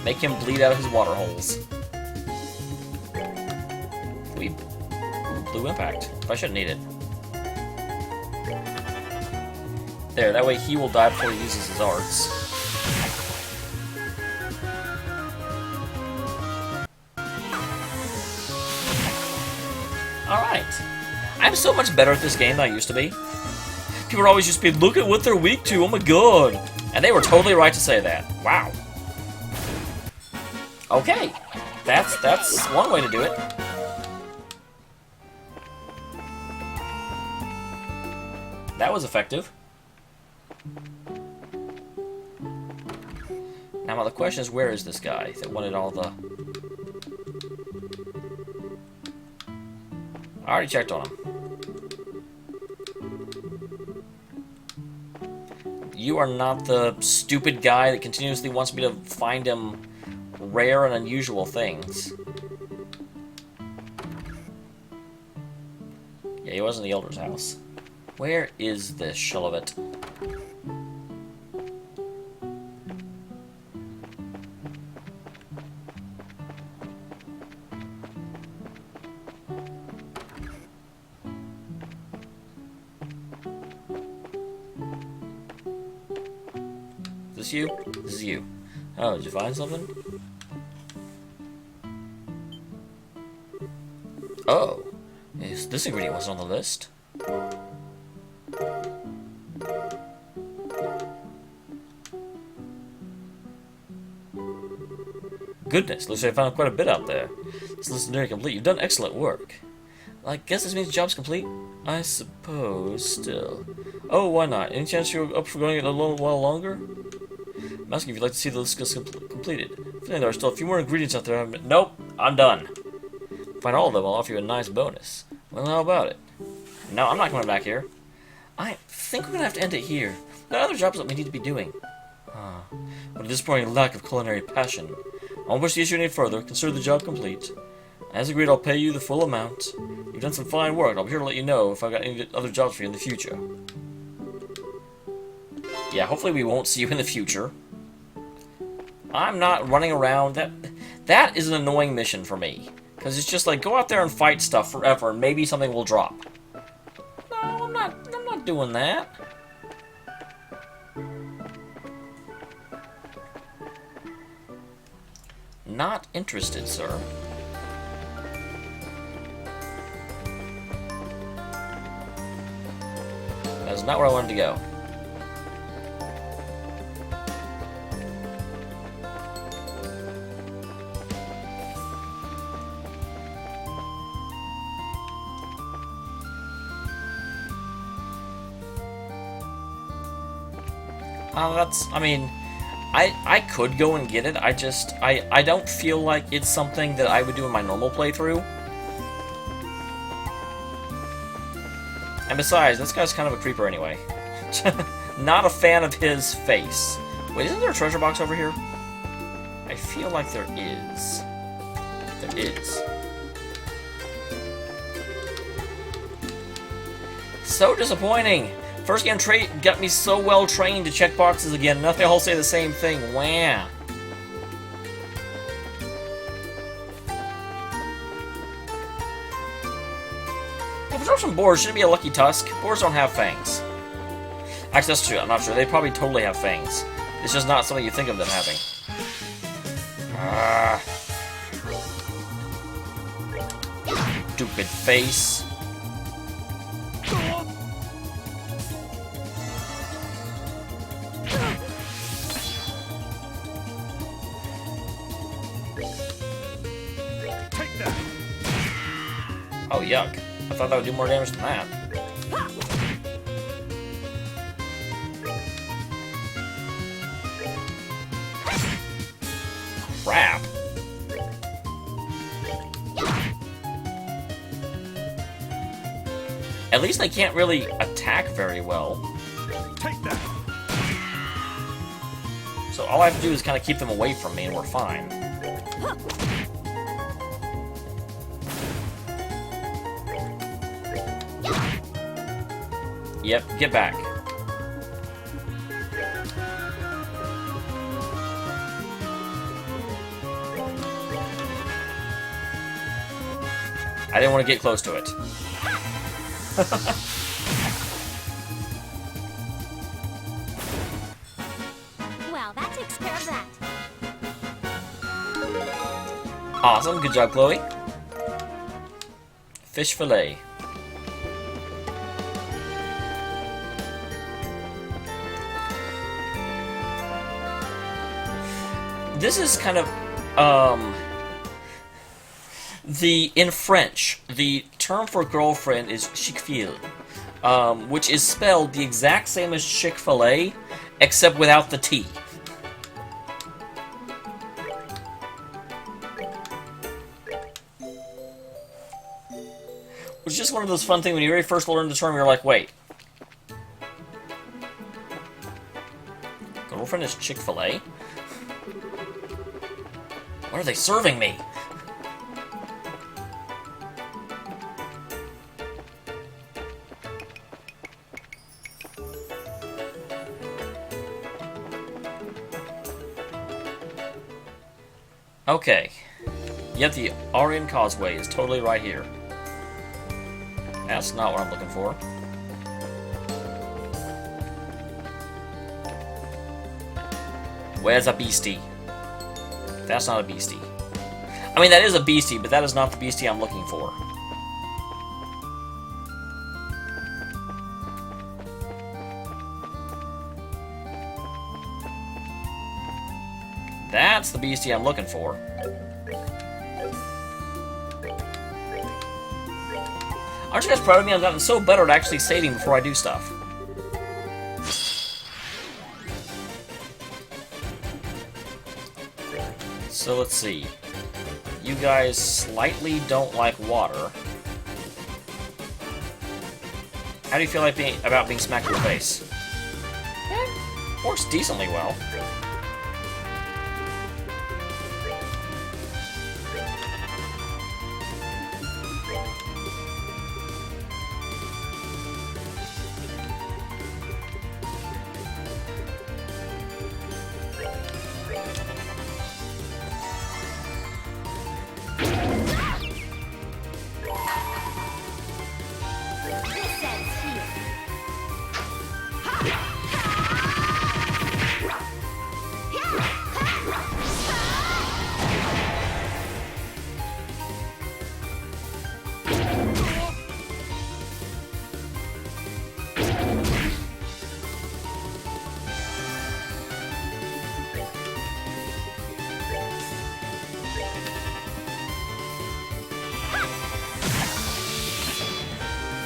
Make him bleed out his water holes. Blue impact. I shouldn't need it. There, that way he will die before he uses his arts. Alright. I'm so much better at this game than I used to be. People always used to be, look at what they're weak to, oh my god. And they were totally right to say that. Wow. Okay. That's one way to do it. That was effective. Now the question is, where is this guy that wanted all the... I already checked on him. You are not the stupid guy that continuously wants me to find him rare and unusual things. Yeah, he was in the Elder's house. Where is this shell of it? Is this you? This is you. Oh, did you find something? Oh, yes, this ingredient wasn't on the list. Goodness, looks like I found quite a bit out there. This list is nearly complete. You've done excellent work. I guess this means the job's complete? I suppose, still. Oh, why not? Any chance you're up for going it a little while longer? I'm asking if you'd like to see the list completed. I think there are still a few more ingredients out there. Nope, I'm done. Find all of them, I'll offer you a nice bonus. Well, how about it? No, I'm not coming back here. I think we're gonna have to end it here. There are other jobs that we need to be doing. What a disappointing lack of culinary passion. I won't push the issue any further. Consider the job complete. As agreed, I'll pay you the full amount. You've done some fine work. I'll be here to let you know if I've got any other jobs for you in the future. Yeah, hopefully we won't see you in the future. I'm not running around. That is an annoying mission for me. Because it's just like, go out there and fight stuff forever, and maybe something will drop. No, I'm not doing that. Not interested, sir. That's not where I wanted to go. I mean, I could go and get it, I don't feel like it's something that I would do in my normal playthrough. And besides, this guy's kind of a creeper anyway. Not a fan of his face. Wait, isn't there a treasure box over here? I feel like there is. There is. So disappointing! First game got me so well trained to check boxes again, now they all say the same thing. Wah! If we drop some boars, shouldn't it be a lucky tusk? Boars don't have fangs. Actually, that's true, I'm not sure. They probably totally have fangs. It's just not something you think of them having. Stupid face. Take that. Oh, yuck. I thought that would do more damage than that. Crap. At least they can't really attack very well. Take that. So all I have to do is kind of keep them away from me and we're fine. Yep, get back. I didn't want to get close to it. Well, that takes care of that. Awesome, good job, Chloe. Fish fillet. This is kind of, in French, the term for girlfriend is chick-fil, which is spelled the exact same as Chick-fil-A, except without the T. It's just one of those fun things when you very first learn the term, you're like, wait. Girlfriend is Chick-fil-A? What are they serving me? Okay. Yet the Aryan Causeway is totally right here. That's not what I'm looking for. Where's a beastie? That's not a beastie. I mean, that is a beastie, but that is not the beastie I'm looking for. That's the beastie I'm looking for. Aren't you guys proud of me? I've gotten so better at actually saving before I do stuff. So let's see. You guys slightly don't like water. How do you feel like about being smacked in the face? Works decently well.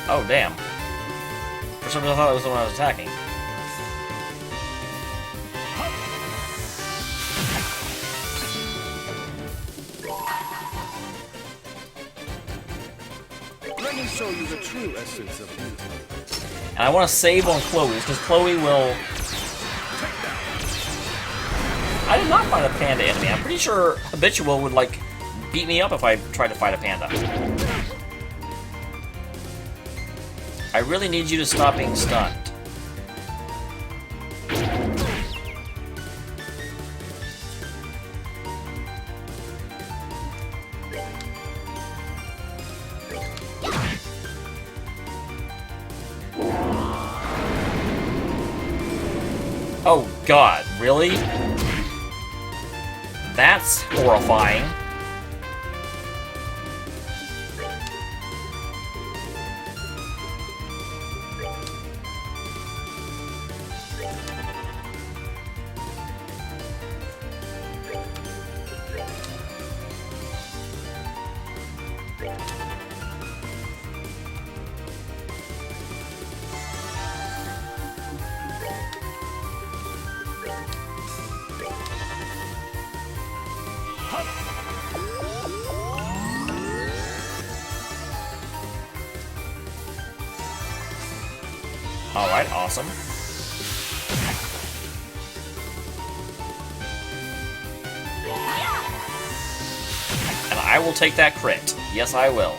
Oh, damn. For some reason I thought it was the one I was attacking. Let me show you the true essence of beauty. And I want to save on Chloe's, because Chloe will... I did not find a panda enemy. I'm pretty sure Habitual would, like, beat me up if I tried to fight a panda. I really need you to stop being stunned. Oh god, really? That's horrifying. Alright, awesome. And I will take that crit. Yes, I will.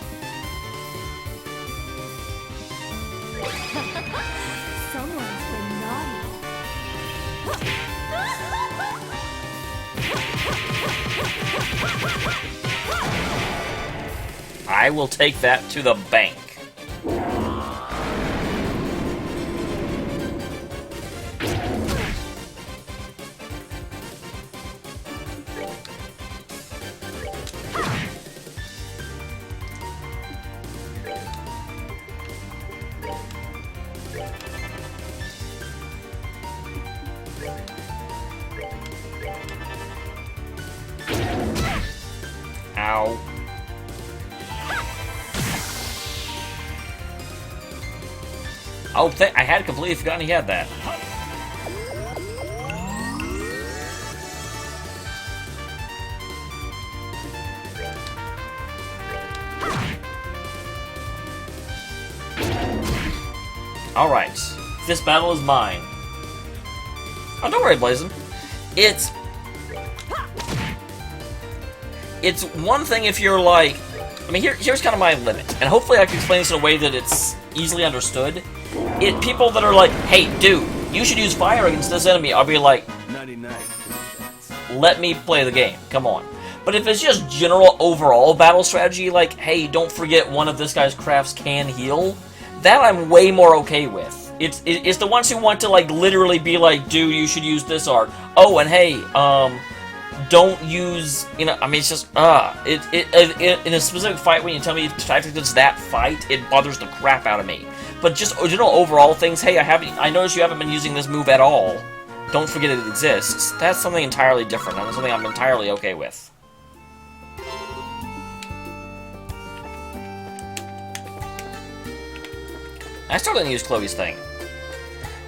Someone's been naughty. I will take that to the bank. Ow. Oh, I had completely forgotten he had that. Alright. This battle is mine. Oh, don't worry, Blazin'. It's one thing if you're like... I mean, here's kind of my limit. And hopefully I can explain this in a way that it's easily understood. People that are like, hey, dude, you should use fire against this enemy, I'll be like, 99. let me play the game. Come on. But if it's just general overall battle strategy, like, hey, don't forget one of this guy's crafts can heal, that I'm way more okay with. It's the ones who want to, like, literally be like, dude, you should use this art. Oh, and hey, don't use, you know, I mean, it's just, in a specific fight, when you tell me it's that fight, it bothers the crap out of me. But just general overall things, hey, I noticed you haven't been using this move at all. Don't forget it exists. That's something entirely different, and that's something I'm entirely okay with. I still didn't use Chloe's thing,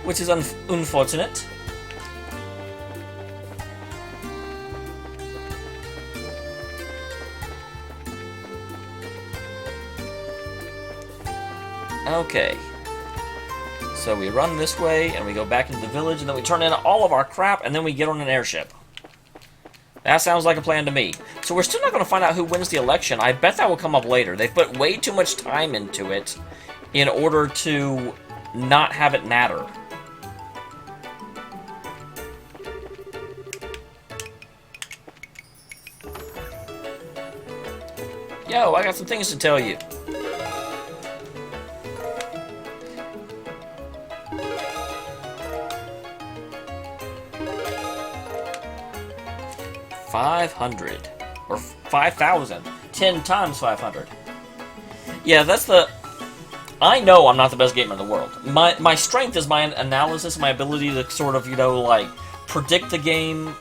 which is unfortunate. Okay. So we run this way, and we go back into the village, and then we turn in all of our crap, and then we get on an airship. That sounds like a plan to me. So we're still not going to find out who wins the election. I bet that will come up later. They've put way too much time into it in order to not have it matter. Yo, I got some things to tell you. $500 or 5,000, 10 times 500. Yeah, that's the. I know I'm not the best gamer in the world. My strength is my analysis, my ability to sort of, you know, like, predict the game,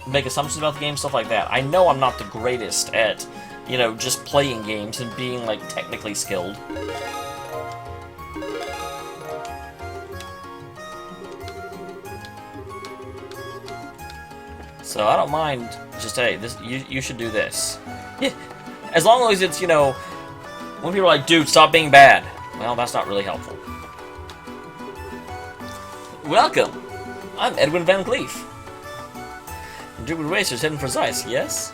make assumptions about the game, stuff like that. I know I'm not the greatest at, you know, just playing games and being, like, technically skilled. So I don't mind just, hey, this you should do this. As long as it's, you know, when people are like, dude, stop being bad. Well, that's not really helpful. Welcome. I'm Edwin Van Cleef. Dribbling Racer's heading for Zeiss, yes?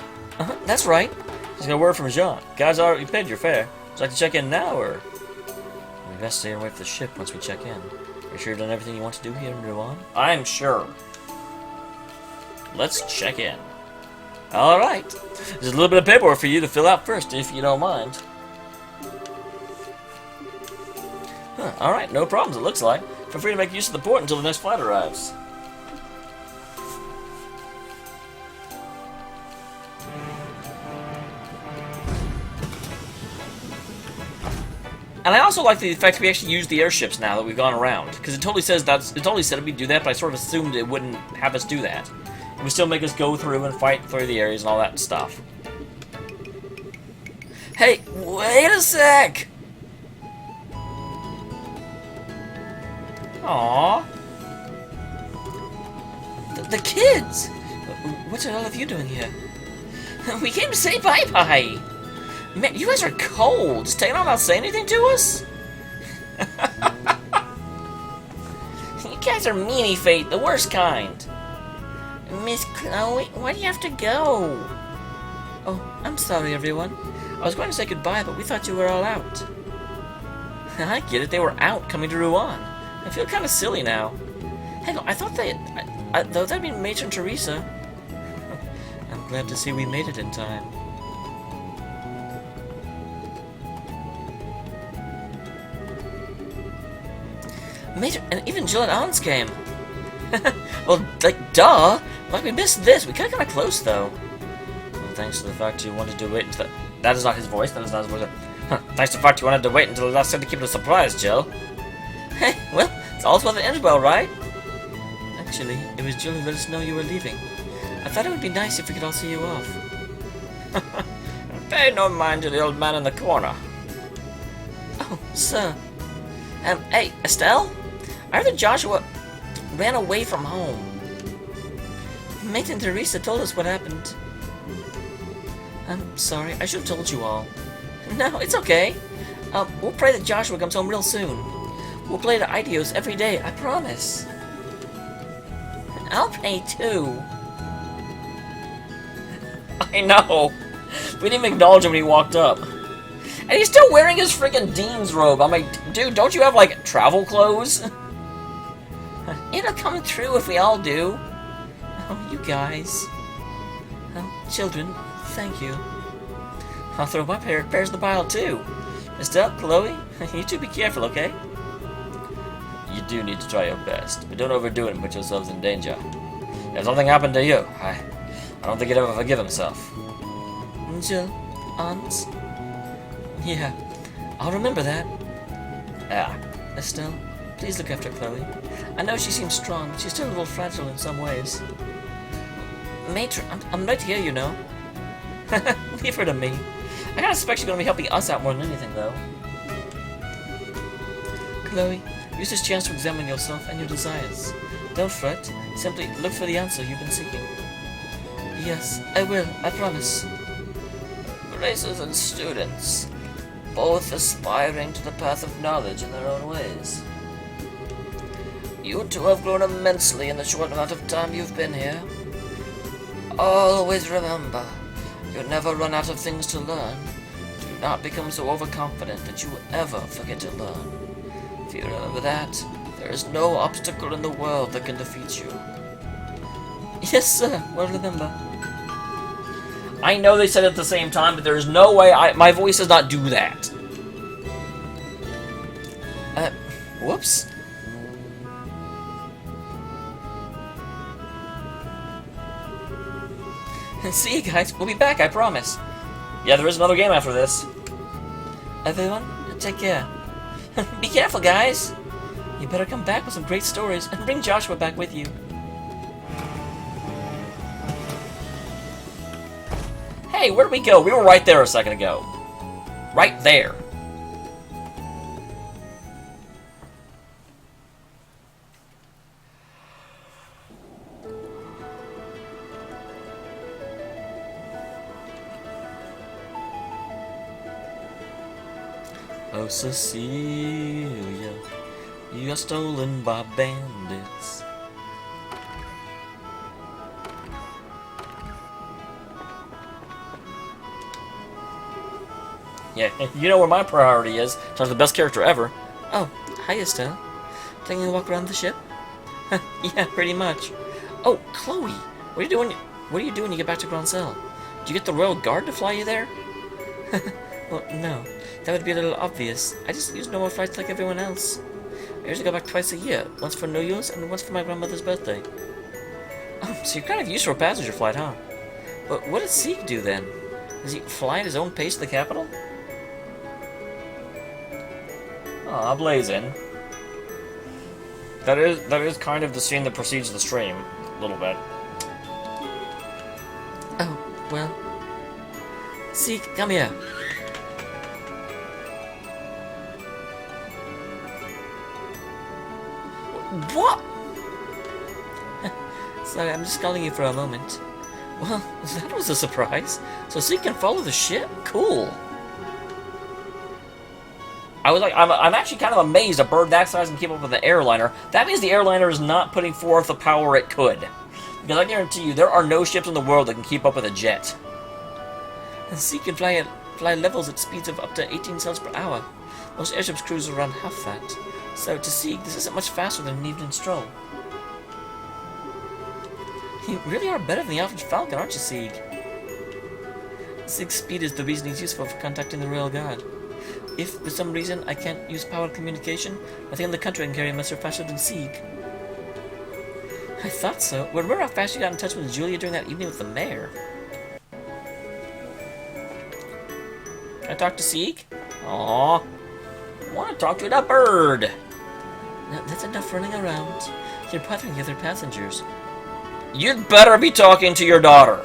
That's right. Just got word from Jean. Guys already paid your fare. Would you like to check in now, or? We best stay and wait for the ship once we check in. Are you sure you've done everything you want to do here in Rouen? I'm sure. Let's check in. Alright. There's a little bit of paperwork for you to fill out first, if you don't mind. Alright, no problems, it looks like. Feel free to make use of the port until the next flight arrives. And I also like the fact we actually use the airships now that we've gone around, because it totally says it totally said we'd do that, but I sort of assumed it wouldn't have us do that. It would still make us go through and fight through the areas and all that stuff. Hey, wait a sec! Aww. The kids! What are all of you doing here? We came to say bye-bye! Man, you guys are cold! Just taking on without saying anything to us? You guys are meanie fate, the worst kind. Miss Chloe, why do you have to go? Oh, I'm sorry, everyone. I was going to say goodbye, but we thought you were all out. I get it, they were out coming to Rouen. I feel kind of silly now. Hang on, I thought though that'd be Matron Teresa. I'm glad to see we made it in time. Matron, and even Jill and Hans came. Well, like, duh! Like, we missed this. We got kind of close, though. Well, thanks to the fact you wanted to wait until... That is not his voice. That is not his voice. Thanks to the fact you wanted to wait until the last second to keep it a surprise, Jill. Hey, well, it's all's well that ends well, right? Actually, it was Jill who let us know you were leaving. I thought it would be nice if we could all see you off. Pay no mind to the old man in the corner. Oh, sir. Hey, Estelle? I heard that Joshua ran away from home. Mate and Teresa told us what happened. I'm sorry, I should have told you all. No, it's okay. We'll pray that Joshua comes home real soon. We'll play the Idios every day, I promise. I'll pray too. I know. We didn't even acknowledge him when he walked up. And he's still wearing his freaking Dean's robe. I'm like, dude, don't you have, like, travel clothes? It'll come true if we all do. Oh, you guys. Oh, children, thank you. I'll throw my pears in the pile, too. Estelle, Chloe, you two be careful, okay? You do need to try your best, but don't overdo it and put yourselves in danger. If something happened to you, I don't think he'd ever forgive himself. Jill, Aunt? Yeah, I'll remember that. Estelle, please look after Chloe. I know she seems strong, but she's still a little fragile in some ways. Matron, I'm right here, you know. Leave her to me. I kinda suspect she's gonna be helping us out more than anything, though. Chloe, use this chance to examine yourself and your desires. Don't fret, simply look for the answer you've been seeking. Yes, I will, I promise. Racers and students, both aspiring to the path of knowledge in their own ways. You two have grown immensely in the short amount of time you've been here. Always remember, you never run out of things to learn. Do not become so overconfident that you ever forget to learn. If you remember that, there is no obstacle in the world that can defeat you. Yes, sir, well remember. I know they said it at the same time, but there's no way my voice does not do that. Whoops. See you guys, we'll be back, I promise. Yeah, there is another game after this. Everyone, take care. Be careful, guys. You better come back with some great stories and bring Joshua back with you. Hey, where'd we go? We were right there a second ago. Right there. Oh, Cecilia, You got stolen by bandits. Yeah, you know where my priority is. Talk to the best character ever. Oh, hiya, Stella. Taking a walk around the ship? Yeah, pretty much. Oh, Chloe, what are you doing? What do you do when you get back to Grancel? Did you get the Royal Guard to fly you there? Well, no. That would be a little obvious. I just use normal flights like everyone else. I usually go back twice a year. Once for New Year's and once for my grandmother's birthday. Oh, so you're kind of used to a passenger flight, huh? But what does Sieg do then? Does he fly at his own pace to the capital? Aw, blazing. That is kind of the scene that precedes the stream, a little bit. Oh, well. Sieg, come here. What? Sorry, I'm just calling you for a moment. Well, that was a surprise. So Sieg can follow the ship? Cool. I was like, I'm actually kind of amazed a bird that size can keep up with an airliner. That means the airliner is not putting forth the power it could. Because I guarantee you, there are no ships in the world that can keep up with a jet. And Sieg can fly levels at speeds of up to 18 miles per hour. Most airships cruise around half that. So to Sieg, this isn't much faster than an evening stroll. You really are better than the average Falcon, aren't you, Sieg? Sieg's speed is the reason he's useful for contacting the Royal Guard. If, for some reason, I can't use powered communication, nothing in the country can carry a messer faster than Sieg. I thought so. Remember how fast you got in touch with Julia during that evening with the mayor? Can I talk to Sieg? Aww. I want to talk to that bird. No, that's enough running around. You're bothering the other passengers. You'd better be talking to your daughter.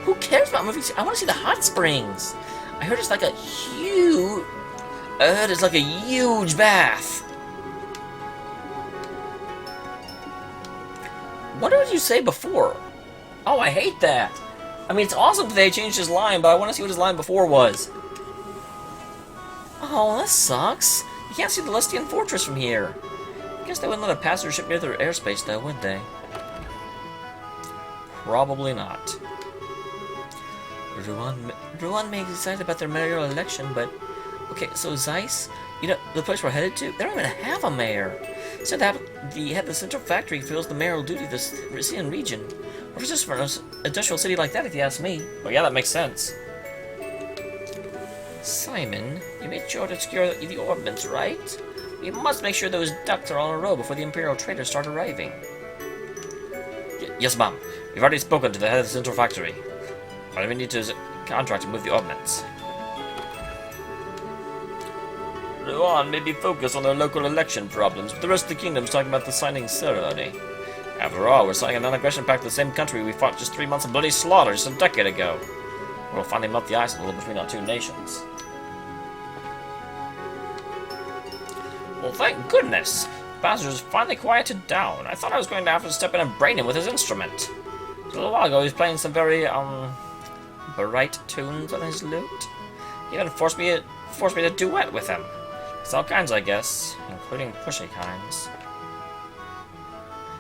Who cares about movies? I want to see the hot springs. I heard it's like a huge... bath. What did you say before? Oh, I hate that. I mean, it's awesome that they changed his line, but I want to see what his line before was. Oh, that sucks. You can't see the Lestian Fortress from here. I guess they wouldn't let a passenger ship near their airspace, though, would they? Probably not. Ruan may be excited about their mayoral election, but... Okay, so Zeiss, you know, the place we're headed to, they don't even have a mayor. So the central factory fills the mayoral duty of this Rysian region. Or just for an industrial city like that, if you ask me. Well, yeah, that makes sense. Simon, you made sure to secure the ordnance, right? We must make sure those ducks are all in a row before the Imperial traders start arriving. Yes, ma'am. We've already spoken to the head of the central factory. All we need to is a contract to move the ordnance. Ruan may be focused on their local election problems, but the rest of the kingdom's talking about the signing ceremony. After all, we're signing a non-aggression pact with the same country we fought just 3 months of bloody slaughter just a decade ago. We'll finally melt the ice a little between our two nations. Well, thank goodness! Passengers finally quieted down. I thought I was going to have to step in and brain him with his instrument. A little while ago, he was playing some very, bright tunes on his lute. He even forced me to duet with him. It's all kinds, I guess, including pushy kinds.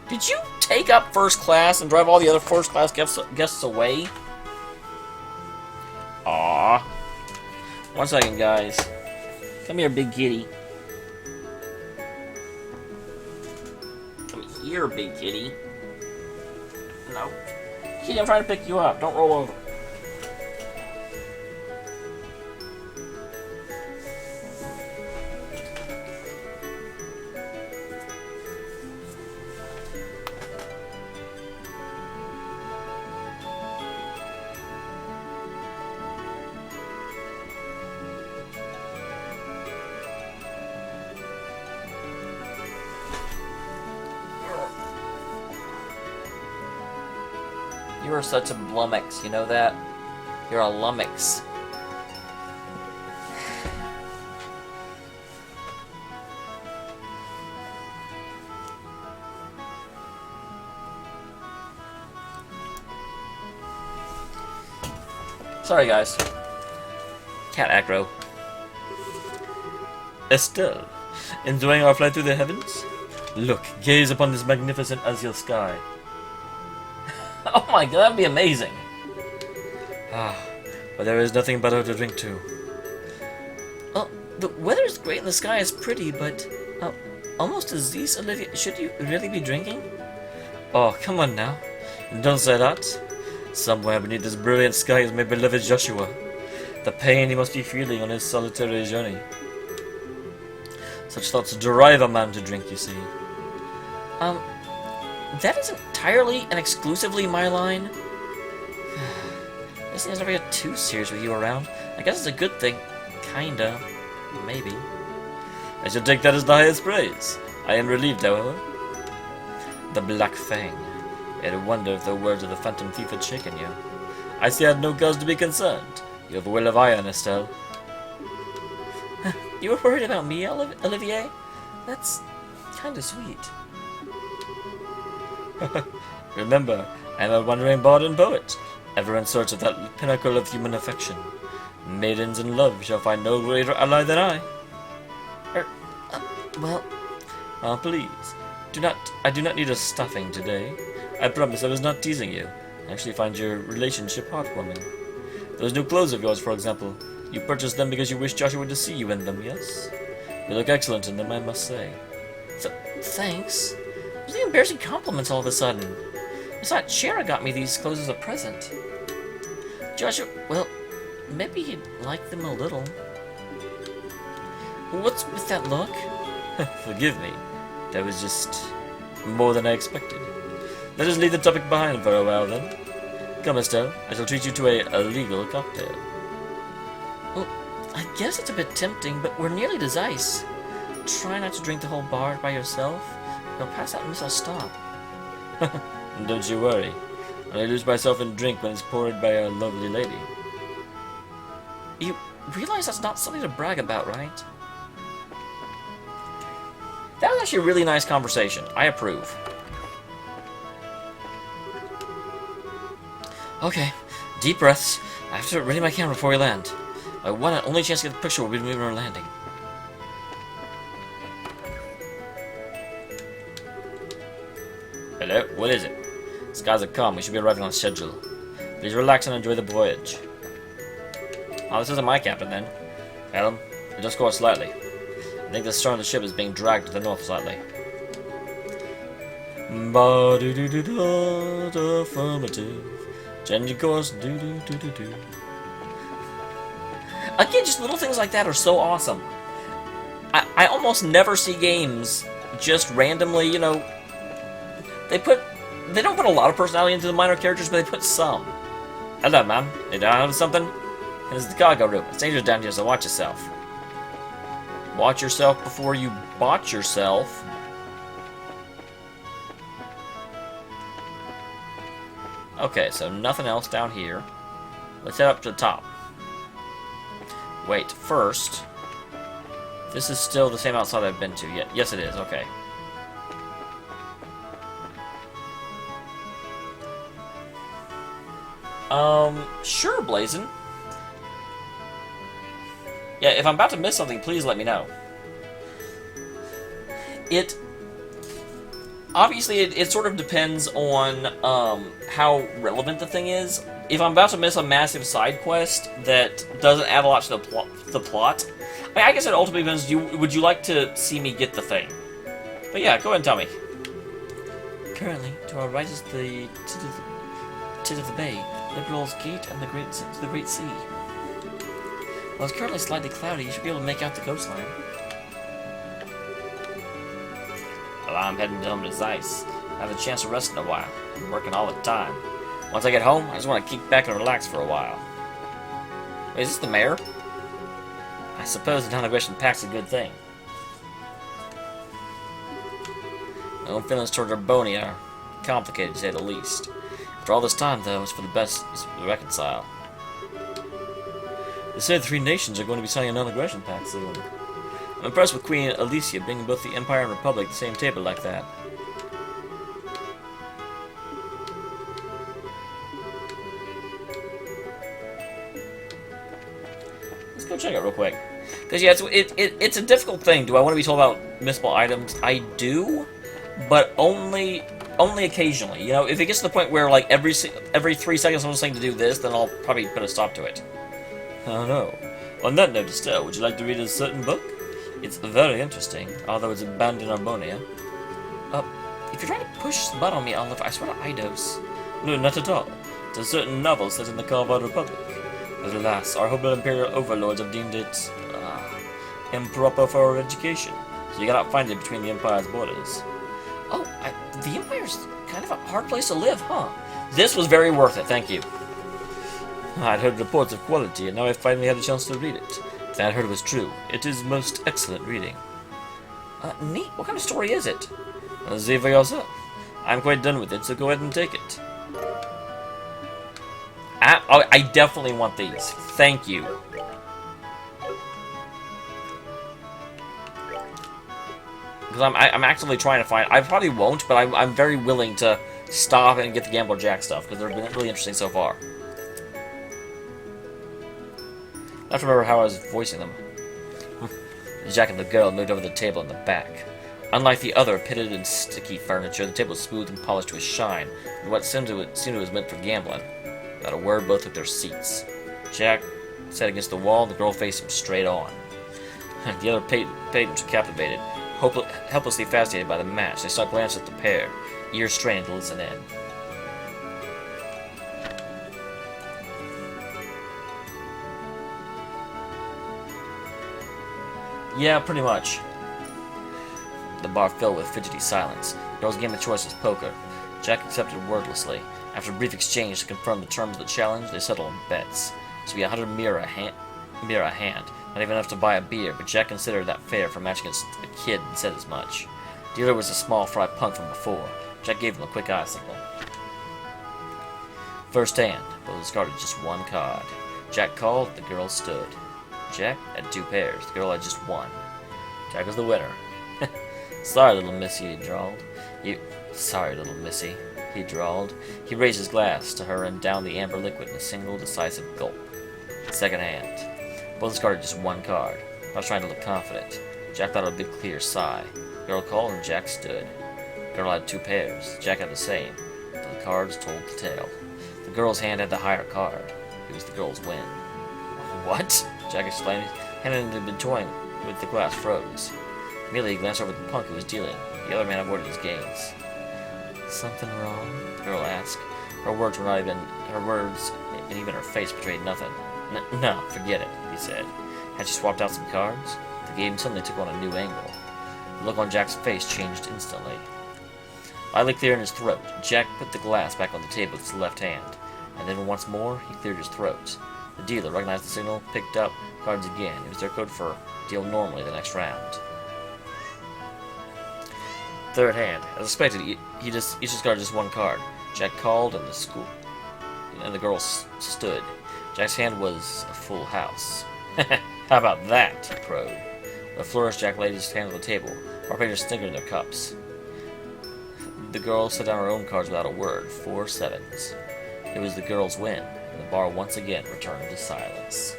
Did you take up first class and drive all the other first class guests away? Aww. 1 second, guys. Come here, big kitty. Come here, big kitty. No. Kitty, I'm trying to pick you up. Don't roll over. You are such a lummox, you know that? You're a lummox. Sorry, guys. Cat aggro. Estelle, enjoying our flight through the heavens? Look, gaze upon this magnificent azure sky. Oh my god, that'd be amazing. Ah, but there is nothing better to drink to. Oh, the weather's great and the sky is pretty, but almost as Zeiss, Olivia, should you really be drinking? Oh, come on now. Don't say that. Somewhere beneath this brilliant sky is my beloved Joshua. The pain he must be feeling on his solitary journey. Such thoughts drive a man to drink, you see. That isn't entirely and exclusively my line. This thing's never get too serious with you around. I guess it's a good thing. Kinda. Maybe. I should take that as the highest praise. I am relieved, however. The Black Fang. I had wonder if the words of the Phantom Thief had shaken you. I see I had no cause to be concerned. You have a will of iron, Estelle. You were worried about me, Olivier? That's kinda sweet. Remember, I am a wandering bard and poet, ever in search of that pinnacle of human affection. Maidens in love shall find no greater ally than I. Please, I do not need a stuffing today. I promise I was not teasing you. I actually find your relationship heartwarming. Those new clothes of yours, for example, you purchased them because you wished Joshua to see you in them, yes? You look excellent in them, I must say. Thanks. What's the embarrassing compliments all of a sudden? I thought Shara got me these clothes as a present. Joshua, well, maybe he'd like them a little. What's with that look? Forgive me. That was just more than I expected. Let us leave the topic behind for a while, then. Come, Estelle. I shall treat you to a legal cocktail. Well, I guess it's a bit tempting, but we're nearly to Zeiss. Try not to drink the whole bar by yourself. You'll pass out and miss our stop. Don't you worry. I only lose myself in drink when it's poured by a lovely lady. You realize that's not something to brag about, right? That was actually a really nice conversation. I approve. Okay, deep breaths. I have to ready my camera before we land. My one and only chance to get the picture will be when we're landing. Hello, what is it? Skies are calm. We should be arriving on schedule. Please relax and enjoy the voyage. Oh, this isn't my captain then. Helm, adjust course slightly. I think the stern of the ship is being dragged to the north slightly. Ba-do-do-do-do, affirmative. Change course, do-do-do-do-do. Again, just little things like that are so awesome. I almost never see games just randomly, you know, they don't put a lot of personality into the minor characters, but they put some. Hello, man. You down with something? This is the cargo room. It's dangerous down here, so watch yourself. Watch yourself before you botch yourself. Okay, so nothing else down here. Let's head up to the top. Wait, first... This is still the same outside I've been to. Yes, it is. Okay. Sure, Blazin'. Yeah, if I'm about to miss something, please let me know. Obviously, it sort of depends on how relevant the thing is. If I'm about to miss a massive side quest that doesn't add a lot to the plot, I guess it ultimately depends. Would you like to see me get the thing? But yeah, go ahead and tell me. Currently, to our right is the tit of the bay, Liberal's Gate, and the Great Sea. While it's currently slightly cloudy, you should be able to make out the coastline. Well, I'm heading home to Zeiss. I have a chance to rest in a while. I'm working all the time. Once I get home, I just want to kick back and relax for a while. Wait, is this the mayor? I suppose the non-aggression pack's a good thing. My own feelings toward Arboni are complicated, to say the least. After all this time, though, it's for the best to reconcile. They say the three nations are going to be signing a non-aggression pact soon. I'm impressed with Queen Alicia bringing both the Empire and Republic to the same table like that. Let's go check it real quick. Because yeah, it's a difficult thing. Do I want to be told about missable items? I do, but only occasionally. You know, if it gets to the point where like every 3 seconds someone's saying to do this, then I'll probably put a stop to it. Oh no. On that note, Estelle, would you like to read a certain book? It's very interesting, although it's banned in Arbonia. If you're trying to push the button on me, Olive, I swear to Eidos. No, not at all. It's a certain novel set in the Carvad Republic. But alas, our humble Imperial overlords have deemed it improper for our education. So you cannot find it between the Empire's borders. Oh, the Empire's kind of a hard place to live, huh? This was very worth it, thank you. I'd heard reports of quality, and now I finally had a chance to read it. That I heard was true. It is most excellent reading. Neat. What kind of story is it? See for yourself. I'm quite done with it, so go ahead and take it. I definitely want these. Thank you. Because I'm actively trying to find... I probably won't, but I'm very willing to stop and get the Gambler Jack stuff, because they've been really interesting so far. I have to remember how I was voicing them. Jack and the girl moved over the table in the back. Unlike the other pitted and sticky furniture, the table was smooth and polished to a shine, and what seemed to was meant for gambling. Without a word, both took their seats. Jack sat against the wall, and the girl faced him straight on. The other patrons were captivated, helplessly fascinated by the match. They stopped glancing at the pair, ears strained to listen in. Yeah, pretty much. The bar filled with fidgety silence. The girl's game of choice was poker. Jack accepted wordlessly. After a brief exchange to confirm the terms of the challenge, they settled on bets. This would be 100 mirror a hand. Not even enough to buy a beer, but Jack considered that fair for matching against a kid and said as much. Dealer was a small fry punk from before. Jack gave him a quick eye signal. First hand, but was discarded just one card. Jack called, the girl stood. Jack had 2 pairs, the girl had just 1. Jack was the winner. Sorry, little missy, he drawled. Sorry, little missy, he drawled. He raised his glass to her and downed the amber liquid in a single decisive gulp. Second hand. Both discarded just 1 card. I was trying to look confident. Jack thought a big clear sigh. Girl called and Jack stood. Girl had 2 pairs. Jack had the same. The cards told the tale. The girl's hand had the higher card. It was the girl's win. What? Jack exclaimed. His hand had been toying with the glass froze. Immediately he glanced over at the punk who was dealing. The other man avoided his gaze. Something wrong? The girl asked. Her words and even her face betrayed nothing. No, forget it, he said. Had she swapped out some cards? The game suddenly took on a new angle. The look on Jack's face changed instantly. Lightly clearing his throat, Jack put the glass back on the table with his left hand, and then once more he cleared his throat. The dealer recognized the signal, picked up cards again. It was their code for deal normally the next round. Third hand. As expected, each discarded just 1 card. Jack called, and the girl stood. Jack's hand was a full house. How about that? He crowed. With a flourish, Jack laid his hand on the table. Our patrons snickered in their cups. The girl set down her own cards without a word. 4 sevens. It was the girl's win, and the bar once again returned to silence.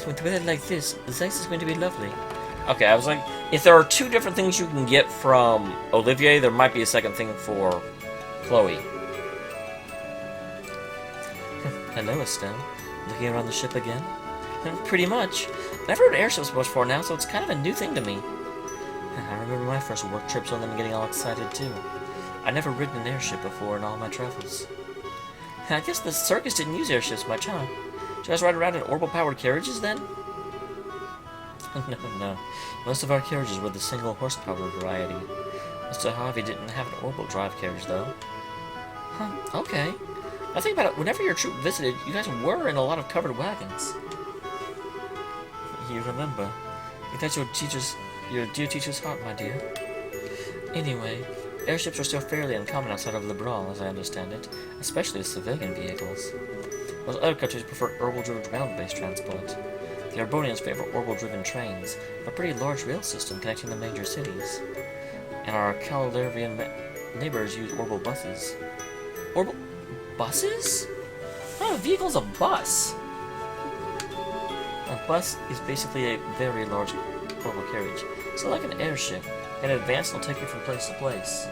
With weather like this, Zeiss is going to be lovely. Okay, I was like, if there are 2 different things you can get from Olivier, there might be a second thing for Chloe. Hello, Estelle. Looking around the ship again? Pretty much. I've never heard airships before now, so it's kind of a new thing to me. I remember my first work trips on them and getting all excited, too. I'd never ridden an airship before in all my travels. I guess the circus didn't use airships much, huh? Did you guys ride around in orbital-powered carriages, then? No. Most of our carriages were the single horsepower variety. Mr. Harvey didn't have an orbital drive carriage, though. Huh, okay. I think about it, whenever your troop visited, you guys were in a lot of covered wagons. You remember. You that's your dear teacher's heart, my dear. Anyway, airships are still fairly uncommon outside of Liberal, as I understand it, especially as civilian vehicles. Most other countries prefer orbital-driven ground-based transport. The Arbonians favor orbital-driven trains, a pretty large rail system connecting the major cities. And our Calarian neighbors use orbital buses. Orbital buses? Oh, a vehicle's a bus. A bus is basically a very large orbital carriage. So like an airship. In advance, it'll take you from place to place.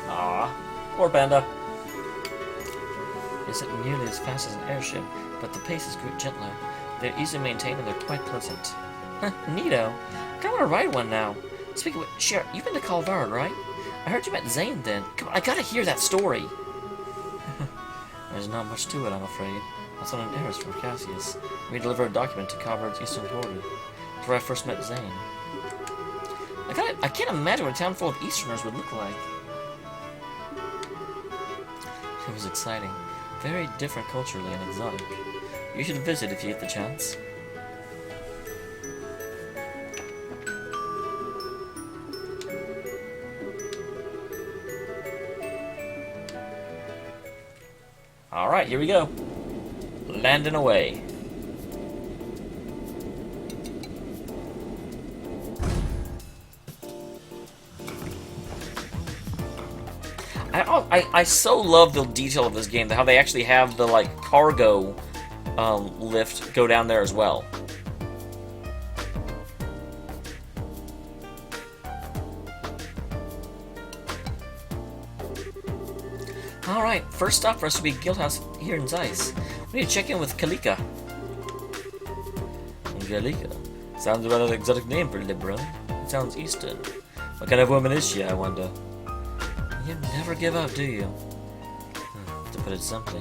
Ah, poor panda. It isn't nearly as fast as an airship, but the pace is great gentler. They're easily maintained and they're quite pleasant. Neato. I kinda wanna ride one now. Speaking of which, Cher, you've been to Calvard, right? I heard you met Zane then. Come on, I gotta hear that story. There's not much to it, I'm afraid. I was on an errand for Cassius. We delivered a document to Calvard's eastern border. That's where I first met Zane. I can't imagine what a town full of Easterners would look like. It was exciting. Very different culturally and exotic. You should visit if you get the chance. Alright, here we go. Landing away. I so love the detail of this game, how they actually have the, like, cargo lift go down there as well. Alright, first stop for us to be Guildhouse here in Zeiss. We need to check in with Kalika. Kalika? Sounds about an exotic name for Libra. It sounds Eastern. What kind of woman is she, I wonder? You never give up, do you? To put it simply,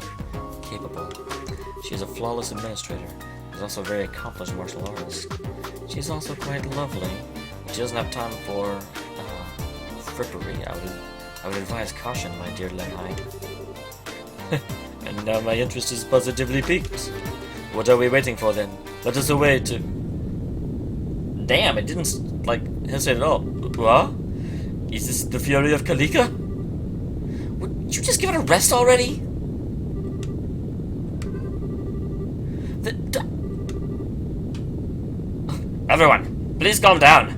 capable. She is a flawless administrator. She's also a very accomplished martial artist. She's also quite lovely. She doesn't have time for frippery. I would advise caution, my dear Lenhai. And now my interest is positively piqued. What are we waiting for then? Let us away to... Damn, it didn't, like, hesitate at all. What? Is this the fury of Kalika? Would you just give it a rest already? Everyone, please calm down.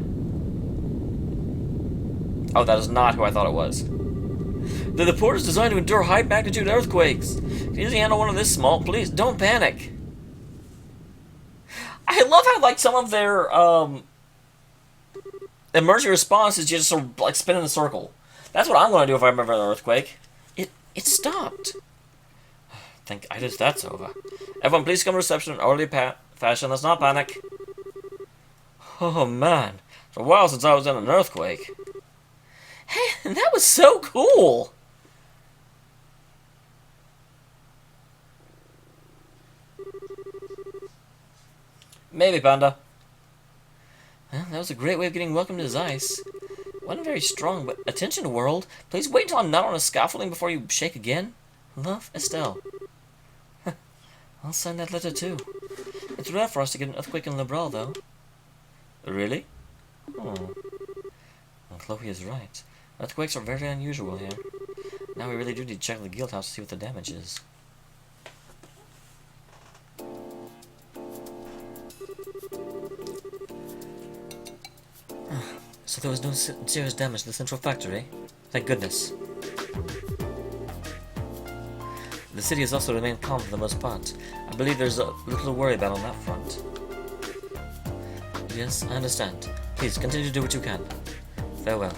Oh, that is not who I thought it was. The port is designed to endure high-magnitude earthquakes. If you handle one of this small, please don't panic. I love how, like, some of their emergency response is just sort of, like, spin in a circle. That's what I'm going to do if I remember an earthquake. It stopped. I guess that's over. Everyone, please come to reception in orderly fashion. Let's not panic. Oh man, it's a while since I was in an earthquake. Hey, that was so cool. Maybe, Panda. Well, that was a great way of getting welcome to Zeiss. Wasn't very strong, but attention, world. Please wait until I'm not on a scaffolding before you shake again. Love, Estelle. I'll sign that letter too. It's rare for us to get an earthquake in Liberal, though. Really? Oh. Well, Chloe is right. Earthquakes are very unusual here. Now we really do need to check the guild house to see what the damage is. So there was no serious damage to the central factory? Thank goodness. The city has also remained calm for the most part. I believe there's a little to worry about on that front. Yes, I understand. Please, continue to do what you can. Farewell.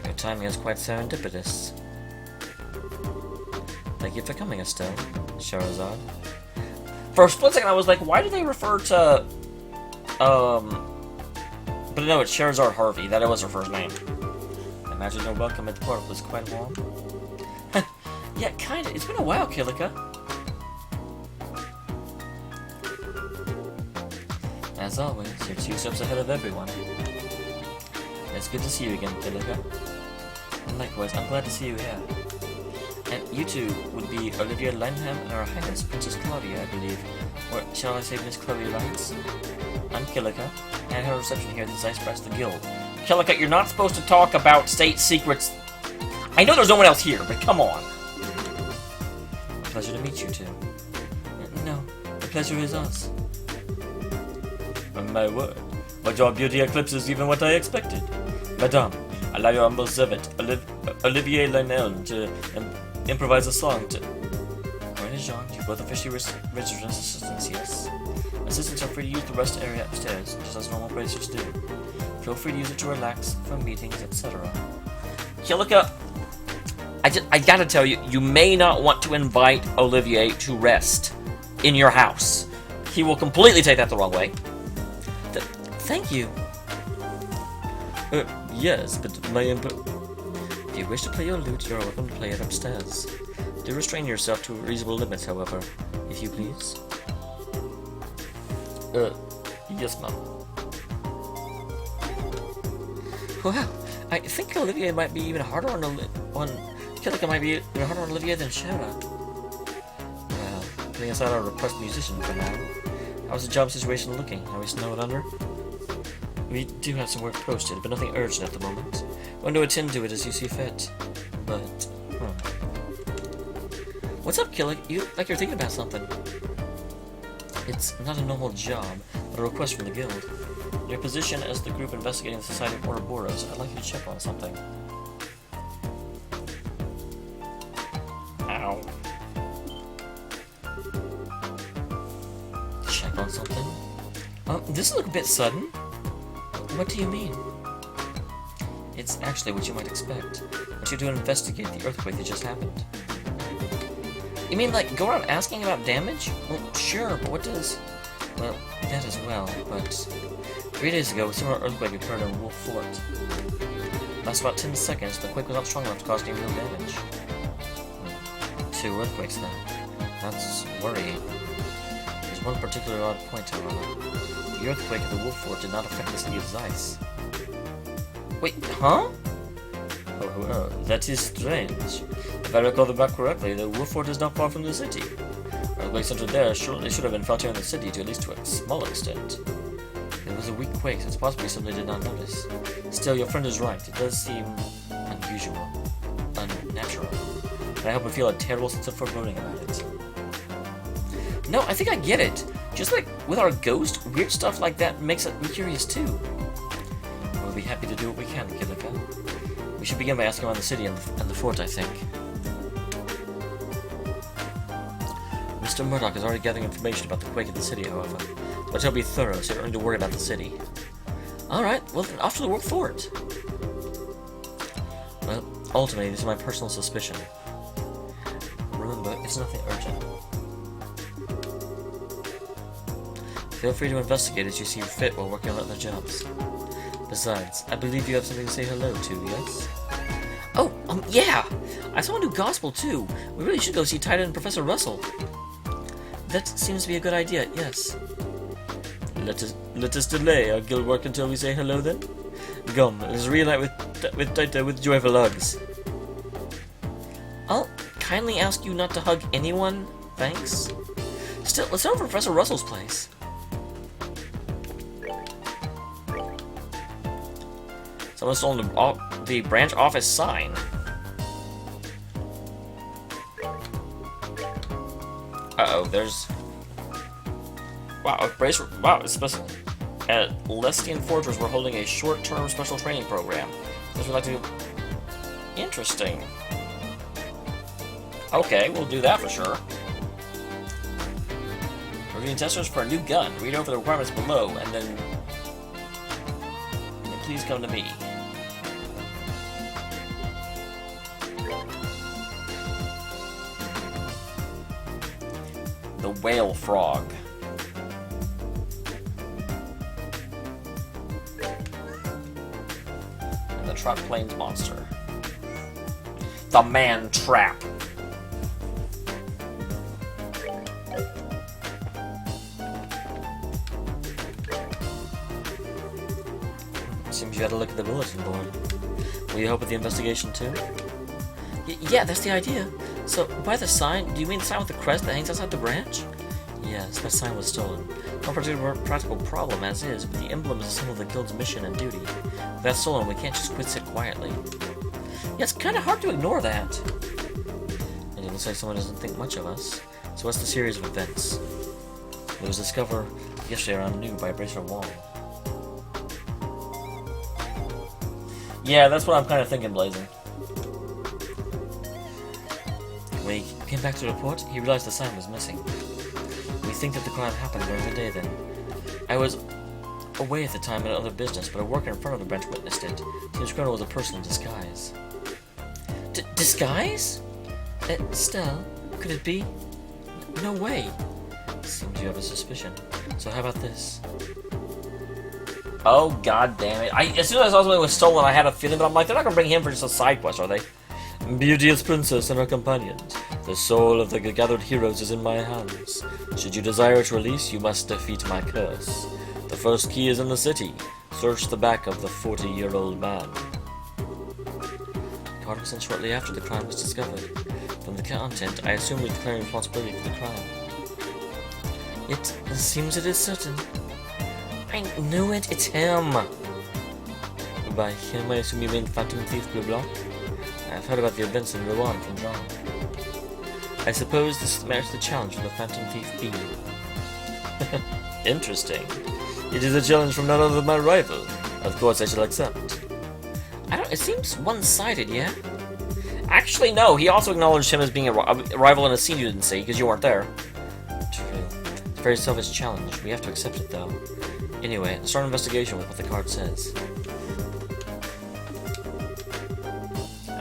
Your timing is quite serendipitous. Thank you for coming, Estelle. Charizard. For a split second I was like, why do they refer to... But no, it's Charizard Harvey. That was her first name. I imagine your welcome at the port was quite warm. Yeah, kinda. It's been a while, Kilika. As always, you're 2 steps ahead of everyone. It's good to see you again, Kilika. And likewise, I'm glad to see you here. And you two would be Olivia Lanham and Her Highness Princess Claudia, I believe. Or shall I say Miss Chloe Lance? I'm Kilika, and I have a reception here at the Zeiss Press the Guild. Kilika, you're not supposed to talk about state secrets. I know there's no one else here, but come on. Pleasure to meet you two. No, the pleasure is ours. My word, But your beauty eclipses even what I expected. Madame, allow your humble servant, Olivier Lanel, to improvise a song to... Corinne and Jean, you both officially registered as assistants, yes? Assistants are free to use the rest area upstairs, just as normal bracers do. Feel free to use it to relax, from meetings, etc. Kilika, I gotta tell you, you may not want to invite Olivier to rest in your house. He will completely take that the wrong way. Thank you. Yes, but my input... If you wish to play your lute, you are welcome to play it upstairs. Do restrain yourself to reasonable limits, however, if you please. Yes, ma'am. Wow, I think Olivier might be even harder on Kilika might be even harder on Olivier than Shara. Well, putting aside our repressed musician for now, how's the job situation looking? Are we snowed under? We do have some work posted, but nothing urgent at the moment. We're going to attend to it as you see fit. But, What's up, Killik? You look like you're thinking about something. It's not a normal job, but a request from the guild. In your position as the group investigating the Society of Ouroboros, I'd like you to check on something. Ow. Check on something? This is a bit sudden. What do you mean? It's actually what you might expect. I want you to investigate the earthquake that just happened. You mean, like, go around asking about damage? Well, sure, but what does... Well, that as well, but... 3 days ago, a similar earthquake occurred in Wolf Fort. Lasted about 10 seconds, the quake was not strong enough to cause any real damage. 2 earthquakes then. That's worrying. There's one particular odd point, however. The earthquake at the Wolf Fort did not affect the city of Zeiss. Wait, huh? Oh, that is strange. If I recall the map correctly, the Wolf Fort is not far from the city. Earthquakes entered there surely should have been felt here in the city, to at least to a small extent. It was a weak quake, so it's possibly something they did not notice. Still, your friend is right. It does seem unusual, unnatural, and I hope you feel a terrible sense of foreboding about it. No, I think I get it. Just like with our ghost, weird stuff like that makes me curious too. We'll be happy to do what we can, Kilika. We should begin by asking around the city and the fort, I think. Mr. Murdoch is already gathering information about the quake in the city, however. But he'll be thorough, so you don't need to worry about the city. Alright, well then off to the Wolf Fort. Well, ultimately, this is my personal suspicion. Remember, it's nothing urgent. Feel free to investigate as you see fit while working on other jobs. Besides, I believe you have something to say hello to, yes? Oh, yeah! I saw a new gospel, too. We really should go see Tita and Professor Russell. That seems to be a good idea, yes. Let us delay our guild work until we say hello, then? Come, let us reunite with Tita with joyful hugs. I'll kindly ask you not to hug anyone, thanks. Still, let's go to Professor Russell's place. Someone stole the branch office sign. Uh-oh, there's... Wow, it's supposed to... At Lestian Fortress, we're holding a short-term special training program. This would like to... Interesting. Okay, we'll do that for sure. We're getting testers for a new gun. Read over the requirements below, and then please come to me. The whale frog. And the truck plains monster. The man trap. Seems you had a look at the bulletin board. Will you help with the investigation too? Yeah, that's the idea. So, by the sign, do you mean the sign with the crest that hangs outside the branch? Yes, that sign was stolen. No particular practical problem as is, but the emblem is a symbol of the guild's mission and duty. If that's stolen, we can't just quit sit quietly. Yeah, it's kind of hard to ignore that. And it looks like someone doesn't think much of us. So what's the series of events? It was discovered yesterday around noon by Bracer Wall. Yeah, that's what I'm kind of thinking, Blazing. When he came back to report, he realized the sign was missing. We think that the crime happened during the day then. I was away at the time in other business, but a worker in front of the branch witnessed it. Seems criminal was a person in disguise. Disguise? Stell, could it be? No way. Seems you have a suspicion. So how about this? Oh, god damn it. As soon as I saw something was stolen, I had a feeling, but I'm like, they're not gonna bring him for just a side quest, are they? Beauteous princess and her companions. The soul of the gathered heroes is in my hands. Should you desire its release, you must defeat my curse. The first key is in the city. Search the back of the 40-year-old man. The card was sent shortly after the crime was discovered. From the content, I assume we're declaring responsibility for the crime. It seems it is certain. I knew it, it's him! By him, I assume you mean Phantom Thief Blue Block? I've heard about the events in Rouen from John. I suppose this merits the challenge from the Phantom Thief B. Interesting. It is a challenge from none other than my rival. Of course I shall accept. It seems one-sided, yeah? Actually, no, he also acknowledged him as being a rival in a scene you didn't see, because you weren't there. True. It's a very selfish challenge. We have to accept it, though. Anyway, let's start an investigation with what the card says.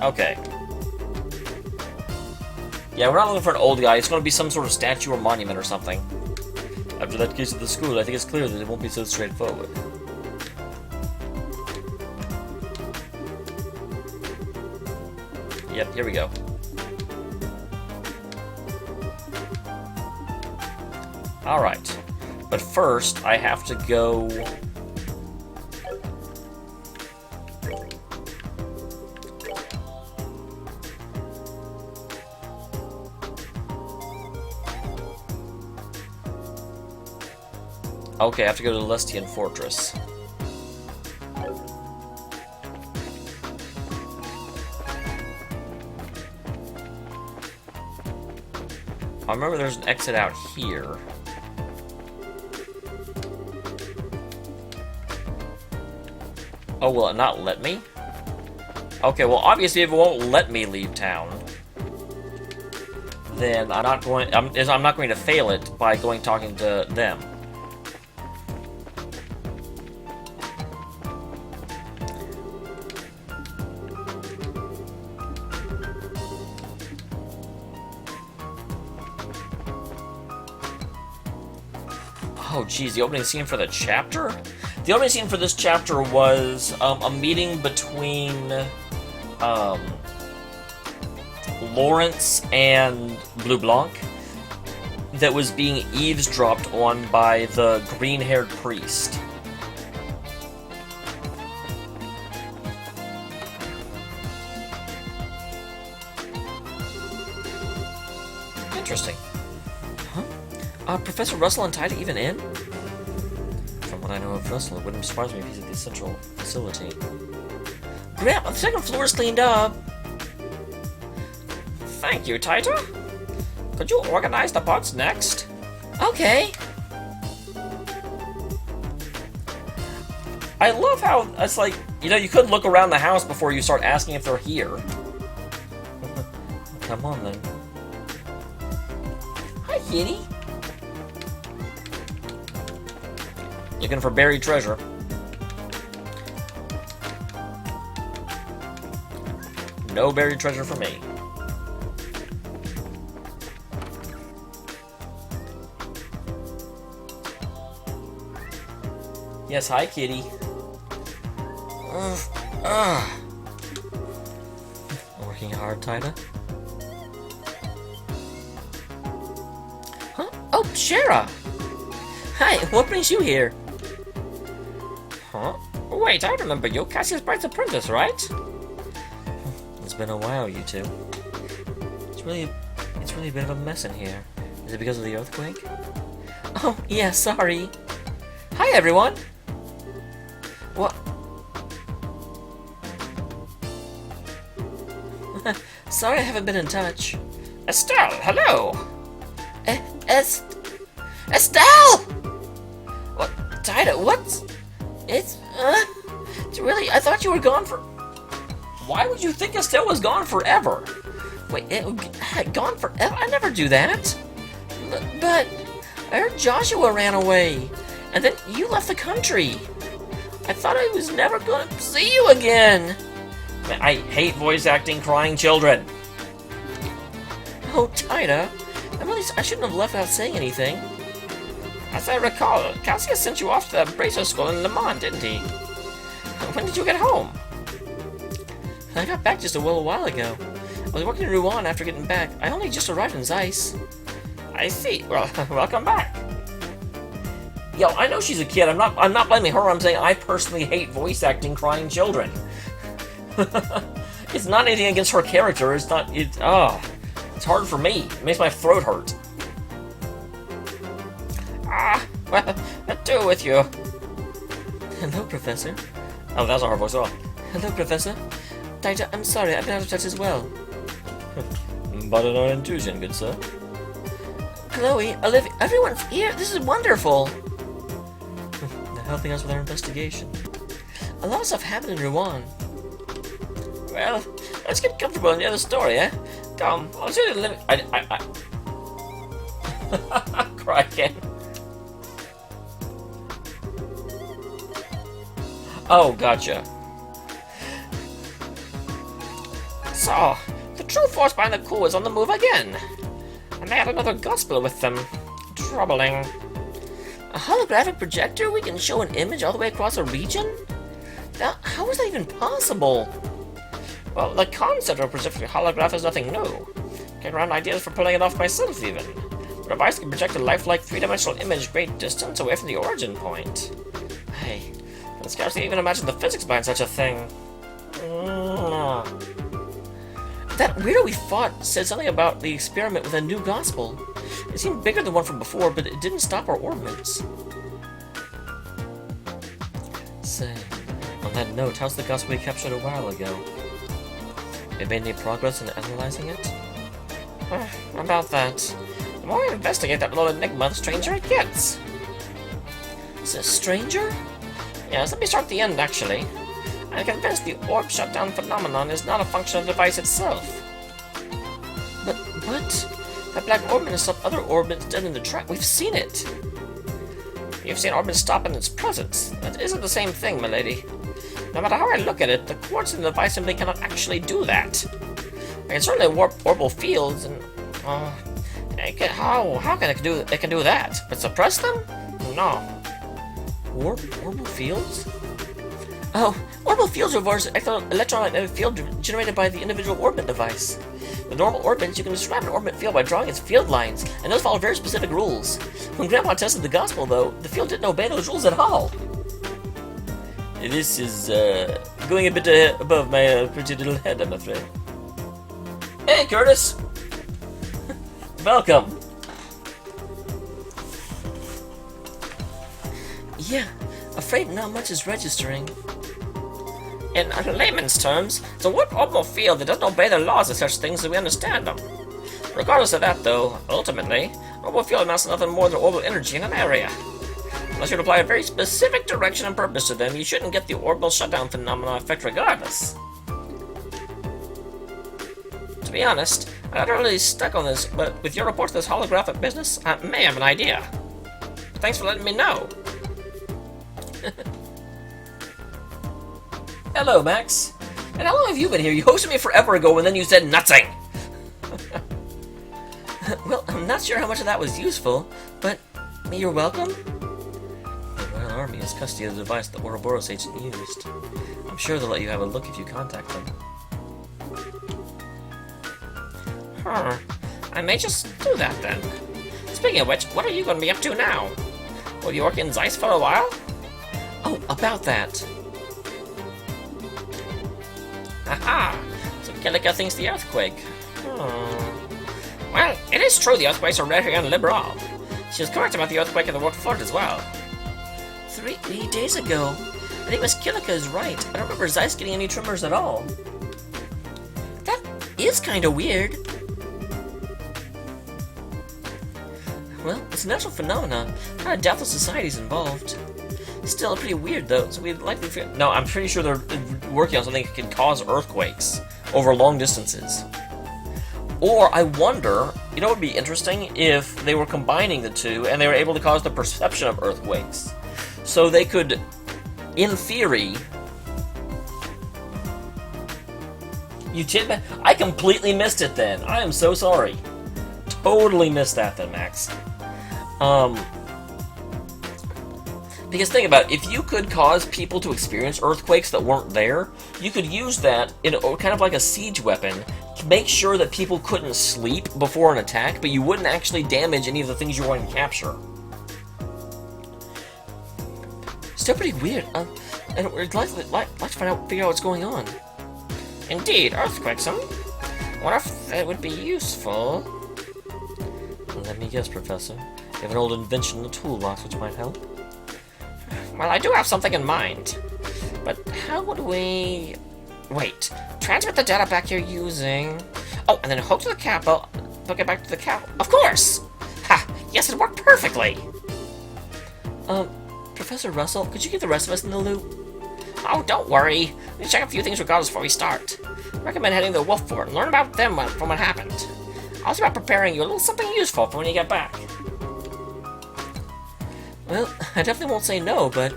Okay. Yeah, we're not looking for an old guy. It's going to be some sort of statue or monument or something. After that case at the school, I think it's clear that it won't be so straightforward. Yep, here we go. Alright. But first, I have to go... Okay, I have to go to the Lestian Fortress. I remember there's an exit out here. Oh, will it not let me? Okay, well, obviously if it won't let me leave town, then I'm not going to fail it by talking to them. Oh, geez, the opening scene for the chapter? The opening scene for this chapter was a meeting between Lawrence and Blue Blanc that was being eavesdropped on by the green-haired priest. Interesting. Huh? Professor Russell and Tita even in? From what I know of Russell, it wouldn't surprise me if he's at the central facility. Grandma, the second floor is cleaned up. Thank you, Tita. Could you organize the bots next? Okay. I love how it's like, you know, you could look around the house before you start asking if they're here. Come on, then. Hi, kitty. Looking for buried treasure. No buried treasure for me. Yes, hi, kitty. Working hard, Tita? Huh? Oh, Shara! Hi, what brings you here? Huh? Wait, I remember you. Cassius Bright's apprentice, right? It's been a while, you two. It's really a bit of a mess in here. Is it because of the earthquake? Oh, yeah, sorry. Hi, everyone! What? Sorry I haven't been in touch. Estelle, hello! Estelle! What? Tita, what's... It's really... I thought you were gone for... Why would you think Estelle was gone forever? Wait, gone forever? I never do that. But I heard Joshua ran away, and then you left the country. I thought I was never going to see you again. I hate voice acting crying children. Oh, Tita, I shouldn't have left without saying anything. As I recall, Cassius sent you off to that bracer school in Le Mans, didn't he? When did you get home? I got back just a little while ago. I was working in Rouen after getting back. I only just arrived in Zeiss. I see. Well, welcome back. Yo, I know she's a kid. I'm not blaming her. I'm saying I personally hate voice acting crying children. It's not anything against her character. It's hard for me. It makes my throat hurt. Well, what do with you? Hello, Professor. Oh, that's not her voice at all. Hello, Professor. Tita, I'm sorry, I've been out of touch as well. But an intuition, good sir. Chloe, Olivia, everyone's here. This is wonderful. They're helping us with our investigation. A lot of stuff happened in Rouen. Well, let's get comfortable and hear the story, eh? Come, I'll show you the limit. Cracking. Oh, gotcha. So, the true force behind the coup is on the move again. And they had another gospel with them. Troubling. A holographic projector? We can show an image all the way across a region? How is that even possible? Well, the concept of a projected holograph is nothing new. Came around ideas for pulling it off myself, even. The device can project a lifelike three-dimensional image great distance away from the origin point. Hey, I can scarcely even imagine the physics behind such a thing. That weirdo we fought said something about the experiment with a new gospel. It seemed bigger than one from before, but it didn't stop our orbits. Say, on that note, how's the gospel we captured a while ago? Have you made any progress in analyzing it? About that. The more I investigate that little enigma, the stranger it gets. Is it a stranger? Yes, let me start at the end, actually. I'm convinced the orb shutdown phenomenon is not a function of the device itself. But what? That black orbit is some other orbit dead in the track. We've seen it. You've seen orbits stop in its presence. That isn't the same thing, milady. No matter how I look at it, the quartz in the device simply cannot actually do that. I can certainly warp orbital fields, and how can it do that? But suppress them? No. Warp orbital fields? Oh, orbital fields reverse electromagnetic field generated by the individual orbit device. With normal orbits, you can describe an orbit field by drawing its field lines, and those follow very specific rules. When Grandpa tested the gospel, though, the field didn't obey those rules at all. This is going a bit above my pretty little head, I'm afraid. Hey, Curtis! Welcome! Yeah, afraid not much is registering. In layman's terms, it's a warped orbital field that doesn't obey the laws of such things as we understand them. Regardless of that, though, ultimately, an orbital field amounts to nothing more than orbital energy in an area. Unless you apply a very specific direction and purpose to them, you shouldn't get the orbital shutdown phenomenon effect regardless. To be honest, I'm not really stuck on this, but with your report to this holographic business, I may have an idea. Thanks for letting me know. Hello, Max. And how long have you been here? You hosted me forever ago and then you said nothing. Well, I'm not sure how much of that was useful, but you're welcome. The Royal Army has custody of the device the Ouroboros agent used. I'm sure they'll let you have a look if you contact them. I may just do that then. Speaking of which, what are you going to be up to now? Will you work in Zeiss for a while? Oh, about that. Aha! So Kilika thinks the earthquake. Well, it is true the earthquakes are rare here in Liberal. She was correct about the earthquake in the world flood as well. 3 days ago. I think Miss Kilika is right. I don't remember Zeiss getting any tremors at all. That is kind of weird. Well, it's a natural phenomena. I doubt the society's involved. Still pretty weird though, so we'd likely figure... No, I'm pretty sure the working on something that can cause earthquakes over long distances. Or I wonder, you know what would be interesting if they were combining the two and they were able to cause the perception of earthquakes. So they could, in theory... You did? I completely missed it then. I am so sorry. Totally missed that then, Max. Because think about it, if you could cause people to experience earthquakes that weren't there, you could use that in kind of like a siege weapon to make sure that people couldn't sleep before an attack, but you wouldn't actually damage any of the things you're going to capture. Still pretty weird. And we'd like to figure out what's going on. Indeed, earthquakes, huh? Wonder if that would be useful. Let me guess, Professor. You have an old invention in the toolbox which might help? Well, I do have something in mind. But how would we... Wait. Transmit the data back you're using... Oh, and then hook to the capital... Hook it back to the capital... Of course! Ha! Yes, it worked perfectly! Professor Russell, could you keep the rest of us in the loop? Oh, don't worry. Let me check a few things regardless before we start. I recommend heading to the Wolf Fort and learn about them from what happened. I'll see about preparing you a little something useful for when you get back. Well, I definitely won't say no, but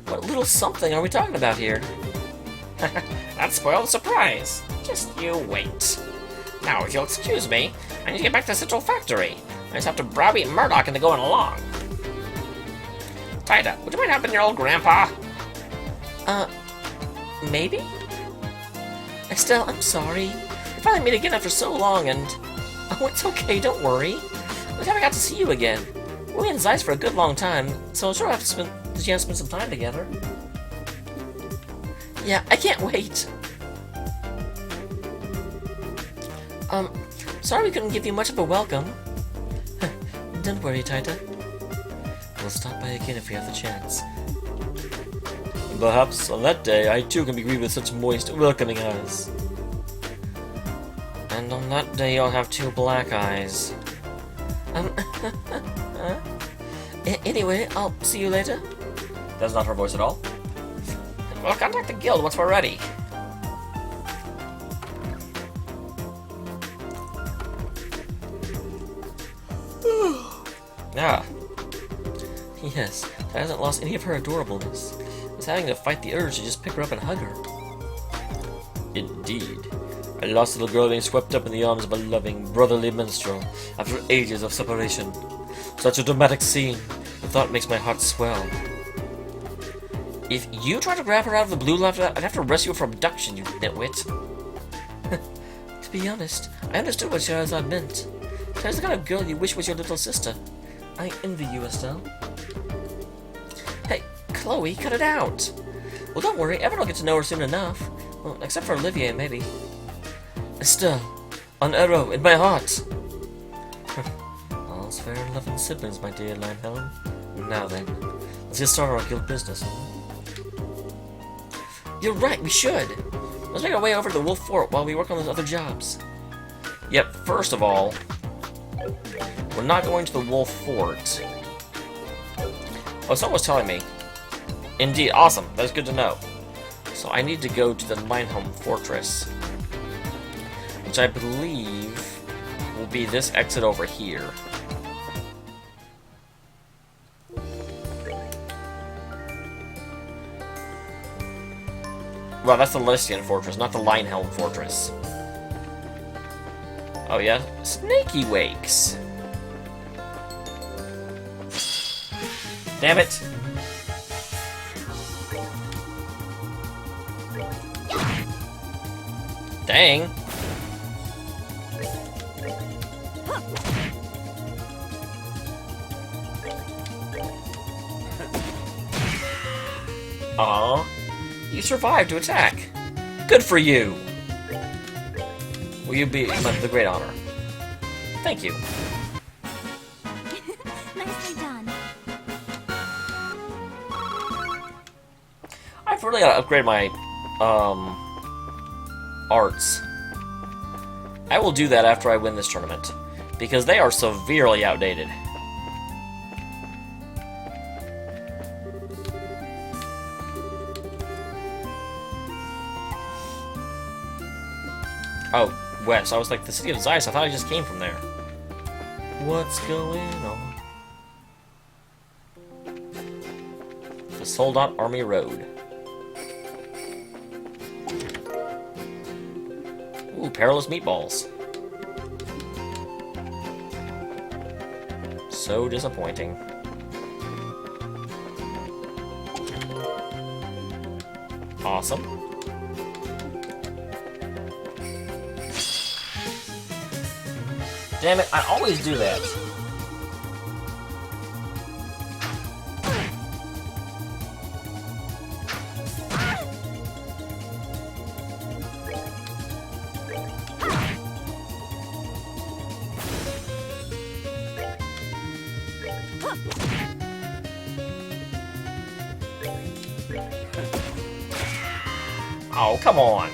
what little something are we talking about here? That spoiled the surprise. Just you wait. Now, if you'll excuse me, I need to get back to the Central Factory. I just have to browbeat Murdoch into going along. Tita, would you mind helping your old grandpa? Maybe? Estelle, I'm sorry. We finally meet again after so long, and... Oh, it's okay, don't worry. We haven't got to see you again. We'll be in Zeiss for a good long time, so I'll sure have to spend the chance to spend some time together. Yeah, I can't wait. Sorry we couldn't give you much of a welcome. Don't worry, Tita. We'll stop by again if we have the chance. Perhaps on that day, I too can be greeted with such moist, welcoming eyes. And on that day, you'll have 2 black eyes. Anyway, I'll see you later. That's not her voice at all. We'll contact the guild once we're ready. Ah. Yes, she hasn't lost any of her adorableness. I was having to fight the urge to just pick her up and hug her. Indeed. A lost little girl being swept up in the arms of a loving, brotherly minstrel after ages of separation. Such a dramatic scene. The thought makes my heart swell. If you try to grab her out of the blue after that, I'd have to rescue her from abduction, you nitwit. To be honest, I understood what Sherazade meant. She's the kind of girl you wish was your little sister. I envy you, Estelle. Hey, Chloe, cut it out! Well, don't worry, everyone will get to know her soon enough. Well, except for Olivier, maybe. Estelle, an arrow in my heart! All's fair in love and siblings, my dear Lime Helen. Now then, let's get started on our guild business. You're right, we should! Let's make our way over to the Wolf Fort while we work on those other jobs. Yep, first of all, we're not going to the Wolf Fort. Oh, someone was telling me. Indeed, awesome. That's good to know. So I need to go to the Minehelm Fortress, which I believe will be this exit over here. Well, that's the Lycian Fortress, not the Linehelm Fortress. Oh yeah? Snaky Wakes! Damn it! Dang! Aw, you survived to attack. Good for you! Will you be the great honor? Thank you. Nicely done. I've really got to upgrade my, arts. I will do that after I win this tournament, because they are severely outdated. Oh, west. I was like, the city of Zeiss. I thought I just came from there. What's going on? The Soldat Army Road. Ooh, perilous meatballs. So disappointing. Awesome. Damn it, I always do that. Oh, come on.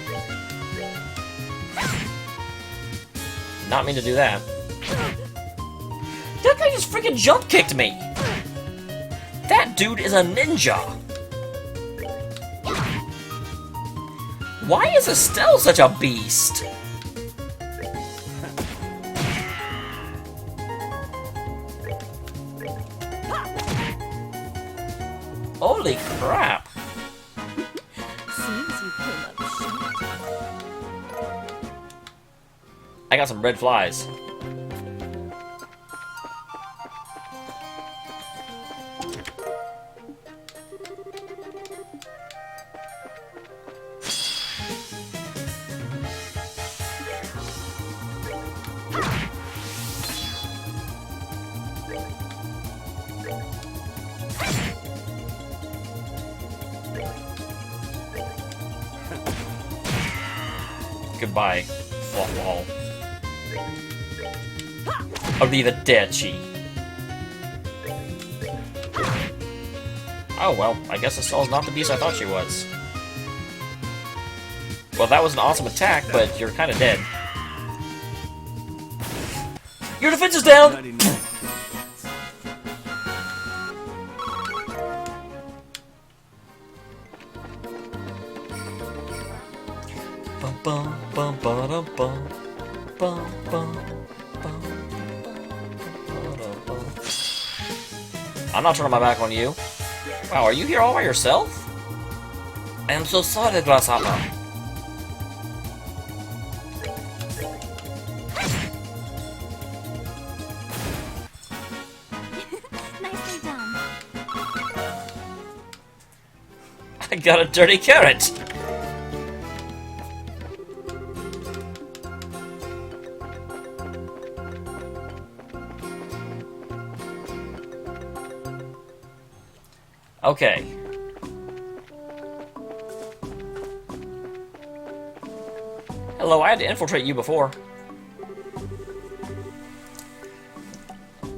Not mean to do that. That guy just freaking jump kicked me. That dude is a ninja. Why is Estelle such a beast? Holy crap. Seems you came up short. I got some red flies. Goodbye, flat wall. Arrivederci. Oh well, I guess Estelle's not the beast I thought she was. Well, that was an awesome attack, but you're kind of dead. Your defense is down! 99. Bum, bum, bum, ba-dum, bum. Bum, bum, bum, ba-dum, bum. I'm not turning my back on you. Wow, are you here all by yourself? I am so sorry, Grasshopper. Nicely done. I got a dirty carrot. Okay. Hello, I had to infiltrate you before.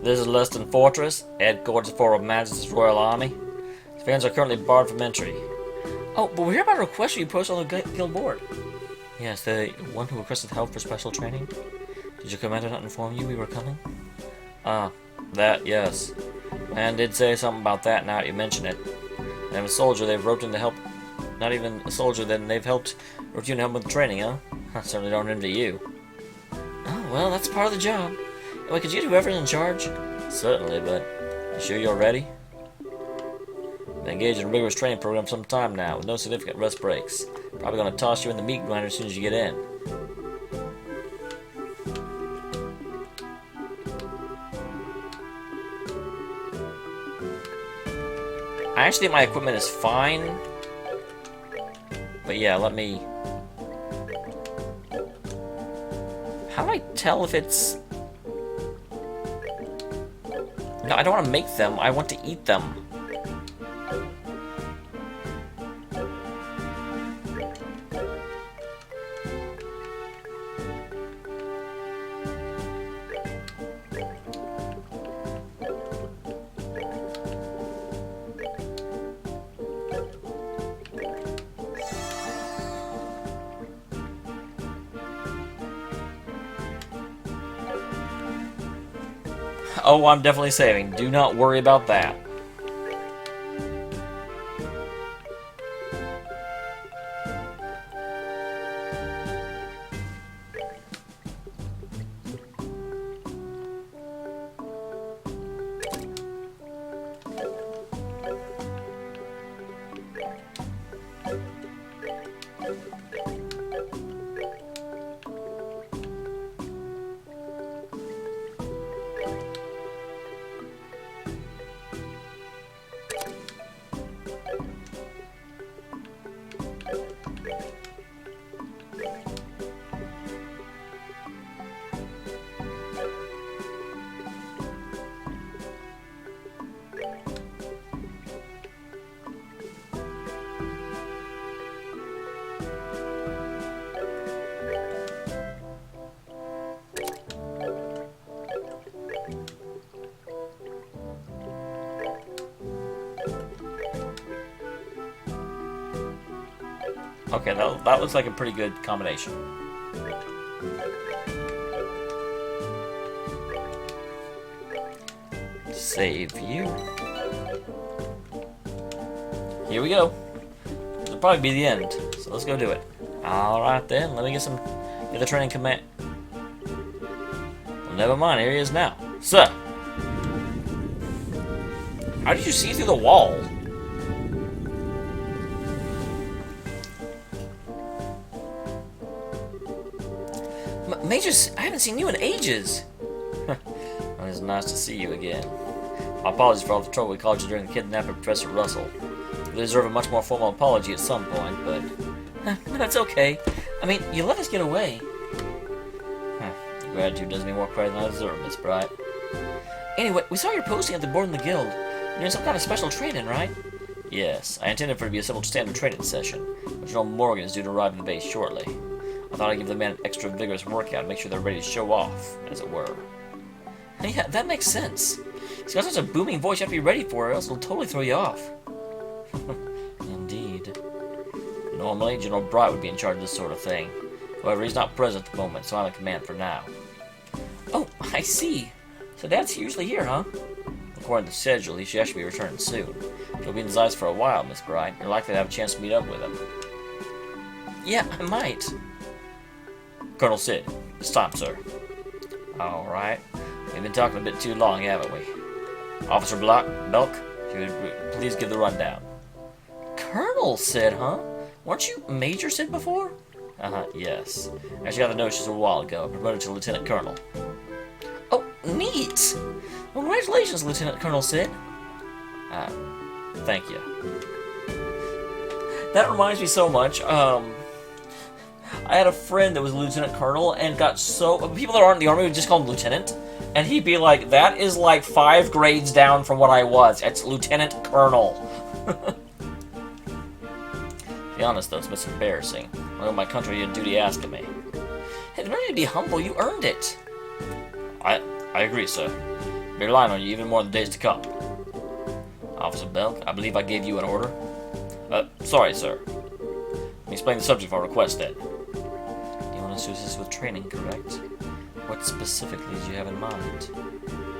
This is Luston Fortress, headquarters for Her Majesty's Royal Army. Its fans are currently barred from entry. Oh, but we're here about a request you posted on the guild board. Yes, the one who requested help for special training. Did your commander not inform you we were coming? Ah, that, yes. Man did say something about that now that you mention it. And a soldier they've roped in to help. Not even a soldier, then they've helped rope you to help with the training, huh? I certainly don't envy you. Oh, well, that's part of the job. Wait, could you do whoever's in charge? Certainly, but you sure you're ready? Been engaged in a rigorous training program some time now, with no significant rest breaks. Probably gonna toss you in the meat grinder as soon as you get in. I actually think my equipment is fine. But yeah, let me... How do I tell if it's... No, I don't want to make them. I want to eat them. Oh, I'm definitely saving. Do not worry about that. Okay, that looks like a pretty good combination. Save you. Here we go. This will probably be the end, so let's go do it. Alright then, let me get the training command. Well, never mind, here he is now. Sir! How did you see through the wall? Major, I haven't seen you in ages. Well, it's nice to see you again. My apologies for all the trouble we caused you during the kidnapping of Professor Russell. You deserve a much more formal apology at some point, but... no, it's okay. I mean, you let us get away. Your gratitude does me more credit than I deserve, Miss Bright. Anyway, we saw your posting at the board in the guild. You're doing some kind of special training, right? Yes, I intended for it to be a simple standard training session, but General Morgan is due to arrive in the base shortly. I thought I'd give the men an extra vigorous workout and make sure they're ready to show off, as it were. Yeah, that makes sense. He's got such a booming voice you have to be ready for, or else it'll totally throw you off. Indeed. Normally, General Bright would be in charge of this sort of thing. However, he's not present at the moment, so I'm in command for now. Oh, I see. So Dad's usually here, huh? According to the schedule, he should actually be returning soon. He'll be in Zeiss for a while, Miss Bright. You're likely to have a chance to meet up with him. Yeah, I might. Colonel Sid, it's time, sir. Alright. We've been talking a bit too long, haven't we? Officer Belk, if you would please give the rundown. Colonel Sid, huh? Weren't you Major Sid before? Yes. Actually got the notice just a while ago, promoted to Lieutenant Colonel. Oh, neat! Well, congratulations, Lieutenant Colonel Sid. Thank you. That reminds me so much, I had a friend that was a lieutenant colonel and got so... People that aren't in the army would just call him lieutenant. And he'd be like, that is like 5 grades down from what I was. It's lieutenant colonel. To be honest, though, it's a bit embarrassing. I owe my country a duty asking me. Hey, don't need to be humble. You earned it. I agree, sir. I'll be relying on you even more in the days to come. Officer Belk, I believe I gave you an order. Sorry, sir. Let me explain the subject of our request, then. You want us to assist with training, correct? What specifically do you have in mind?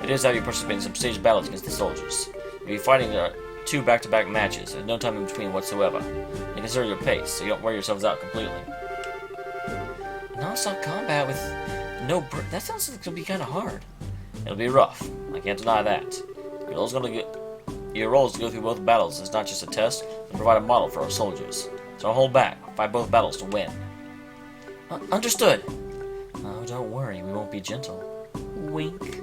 It is how you participate in some staged battles against the soldiers. You'll be fighting 2 back-to-back matches, and no time in between whatsoever. You consider your pace, so you don't wear yourselves out completely. Non-stop combat with no break. That sounds like it's going to be kind of hard. It'll be rough. I can't deny that. Your role is to go through both battles. It's not just a test, but provide a model for our soldiers. So don't hold back. Fight both battles to win. Understood. Oh, don't worry. We won't be gentle. Wink.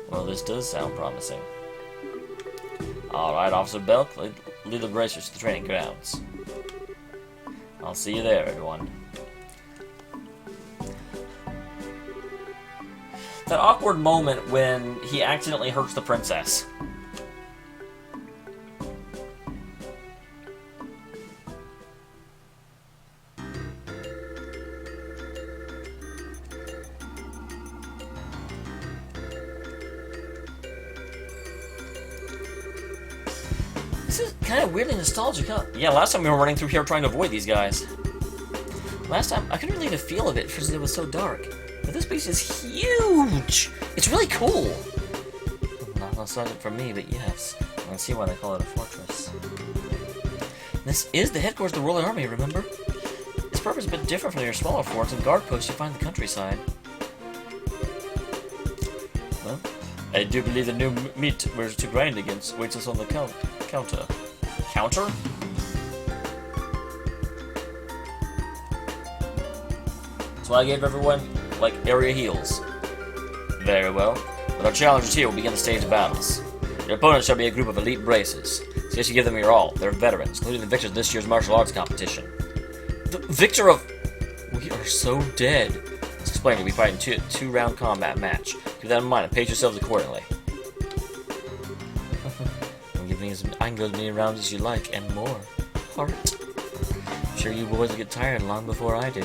Well, this does sound promising. Alright, Officer Belk, lead the bracers to the training grounds. I'll see you there, everyone. That awkward moment when he accidentally hurts the princess. This is kind of weirdly nostalgic, huh? Yeah, last time we were running through here trying to avoid these guys. Last time, I couldn't really get a feel of it because it was so dark. But this place is huge! It's really cool! Not nostalgic for me, but yes. I can see why they call it a fortress. This is the headquarters of the Royal Army, remember? Its purpose is a bit different from your smaller forts and guard posts you find in the countryside. Well, I do believe the new meat we're to grind against waits us on the counter. Counter? So I gave everyone, like, area heals. Very well. But our challengers here will begin the stage of battles. Your opponents shall be a group of elite braces. So you should give them your all. They're veterans, including the victors of this year's martial arts competition. The victor of... We are so dead. Let's explain. You'll be fighting a 2-round combat match. Keep that in mind and pace yourselves accordingly. I can go as many rounds as you like, and more. Heart. I'm sure you boys will get tired long before I do.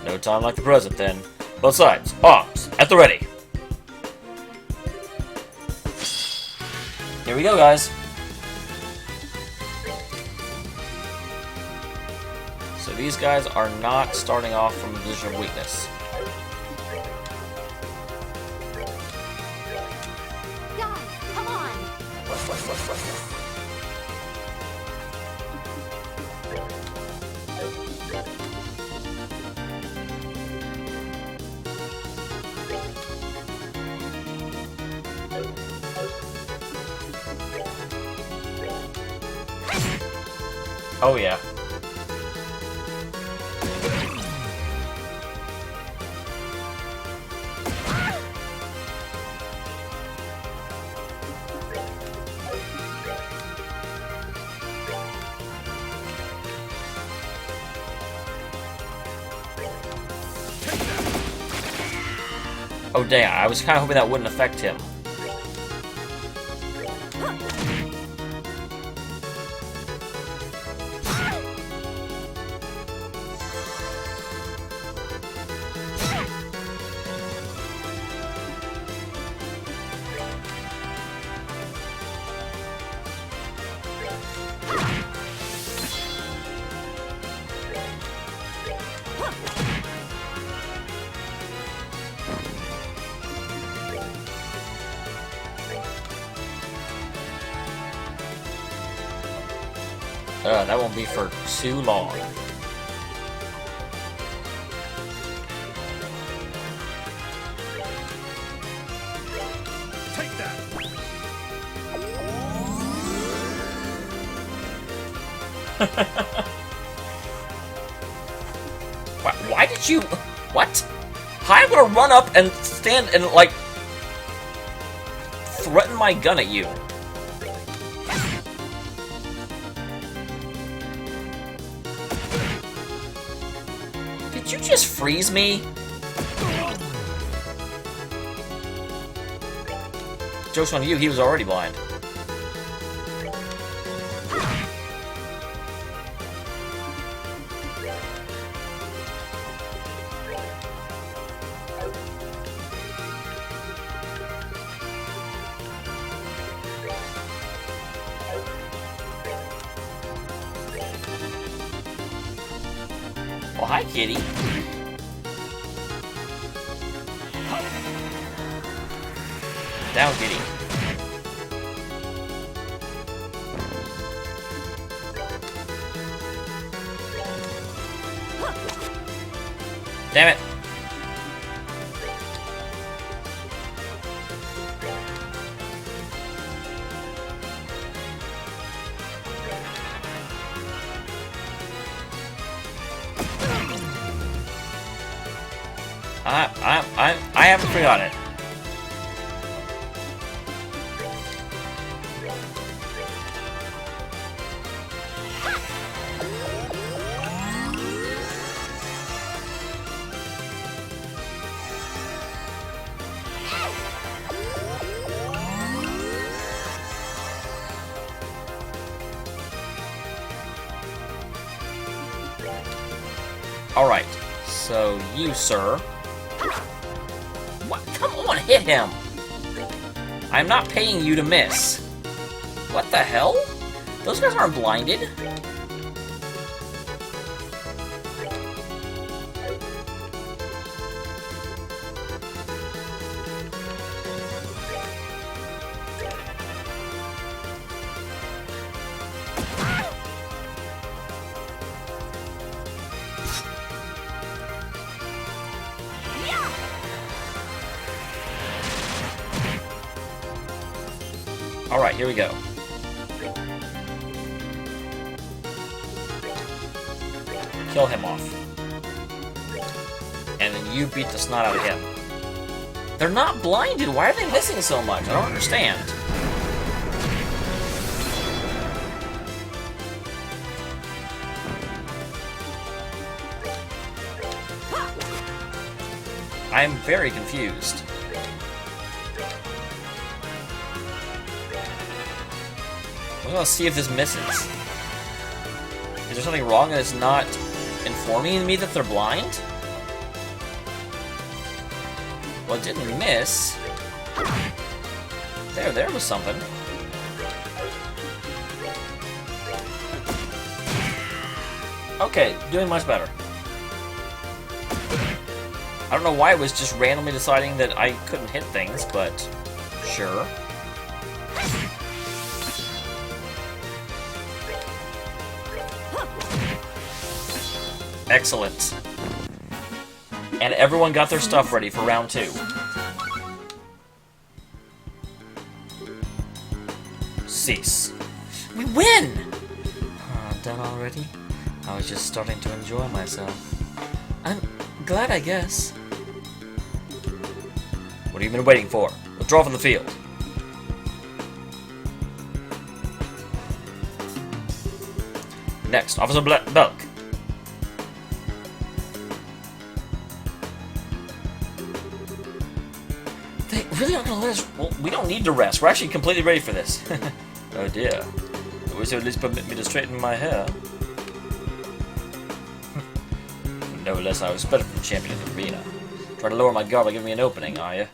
No time like the present, then. Both sides, arms, at the ready. Here we go, guys. these guys are not starting off from a position of weakness. Guys, come on! Oh yeah. Oh dang, I was kind of hoping that wouldn't affect him. That won't be for too long. Take that! Why did you... What? I'm gonna run up and stand and, like, threaten my gun at you. Did you just freeze me? Joke's on you, he was already blind. Well, hi, kitty. Down, kitty. Damn it. I haven't forgotten it. Alright, so you, sir. What? Come on, hit him! I'm not paying you to miss. What the hell? Those guys aren't blinded. Alright, here we go. Kill him off. And then you beat the snot out of him. They're not blinded! Why are they missing so much? I don't understand. I'm very confused. I'm gonna see if this misses. Is there something wrong that it's not informing me that they're blind? Well, it didn't miss. There was something. Okay, doing much better. I don't know why it was just randomly deciding that I couldn't hit things, but sure. Excellent. And everyone got their stuff ready for round 2. Cease. We win! Done already? I was just starting to enjoy myself. I'm glad, I guess. What have you been waiting for? Withdraw from the field. Next, Officer Belk. They really aren't gonna let us... Well, we don't need to rest. We're actually completely ready for this. Oh dear. I wish they would at least permit me to straighten my hair. No less I expect from the champion of the arena. Try to lower my guard by giving me an opening, are you?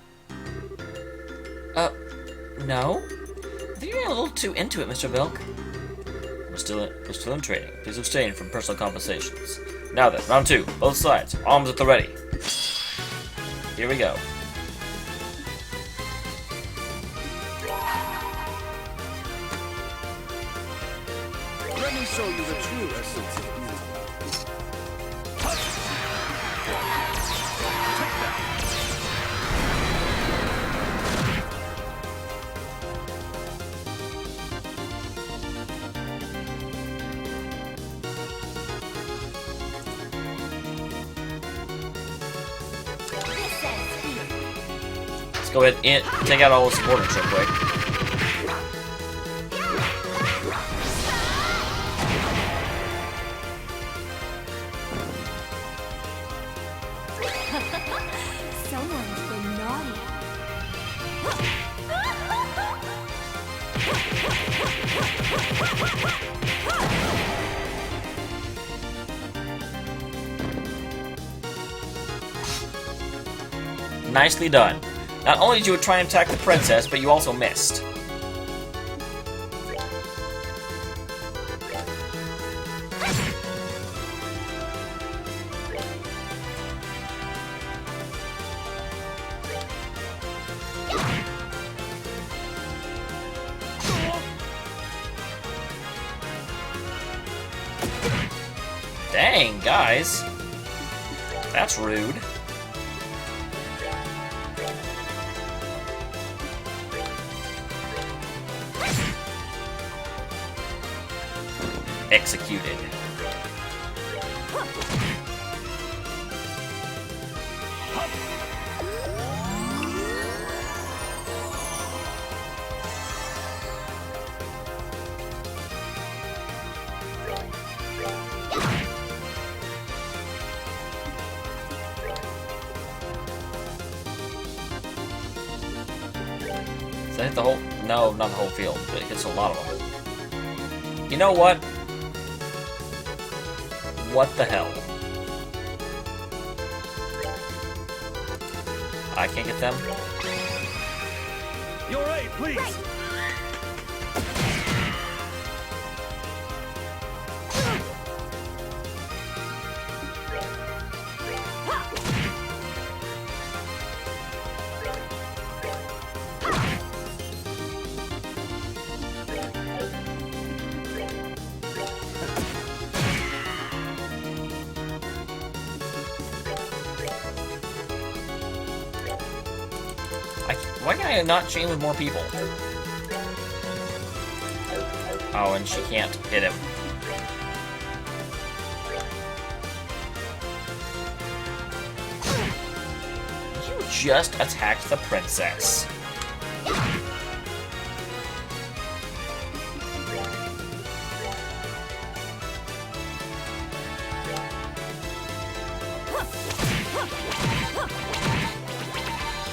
No? I think you're getting a little too into it, Mr. Belk. We're still in training. Please abstain from personal compensations. Now then, round 2. Both sides. Arms at the ready. Here we go. Let me show you the true essence of beauty. Let's go ahead and take out all the supporters real quick. Someone's been naughty. Nicely done. Not only did you try and attack the princess, but you also missed. Dang, guys. That's rude. Executed. Does that hit the whole... No, not the whole field, but it hits a lot of them. You know what? What the hell? I can't get them. Your aid, please. Why can I not chain with more people? Oh, and she can't hit him. You just attacked the princess.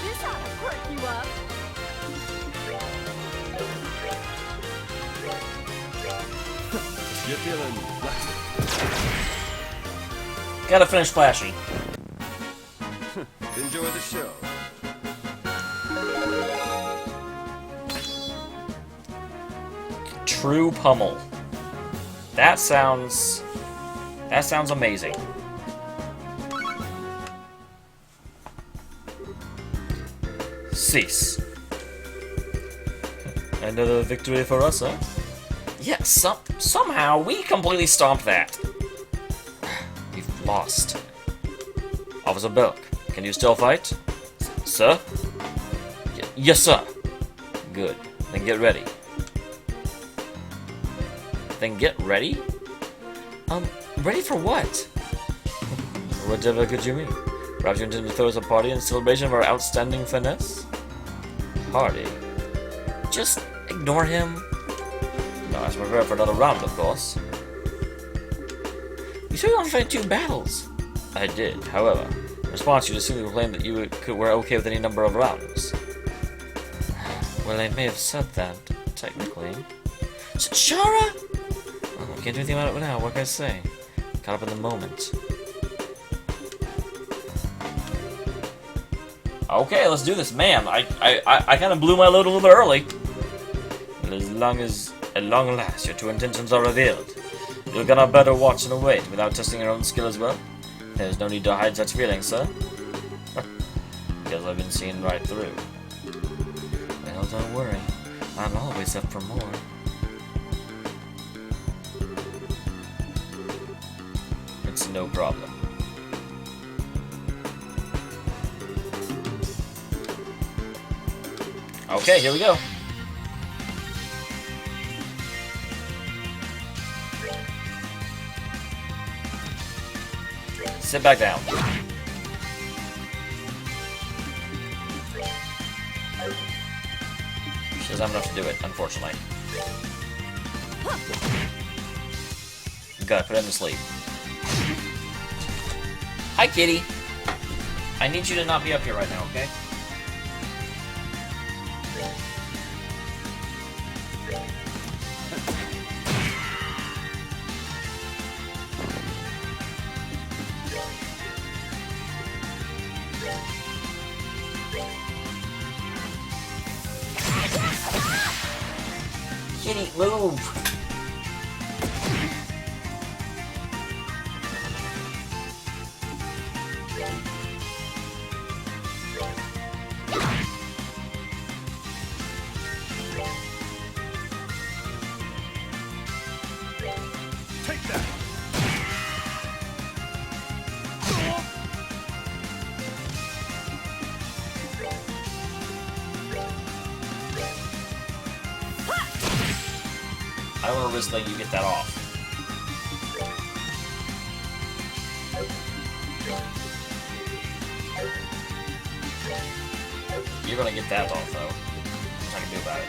This ought to perk you up. You're feeling blessed. Gotta finish Flashy. Enjoy the show. True pummel. That sounds That sounds amazing. Cease. Another victory for us, huh? Yes, somehow we completely stomped that. We've lost. Officer Belk, can you still fight? Sir? Yes, sir. Good. Then get ready. Then get ready? Ready for what? Whatever could you mean? Perhaps you intend to throw us a party in celebration of our outstanding finesse? Party? Just ignore him. No, I have to prepare for another round, of course. You said you want to fight 2 battles. I did. However, in response, you just simply proclaimed that you were okay with any number of rounds. Well, I may have said that, technically. Shara? Oh, I can't do anything about it now. What can I say? Caught up in the moment. Okay, let's do this. Man, I kind of blew my load a little bit early. And at long last, your true intentions are revealed. You'll get a better watch and wait without testing your own skill as well. There's no need to hide such feelings, sir. Because I've been seen right through. Well, don't worry. I'm always up for more. It's no problem. Okay, here we go. Sit back down. She doesn't have enough to do it, unfortunately. Gotta put him to sleep. Hi, kitty. I need you to not be up here right now, okay? Kitty, move! Take that! I don't want to risk letting you get that off. You're gonna get that off, though. Nothing I can do about it.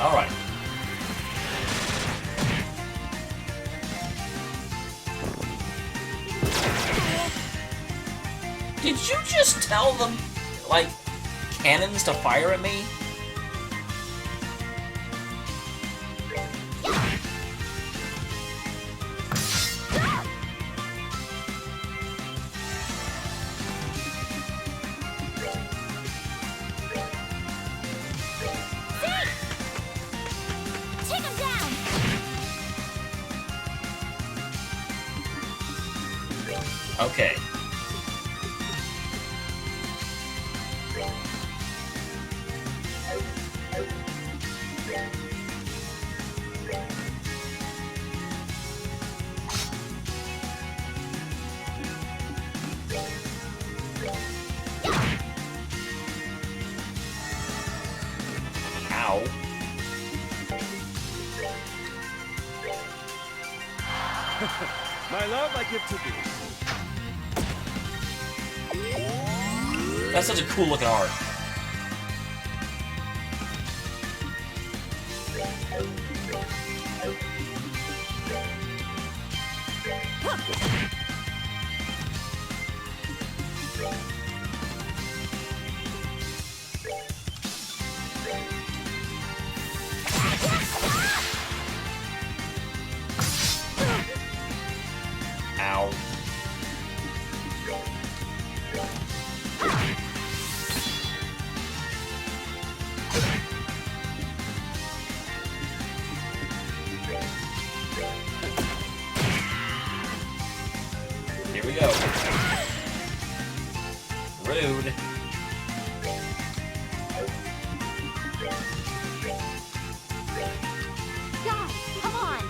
All right. Did you just tell them, like, cannons to fire at me? Take him down! Okay. Ow. My love, I give to thee. That's such a cool looking art. Ow. Rude. Guys, come on.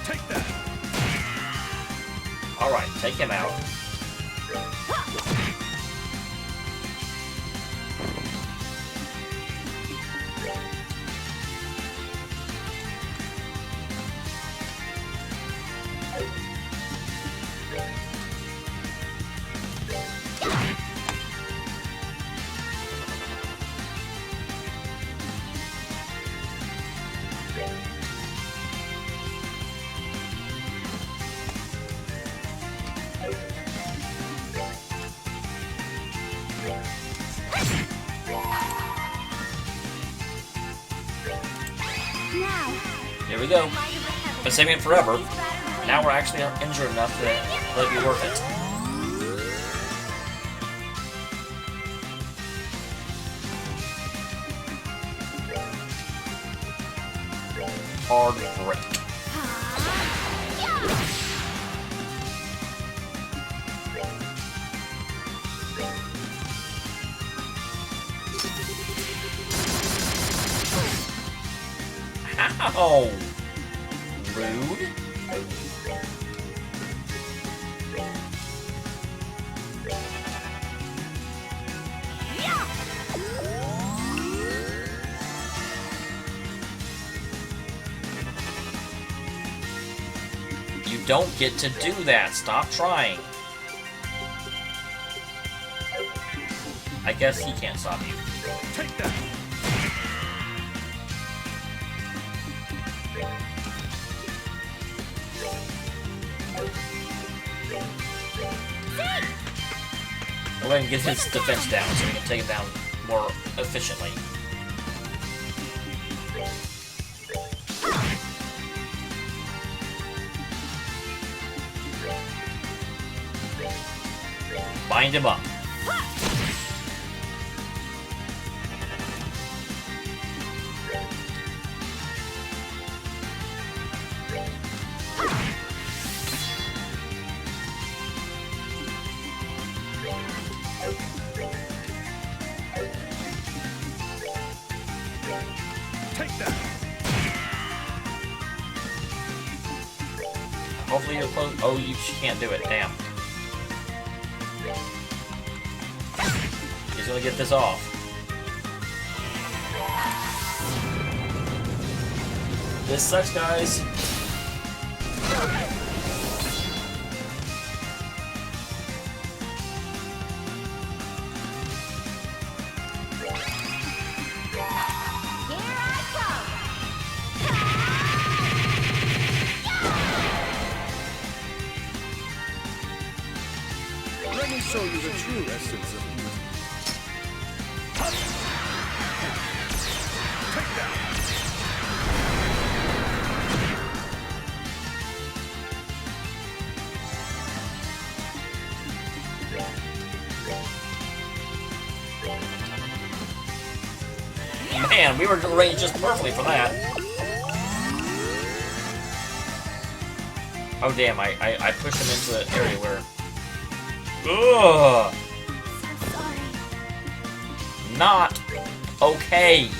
Take that. Alright, take him out. Now, Here we go. light of the heavens. Been saving it forever. Battered away. Now we're actually injured enough that it'll be worth it. Hard brick. Ow! Rude. You don't get to do that. Stop trying. I guess he can't stop you. Take that. Go ahead and get his defense down so we can take him down more efficiently. Bind him up. Take that. Hopefully you're close. Oh, you can't do it. Damn. He's gonna get this off. This sucks, guys. Here I Let me show you the true essence of beauty. Take that. Man, we were arranged just perfectly for that. Oh damn, I pushed him into an area where... Ugh! so sorry. Not okay.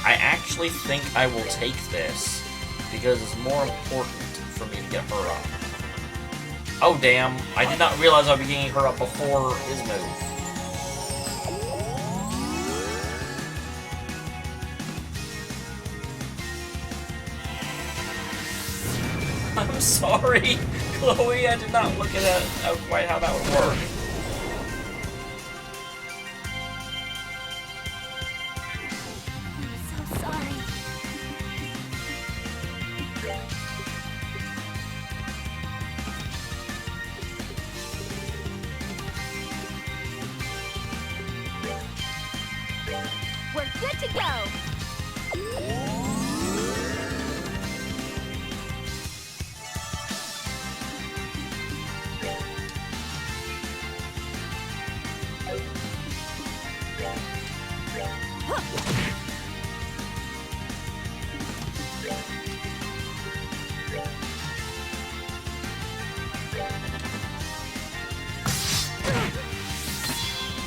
I actually think I will take this because it's more important for me to get her up. Oh damn, I did not realize I'd be getting her up before his move. I'm sorry, Chloe, I did not look at that, quite how that would work. So sorry. Good to go.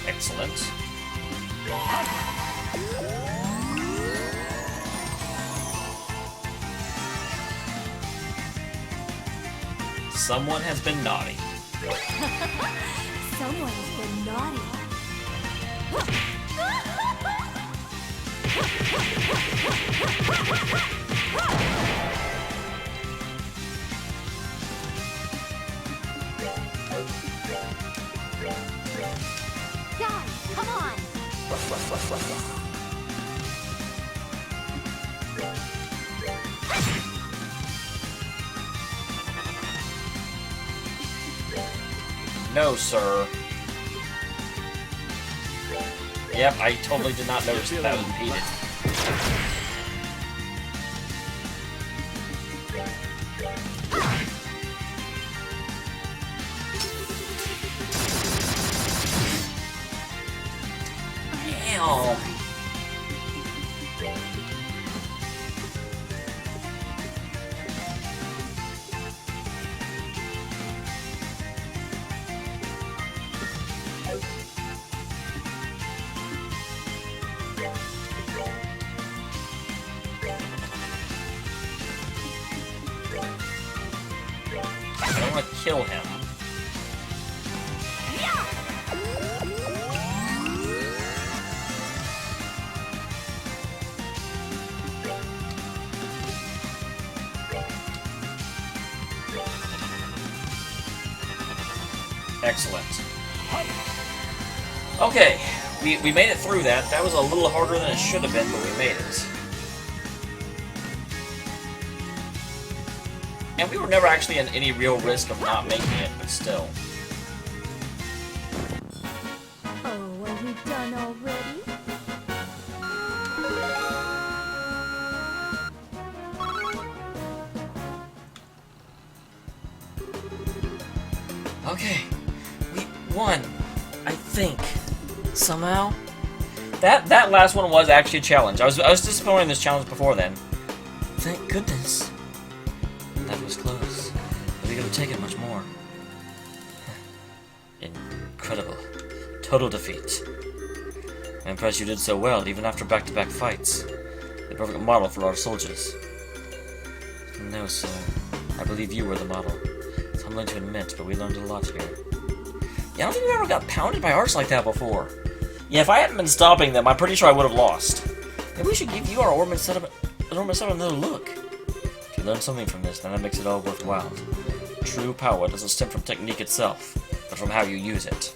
Excellent. Someone has been naughty. Someone has been naughty. Guys, come on. No, sir. Yep, I totally did not notice that was impeded. Damn. I don't want to kill him. Excellent. Okay, we made it through that. That was a little harder than it should have been, but we made it. And we were never actually in any real risk of not making it, but still. Oh, are we done already? Okay, we won, I think, somehow. That last one was actually a challenge. I was disappointed in this challenge before then. Thank goodness. That was close. But we could have taken much more. Incredible. Total defeat. I'm impressed you did so well, even after back-to-back fights. The perfect model for our soldiers. No, sir. I believe you were the model. It's humbling to admit, but we learned a lot here. Yeah, I don't think we ever got pounded by arcs like that before. Yeah, if I hadn't been stopping them, I'm pretty sure I would have lost. Maybe we should give you our ornament setup another look. If you learn something from this, then that makes it all worthwhile. True power doesn't stem from technique itself, but from how you use it.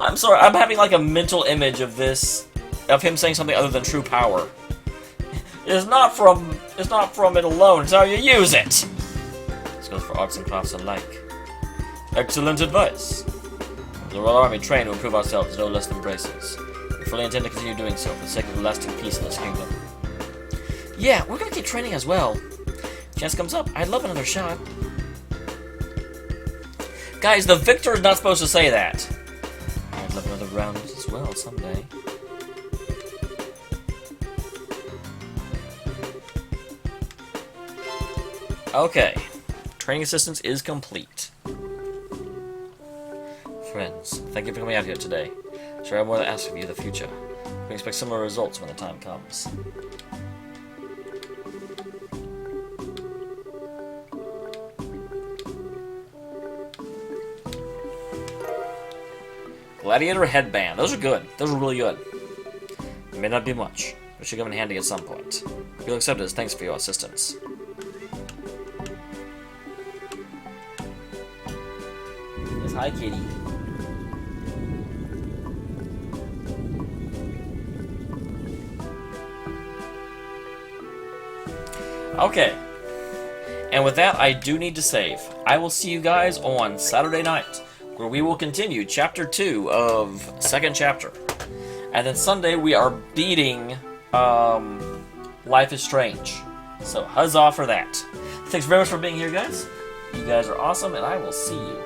I'm sorry, I'm having like a mental image of this, of him saying something other than true power. It's not from it alone, it's how you use it! This goes for arts and crafts alike. Excellent advice. The Royal Army train to improve ourselves no less than braces. We fully intend to continue doing so for the sake of the lasting peace in this kingdom. Yeah, we're gonna keep training as well. Chance comes up, I'd love another shot. Guys, the victor is not supposed to say that. I'd love another round as well someday. Okay. Training assistance is complete. Friends, thank you for coming out here today. Sure, I have more to ask of you in the future. We expect similar results when the time comes. Gladiator headband. Those are good. Those are really good. It may not be much, but should come in handy at some point. You'll accept it as thanks for your assistance. Yes, hi, kitty. Okay. And with that, I do need to save. I will see you guys on Saturday night, where we will continue Chapter 2 of 2nd chapter. And then Sunday we are beating Life is Strange. So huzzah for that. Thanks very much for being here, guys. You guys are awesome, and I will see you.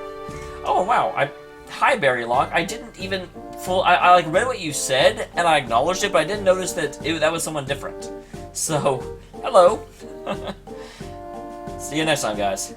Oh wow! Hi Barry Lock. I didn't even I like read what you said and I acknowledged it, but I didn't notice that that was someone different. So hello. See you next time, guys.